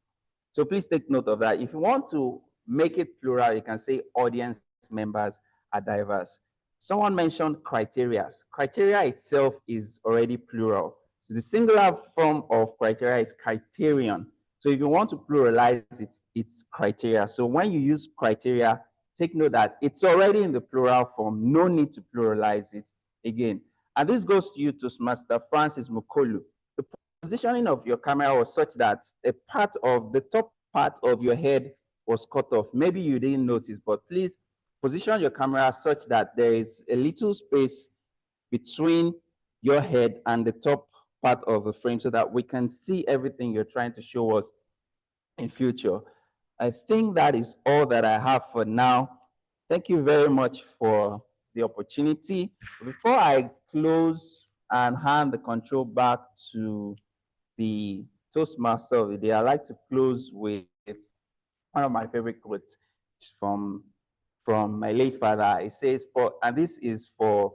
So please take note of that. If you want to make it plural, you can say audience members are diverse. Someone mentioned criteria. Criteria itself is already plural. So the singular form of criteria is criterion. So if you want to pluralize it, it's criteria. So when you use criteria, take note that it's already in the plural form. No need to pluralize it again. And this goes to you, Toastmaster Francis Mukolu. The positioning of your camera was such that a part of the top part of your head was cut off. Maybe you didn't notice, but please position your camera such that there is a little space between your head and the top part of the frame so that we can see everything you're trying to show us in future. I think that is all that I have for now. Thank you very much for the opportunity. Before I close and hand the control back to the Toastmaster of the day, I'd like to close with one of my favorite quotes from my late father. It says, and this is for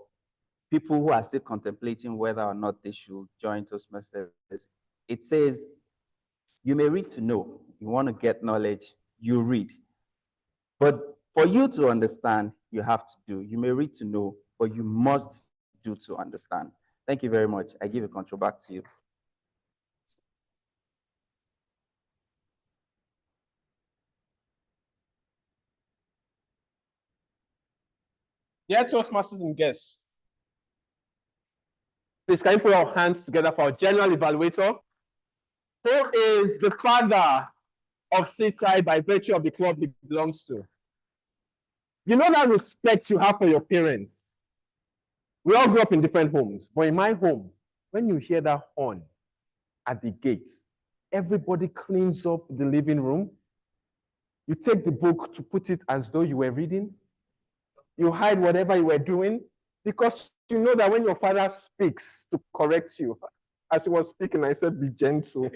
people who are still contemplating whether or not they should join Toastmasters. It says, you may read to know. You want to get knowledge, you read. But for you to understand, you have to do. You may read to know, but you must do to understand. Thank you very much. I give the control back to you. Dear Toastmasters and guests, please can you put your hands together for our general evaluator, who is the father of Seaside by virtue of the club he belongs to. You know that respect you have for your parents. We all grew up in different homes, but in my home, when you hear that horn at the gate, everybody cleans up the living room. You take the book to put it as though you were reading. You hide whatever you were doing because you know that when your father speaks to correct you, as he was speaking, I said, be gentle.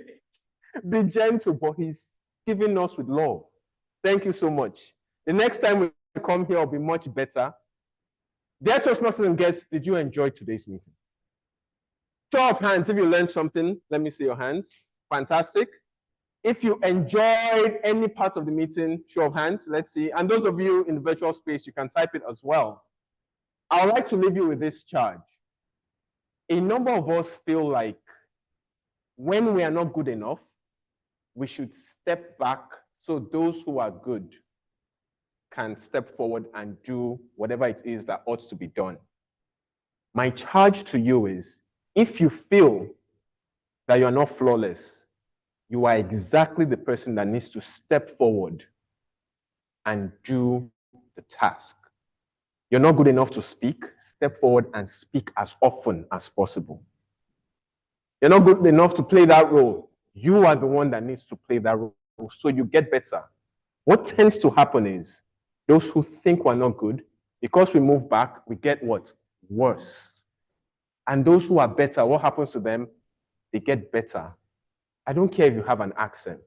Be gentle, but he's giving us with love. Thank you so much. The next time we come here will be much better. Dear Toastmasters and guests, did you enjoy today's meeting? Show of hands if you learned something. Let me see your hands. Fantastic. If you enjoyed any part of the meeting, show of hands. Let's see. And those of you in the virtual space, you can type it as well. I would like to leave you with this charge. A number of us feel like when we are not good enough, we should step back so those who are good can step forward and do whatever it is that ought to be done. My charge to you is, if you feel that you're not flawless, you are exactly the person that needs to step forward and do the task. You're not good enough to speak, step forward and speak as often as possible. You're not good enough to play that role. You are the one that needs to play that role so you get better. What tends to happen is those who think we're not good, because we move back, we get what? Worse. And those who are better, what happens to them? They get better. I don't care if you have an accent.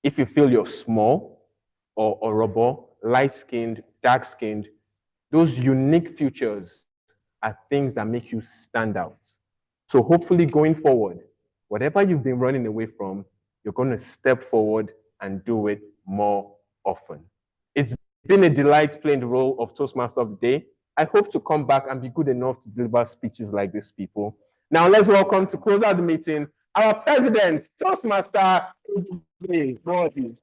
If you feel you're small or honorable, light-skinned, dark-skinned, those unique features are things that make you stand out. So hopefully going forward, whatever you've been running away from, you're going to step forward and do it more often. It's been a delight playing the role of Toastmaster of the Day. I hope to come back and be good enough to deliver speeches like this, people. Now let's welcome to close out the meeting, our president, Toastmaster, please, go on, please.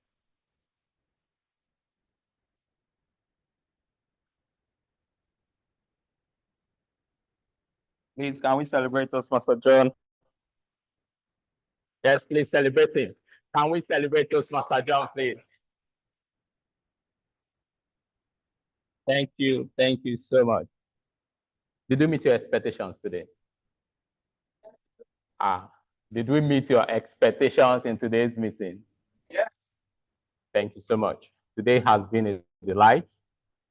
Please, can we celebrate Toastmaster John? Yes, please celebrate him. Can we celebrate Toastmaster John, please? Thank you. Thank you so much. Did you meet your expectations today? Did we meet your expectations in today's meeting? Yes. Thank you so much. Today has been a delight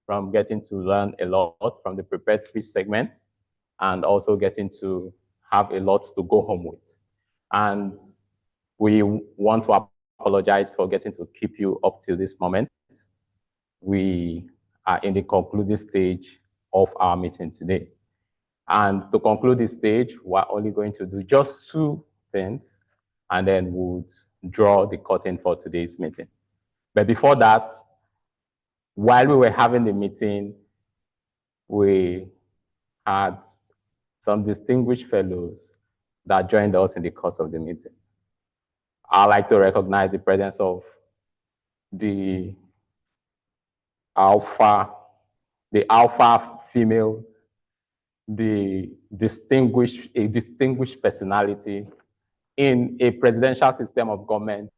from getting to learn a lot from the prepared speech segment and also getting to have a lot to go home with. And we want to apologize for getting to keep you up till this moment. We are in the concluding stage of our meeting today. And to conclude this stage, we're only going to do just 2 things, and then we'll draw the curtain for today's meeting. But before that, while we were having the meeting, we had some distinguished fellows that joined us in the course of the meeting. I'd like to recognize the presence of the alpha female, a distinguished personality. In a presidential system of government,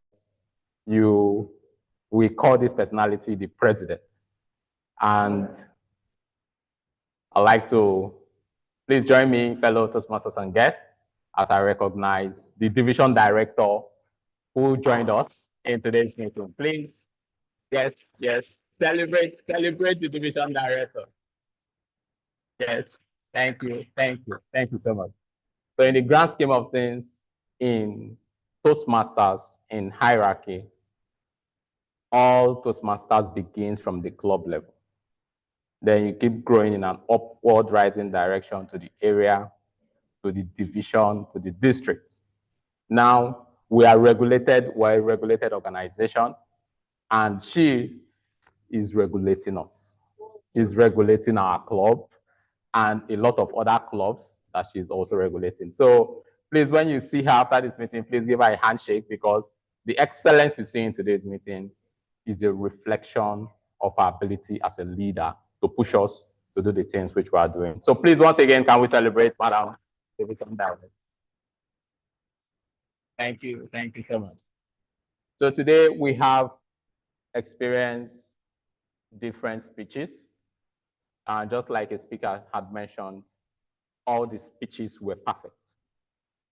we call this personality the president. And I'd like to please join me, fellow Toastmasters and guests, as I recognize the division director who joined us in today's meeting. Please, yes, celebrate the division director. Yes, thank you so much. So in the grand scheme of things, in Toastmasters, in hierarchy, all Toastmasters begins from the club level. Then you keep growing in an upward rising direction to the area, to the division, to the district. Now, we're a regulated organization, and she is regulating us. She's regulating our club and a lot of other clubs that she's also regulating. So please, when you see her after this meeting, please give her a handshake, because the excellence you see in today's meeting is a reflection of our ability as a leader to push us to do the things which we are doing. So please, once again, can we celebrate Madam Division Director? Thank you so much. So today we have experienced different speeches. And just like a speaker had mentioned, all the speeches were perfect.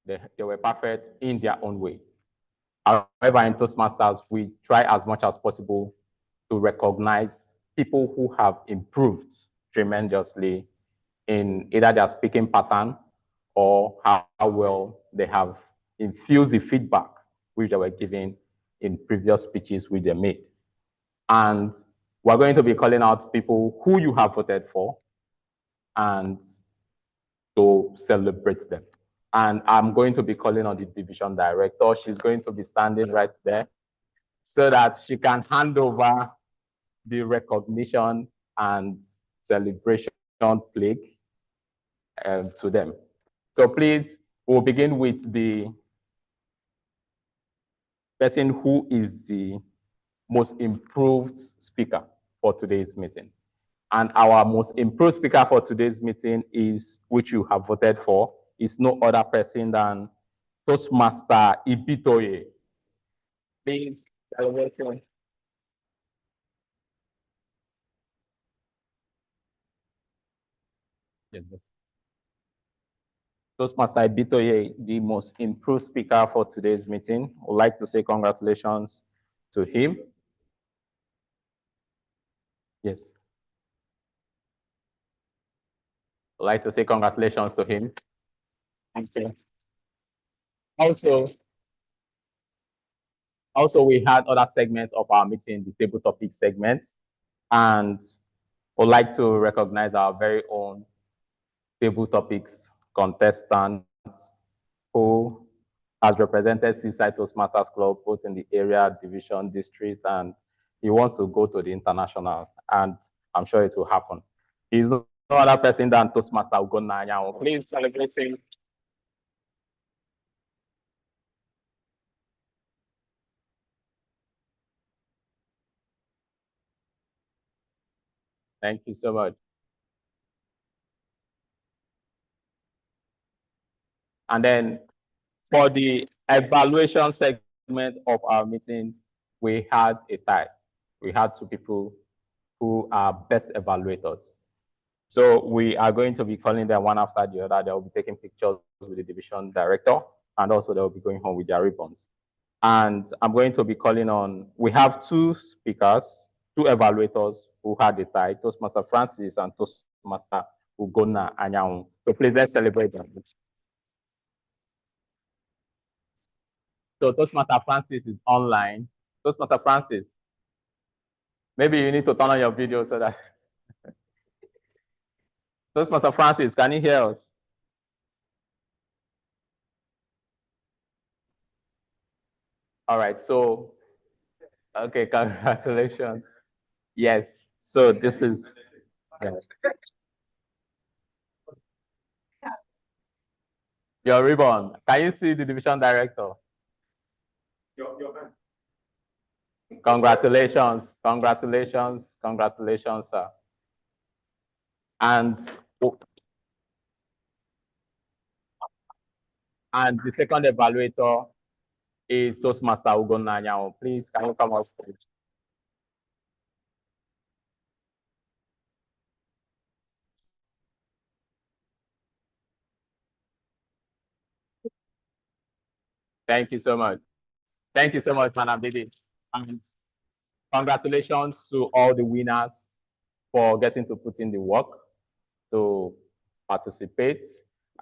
They were perfect in their own way. However, in Toastmasters, we try as much as possible to recognize people who have improved tremendously in either their speaking pattern or how well they have infused the feedback which they were given in previous speeches which they made. And we're going to be calling out people who you have voted for and to celebrate them. And I'm going to be calling on the division director. She's going to be standing right there so that she can hand over the recognition and celebration plaque to them. So please, we'll begin with the person who is the most improved speaker for today's meeting. And our most improved speaker for today's meeting is, which you have voted for, is no other person than Toastmaster Ibitoye. Please celebrate him. Yes. Toastmaster Ibitoye, the most improved speaker for today's meeting. I'd like to say congratulations to him. Yes. I'd like to say congratulations to him. Thank you. Also, we had other segments of our meeting, the table topic segment, and would like to recognize our very own table topics contestant who has represented Seaside Toastmasters Club both in the area, division, district, and he wants to go to the international, and I'm sure it will happen. He's no other person than Toastmaster Ugonna. Please celebrate him. Thank you so much. And then for the evaluation segment of our meeting, we had a tie. We had two people who are best evaluators. So we are going to be calling them one after the other. They will be taking pictures with the division director, and also they will be going home with their ribbons. And I'm going to be calling on, we have two speakers, two evaluators who had the tie, Toastmaster Francis and Toastmaster Ugonna Anyanwu. So please, let's celebrate them. So Toastmaster Francis is online. Toastmaster Francis, maybe you need to turn on your video so that. Toastmaster Francis, can you hear us? All right, so, okay, congratulations. Yes, so this is, yeah. Your ribbon. Can you see the division director? Congratulations, congratulations, congratulations, sir. And the second evaluator is Toastmaster Ugonna Anyanwu. Please, can you come on stage? Thank you so much. Thank you so much, Madam Didi. And congratulations to all the winners for getting to put in the work to participate.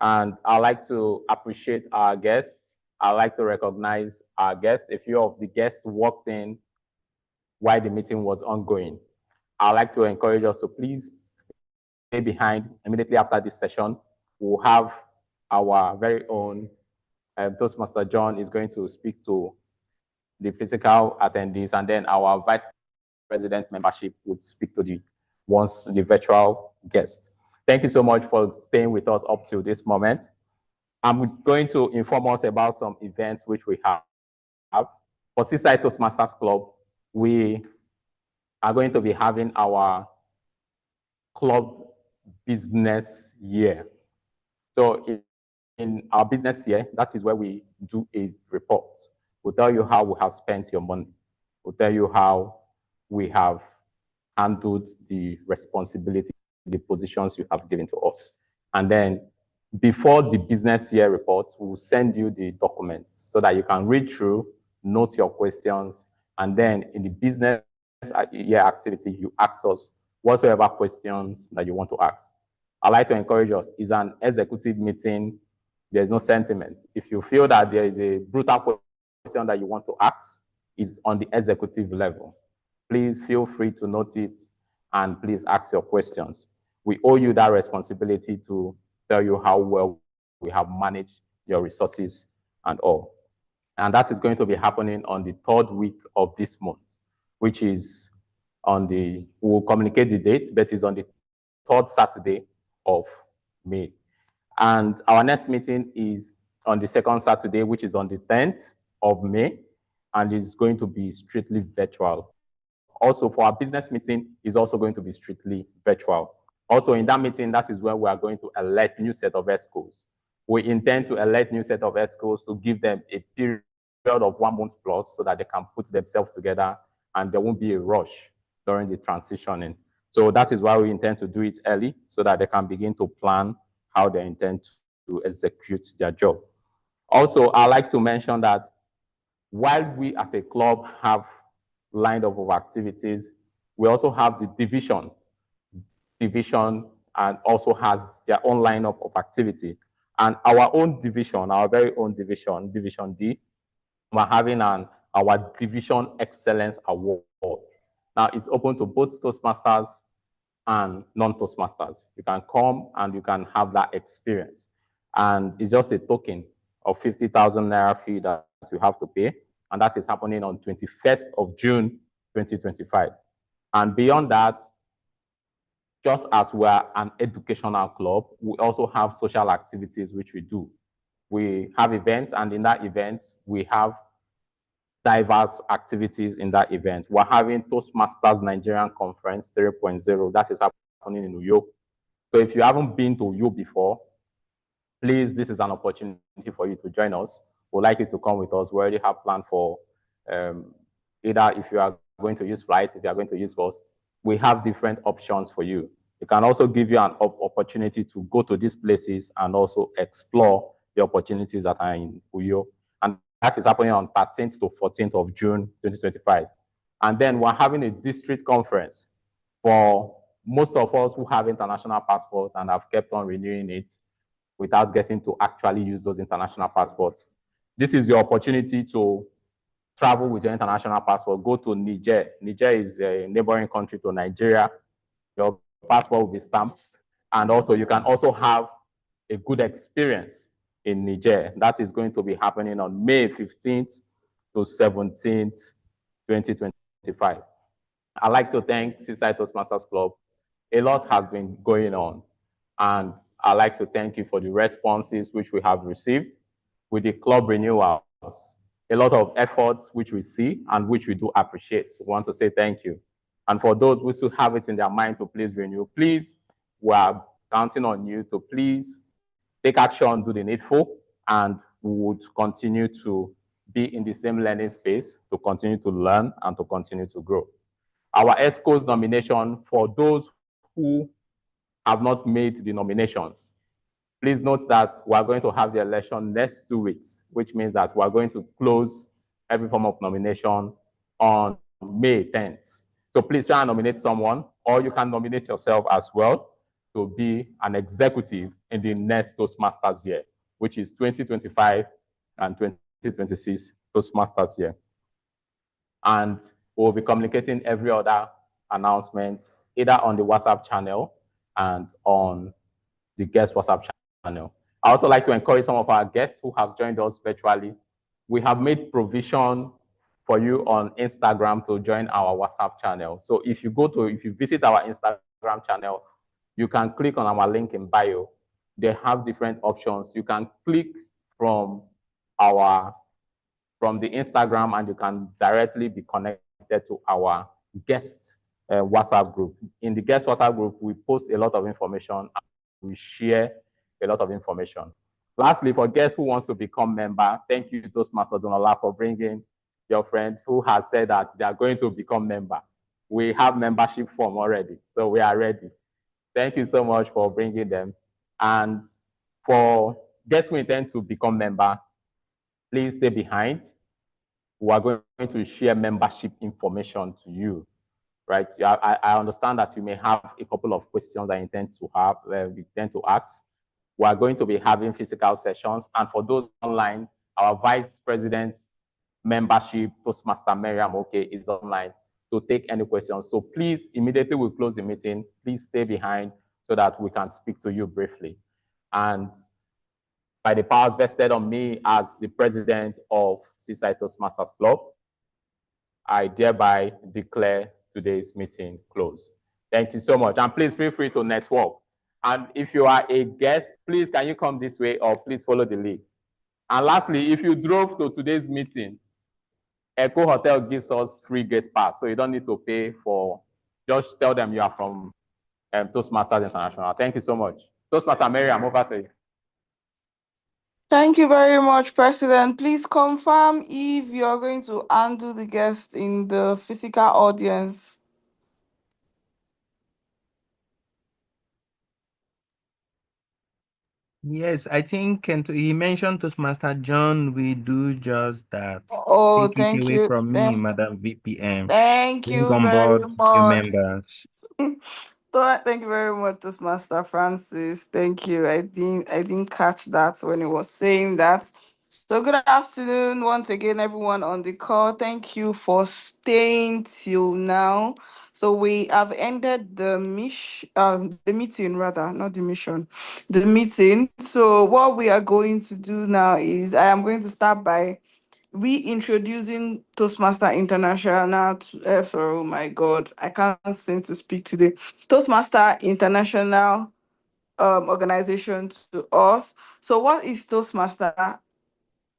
And I'd like to appreciate our guests. I'd like to recognize our guests. A few of the guests walked in while the meeting was ongoing. I'd like to encourage us to please stay behind. Immediately after this session, we'll have our very own Toastmaster John is going to speak to the physical attendees, and then our vice president membership would speak to the virtual guests. Thank you so much for staying with us up to this moment. I'm going to inform us about some events which we have. For Seaside Toastmasters Club, we are going to be having our club business year. So in our business year, that is where we do a report. We'll tell you how we have spent your money. We'll tell you how we have handled the responsibility, the positions you have given to us. And then before the business year report, we'll send you the documents so that you can read through, note your questions, and then in the business year activity, you ask us whatsoever questions that you want to ask. I'd like to encourage us, it's an executive meeting, there's no sentiment. If you feel that there is a brutal question that you want to ask, it's on the executive level. Please feel free to note it and please ask your questions. We owe you that responsibility to tell you how well we have managed your resources and all. And that is going to be happening on the 3rd week of this month, which is we'll communicate the date, but it's on the 3rd Saturday of May. And our next meeting is on the 2nd Saturday, which is on the 10th of May, and is going to be strictly virtual. Also, for our business meeting, is also going to be strictly virtual. Also, in that meeting, that is where we are going to elect new set of ESCOs. We intend to elect new set of ESCOs to give them a period of 1 month plus so that they can put themselves together and there won't be a rush during the transitioning. So that is why we intend to do it early so that they can begin to plan how they intend to execute their job. Also, I'd like to mention that while we as a club have lined up of activities, we also have the division and also has their own lineup of activity. And our own division, our very own division, Division D, we're having our Division Excellence Award. Now it's open to both Toastmasters and non-Toastmasters. You can come and you can have that experience. And it's just a token of 50,000 Naira fee that you have to pay. And that is happening on 21st of June, 2025. And beyond that, just as we're an educational club, we also have social activities which we do. We have events, and in that event, we have diverse activities in that event. We're having Toastmasters Nigerian Conference 3.0. That is happening in Uyo. So if you haven't been to Uyo before, please, this is an opportunity for you to join us. We'd like you to come with us. We already have planned for either if you are going to use flights, if you are going to use bus, we have different options for you. It can also give you an opportunity to go to these places and also explore the opportunities that are in Uyo. And that is happening on 13th to 14th of June, 2025. And then we're having a district conference for most of us who have international passports and have kept on renewing it without getting to actually use those international passports. This is your opportunity to travel with your international passport. Go to Niger. Niger is a neighboring country to Nigeria. Your passport will be stamped. And also, you can also have a good experience in Niger. That is going to be happening on May 15th to 17th, 2025. I'd like to thank Seaside Toastmasters Club. A lot has been going on. And I'd like to thank you for the responses which we have received with the club renewals. A lot of efforts which we see and which we do appreciate. We want to say thank you. And for those who still have it in their mind to please renew, please, we are counting on you to please take action, do the needful, and we would continue to be in the same learning space to continue to learn and to continue to grow. Our ESCO's nomination for those who have not made the nominations. Please note that we are going to have the election next 2 weeks, which means that we are going to close every form of nomination on May 10th. So please try and nominate someone, or you can nominate yourself as well to be an executive in the next Toastmasters year, which is 2025 and 2026 Toastmasters year. And we'll be communicating every other announcement either on the WhatsApp channel and on the guest WhatsApp channel. I also like to encourage some of our guests who have joined us virtually. We have made provision for you on Instagram to join our WhatsApp channel. So if you visit our Instagram channel, you can click on our link in bio. They have different options. You can click from the Instagram and you can directly be connected to our guest WhatsApp group. In the guest WhatsApp group, we post a lot of information and we share a lot of information. Lastly, for guests who wants to become member, thank you, Toastmaster Donola, for bringing your friend who has said that they are going to become member. We have membership form already, so we are ready. Thank you so much for bringing them. And for guests who intend to become member, please stay behind. We are going to share membership information to you, right? I understand that you may have a couple of questions I intend to ask. We are going to be having physical sessions. And for those online, our Vice President's membership, Toastmaster Miriam is online to take any questions. So please, immediately we close the meeting, please stay behind so that we can speak to you briefly. And by the powers vested on me as the president of Seaside Toastmasters Club, I hereby declare today's meeting closed. Thank you so much. And please feel free to network. And if you are a guest, please can you come this way or please follow the lead. And lastly, if you drove to today's meeting, Echo Hotel gives us free gate pass, so you don't need to pay for, just tell them you are from Toastmasters International. Thank you so much. Toastmaster Miriam, over to you. Thank you very much, President. Please confirm if you are going to handle the guests in the physical audience. Yes, I think he mentioned Toastmaster John. We do just that. Oh, Take it thank away you. from me, Madam VPM. Thank Bring you on very board new much. members. Thank you very much, Toastmaster Francis. Thank you. I didn't catch that when he was saying that. So good afternoon once again, everyone on the call. Thank you for staying till now. So we have ended the meeting rather, not the mission, the meeting. So what we are going to do now is I am going to start by reintroducing Toastmaster International oh my God, I can't seem to speak today. Toastmaster International organization to us. So what is Toastmaster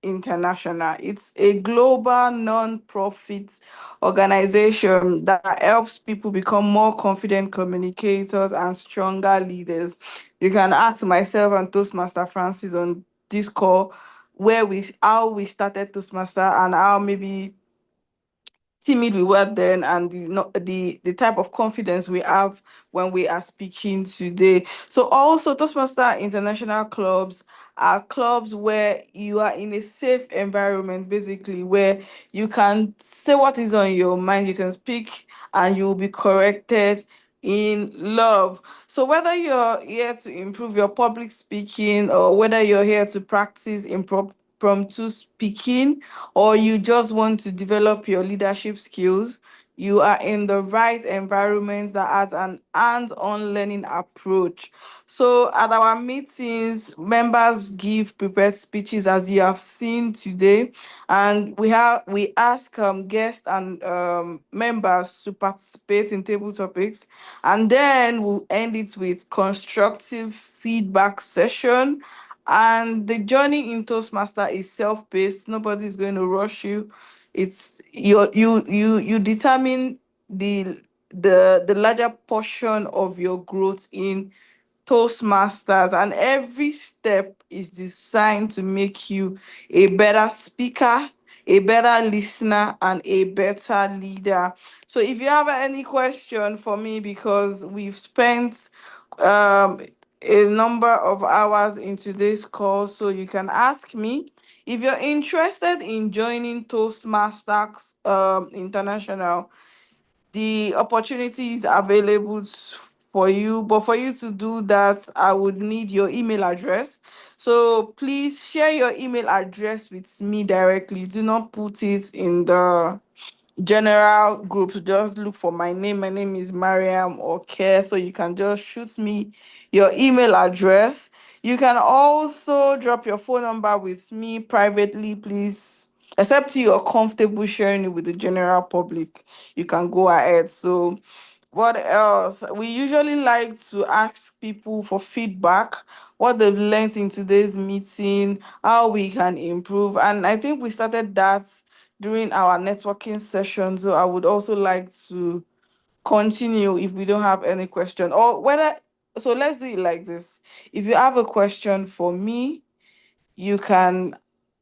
International. It's a global non-profit organization that helps people become more confident communicators and stronger leaders. You can ask myself and Toastmaster Francis on this call how we started Toastmaster and how maybe timid we were then and the type of confidence we have when we are speaking today. So also Toastmaster International clubs are clubs where you are in a safe environment, basically, where you can say what is on your mind, you can speak and you will be corrected in love. So whether you're here to improve your public speaking or whether you're here to practice impromptu speaking, or you just want to develop your leadership skills, you are in the right environment that has an hands-on learning approach. So at our meetings, members give prepared speeches as you have seen today, and we ask guests and members to participate in table topics, and then we'll end it with constructive feedback session. And the journey in Toastmaster is self-paced. Nobody's going to rush you. It's you determine the larger portion of your growth in Toastmasters, and every step is designed to make you a better speaker, a better listener, and a better leader. So if you have any question for me, because we've spent um, a number of hours in today's call, so you can ask me. If you're interested in joining Toastmasters International, the opportunity is available for you, but for you to do that, I would need your email address. So please share your email address with me directly. Do not put it in the general groups. Just look for my name. My name is Mariam or Care. So you can just shoot me your email address. You can also drop your phone number with me privately, please. Except you're comfortable sharing it with the general public, you can go ahead. So what else? We usually like to ask people for feedback, what they've learned in today's meeting, how we can improve. And I think we started that during our networking session. So I would also like to continue if we don't have any question. Or whether so let's do it like this. If you have a question for me, you can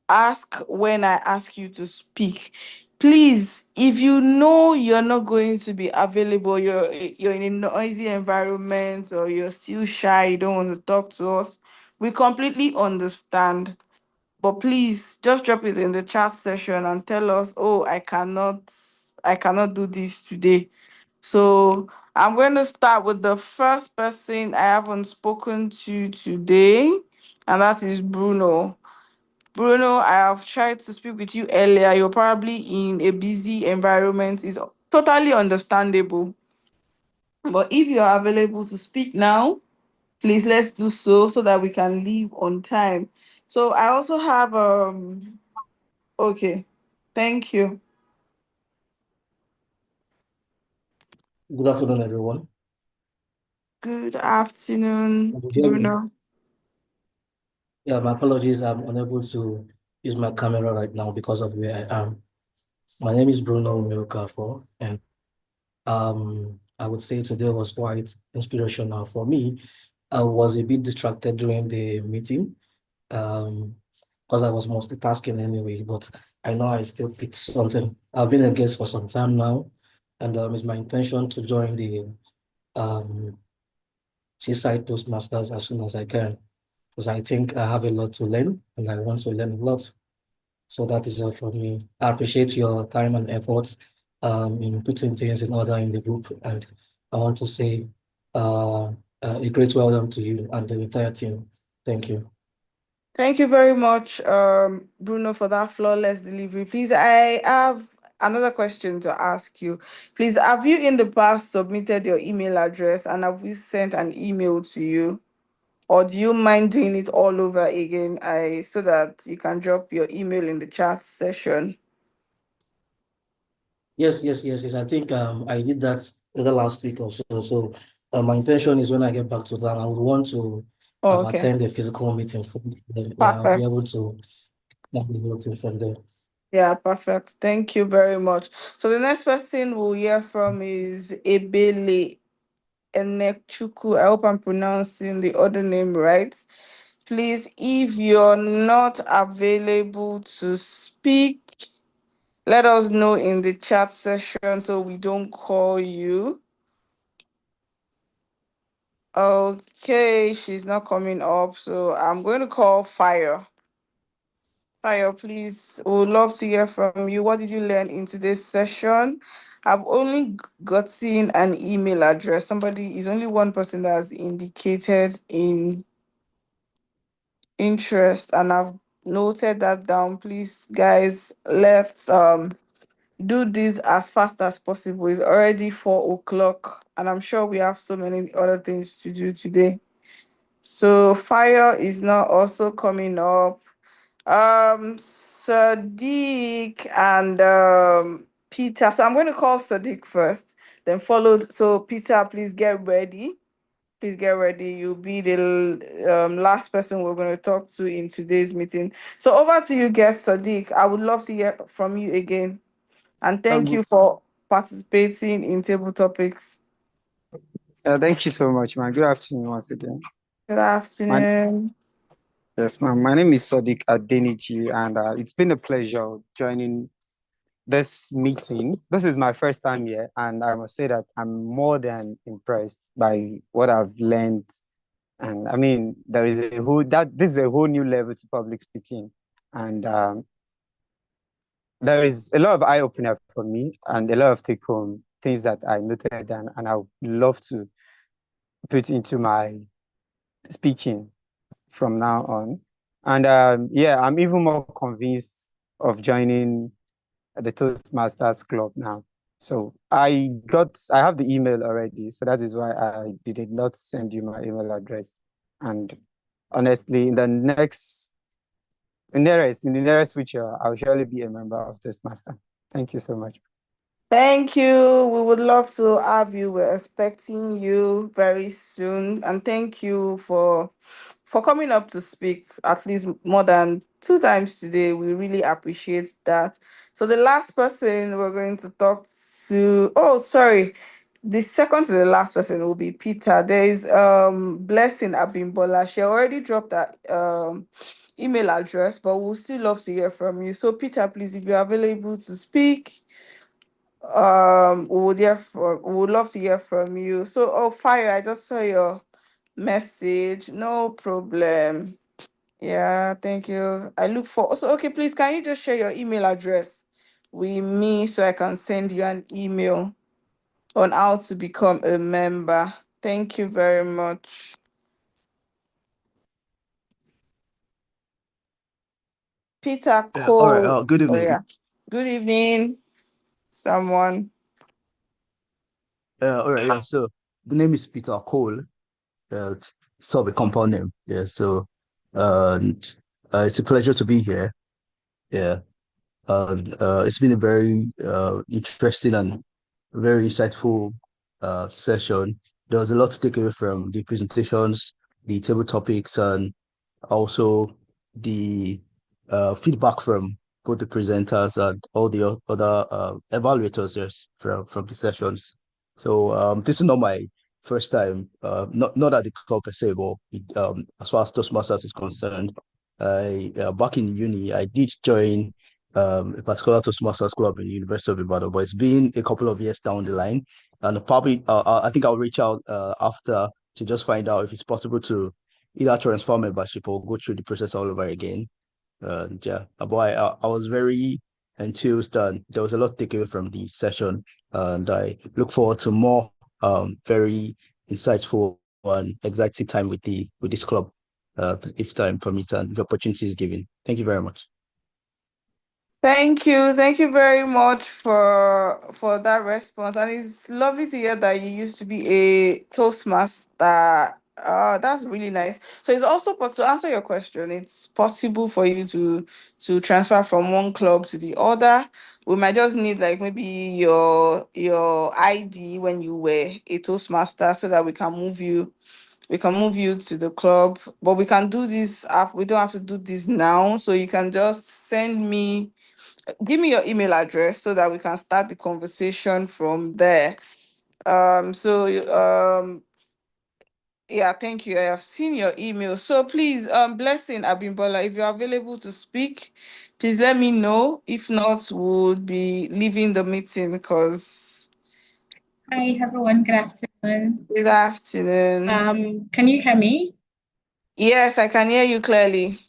ask when I ask you to speak. Please, if you know you're not going to be available, you're in a noisy environment or you're still shy, you don't want to talk to us, we completely understand. But please just drop it in the chat session and tell us, oh, I cannot do this today. So I'm going to start with the first person I haven't spoken to today, and that is Bruno. Bruno, I have tried to speak with you earlier. You're probably in a busy environment. It's totally understandable. But if you are available to speak now, please let's do so that we can leave on time. So I also have okay. Thank you. Good afternoon, everyone. Good afternoon, Can you hear me? Bruno. Yeah, my apologies. I'm unable to use my camera right now because of where I am. My name is Bruno Milkafo, and I would say today was quite inspirational for me. I was a bit distracted during the meeting, because I was multitasking anyway, but I know I still picked something. I've been a guest for some time now, and it's my intention to join the Seaside Toastmasters as soon as I can, because I think I have a lot to learn and I want to learn a lot. So that is all from me. I appreciate your time and efforts in putting things in order in the group, and I want to say a great welcome to you and the entire team. Thank you. Thank you very much, Bruno, for that flawless delivery. Please, I have another question to ask you. Please, have you in the past submitted your email address and have we sent an email to you? Or do you mind doing it all over again, so that you can drop your email in the chat session? Yes. I think I did that the last week or so. So my intention is when I get back to that, I would want to Oh, okay. attend a physical meeting. Yeah, I'll be able Perfect. to from there. Yeah, perfect. Thank you very much. So the next person we'll hear from is Ebele Enekchuku. I hope I'm pronouncing the other name right. Please, if you're not available to speak, let us know in the chat session so we don't call you. Okay, she's not coming up, so I'm going to call Fire. Fire, please, we would love to hear from you. What did you learn in today's session? I've only gotten an email address. Somebody is only one person that has indicated in interest, and I've noted that down. Please, guys, let's do this as fast as possible. It's already 4 o'clock, and I'm sure we have so many other things to do today. So Fire is now also coming up. Sadiq and Peter. So I'm going to call Sadiq first, then followed. So Peter, please get ready. Please get ready. You'll be the last person we're going to talk to in today's meeting. So over to you, guest Sadiq. I would love to hear from you again. And thank you for participating in Table Topics. Thank you so much, man. Good afternoon once again. Good afternoon. Yes, ma'am. My name is Sadiq Adeniji, and it's been a pleasure joining this meeting. This is my first time here, and I must say that I'm more than impressed by what I've learned. And I mean, this is a whole new level to public speaking, and there is a lot of eye opener for me and a lot of take home things that I noted and I would love to put into my speaking from now on. And yeah, I'm even more convinced of joining the Toastmasters Club now. So I have the email already, so that is why I did not send you my email address. And honestly, in the nearest future, I'll surely be a member of Toastmaster. Thank you so much. Thank you. We would love to have you. We're expecting you very soon. And thank you for coming up to speak at least more than 2 times today. We really appreciate that. So the last person we're going to talk to, oh, sorry. The second to the last person will be Peter. There is Blessing Abimbola. She already dropped that email address, but we'll still love to hear from you. So Peter, please, if you're available to speak, we would love to hear from you. So, oh, Fire, I just saw your message. No problem. Yeah, thank you. I look for also, okay, please, can you just share your email address with me so I can send you an email on how to become a member? Thank you very much. Peter Yeah, all right. Cole. Good Oh, evening. yeah. Good evening, someone. All right. Yeah. So the name is Peter Cole. It's sort of a compound name. Yeah. So, and it's a pleasure to be here. Yeah. And it's been a very interesting and very insightful session. There was a lot to take away from the presentations, the table topics, and also the feedback from both the presenters and all the other evaluators yes, from the sessions. So this is not my first time, not at the club per se, but as far as Toastmasters is concerned, back in uni, I did join a particular Toastmasters club in the University of Ibadan, but it's been a couple of years down the line. And probably, I think I'll reach out after to just find out if it's possible to either transfer membership or go through the process all over again. Yeah, but I was very enthused and there was a lot to take away from the session. And I look forward to more very insightful and exciting time with this club if time permits and the opportunity is given. Thank you very much. Thank you. Thank you very much for that response. And it's lovely to hear that you used to be a Toastmaster. That's really nice. So it's also possible to answer your question. It's possible for you to transfer from one club to the other. We might just need like maybe your ID when you were a Toastmaster so that we can move you we can move you to the club, but we can do this we don't have to do this now. So you can just give me your email address so that we can start the conversation from there. Yeah, thank you. I have seen your email. So please, Blessing Abimbola, if you're available to speak, please let me know. If not, we'll be leaving the meeting because. Hi, everyone. Good afternoon. Good afternoon. Can you hear me? Yes, I can hear you clearly.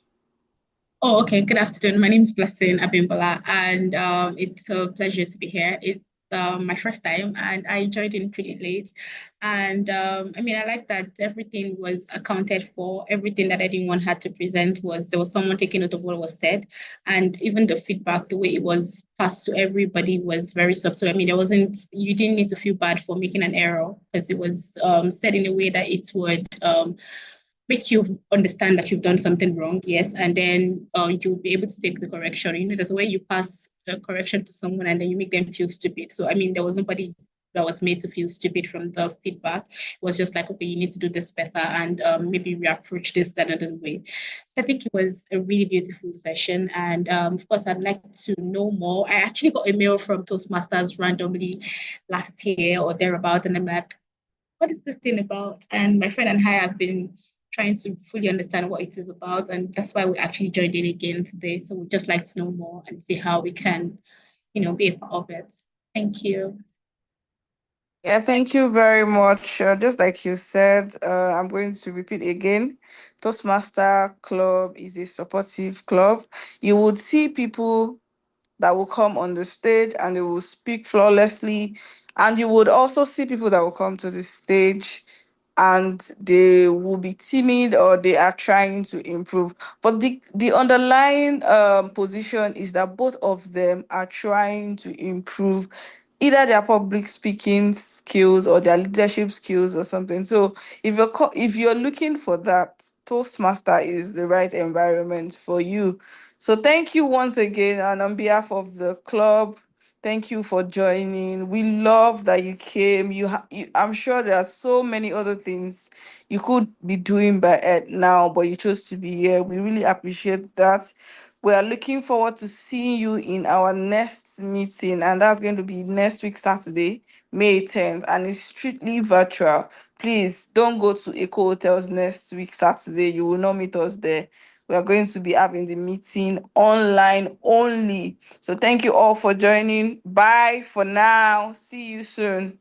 Oh, okay. Good afternoon. My name is Blessing Abimbola, and it's a pleasure to be here. It's my first time, and I joined in pretty late. And I mean, I like that everything was accounted for. Everything that anyone had to present there was someone taking note of what was said, and even the feedback, the way it was passed to everybody was very subtle. I mean, you didn't need to feel bad for making an error because it was said in a way that it would make you understand that you've done something wrong, yes, and then you'll be able to take the correction. You know, there's a way you pass a correction to someone and then you make them feel stupid. So, I mean, there was nobody that was made to feel stupid from the feedback. It was just like, okay, you need to do this better and maybe reapproach this another way. So I think it was a really beautiful session. And of course, I'd like to know more. I actually got a mail from Toastmasters randomly last year or thereabout, and I'm like, what is this thing about? And my friend and I have been trying to fully understand what it is about. And that's why we actually joined in again today. So we'd just like to know more and see how we can, be a part of it. Thank you. Yeah, thank you very much. Just like you said, I'm going to repeat again. Toastmaster Club is a supportive club. You would see people that will come on the stage and they will speak flawlessly. And you would also see people that will come to the stage and they will be timid or they are trying to improve. But the underlying position is that both of them are trying to improve either their public speaking skills or their leadership skills or something. So if you're looking for that, Toastmaster is the right environment for you. So thank you once again, and on behalf of the club, thank you for joining. We love that you came. I'm sure there are so many other things you could be doing by it now, but you chose to be here. We really appreciate that. We are looking forward to seeing you in our next meeting, and that's going to be next week, Saturday, May 10th, and it's strictly virtual. Please don't go to Eco Hotels next week, Saturday. You will not meet us there. We are going to be having the meeting online only. So thank you all for joining. Bye for now. See you soon.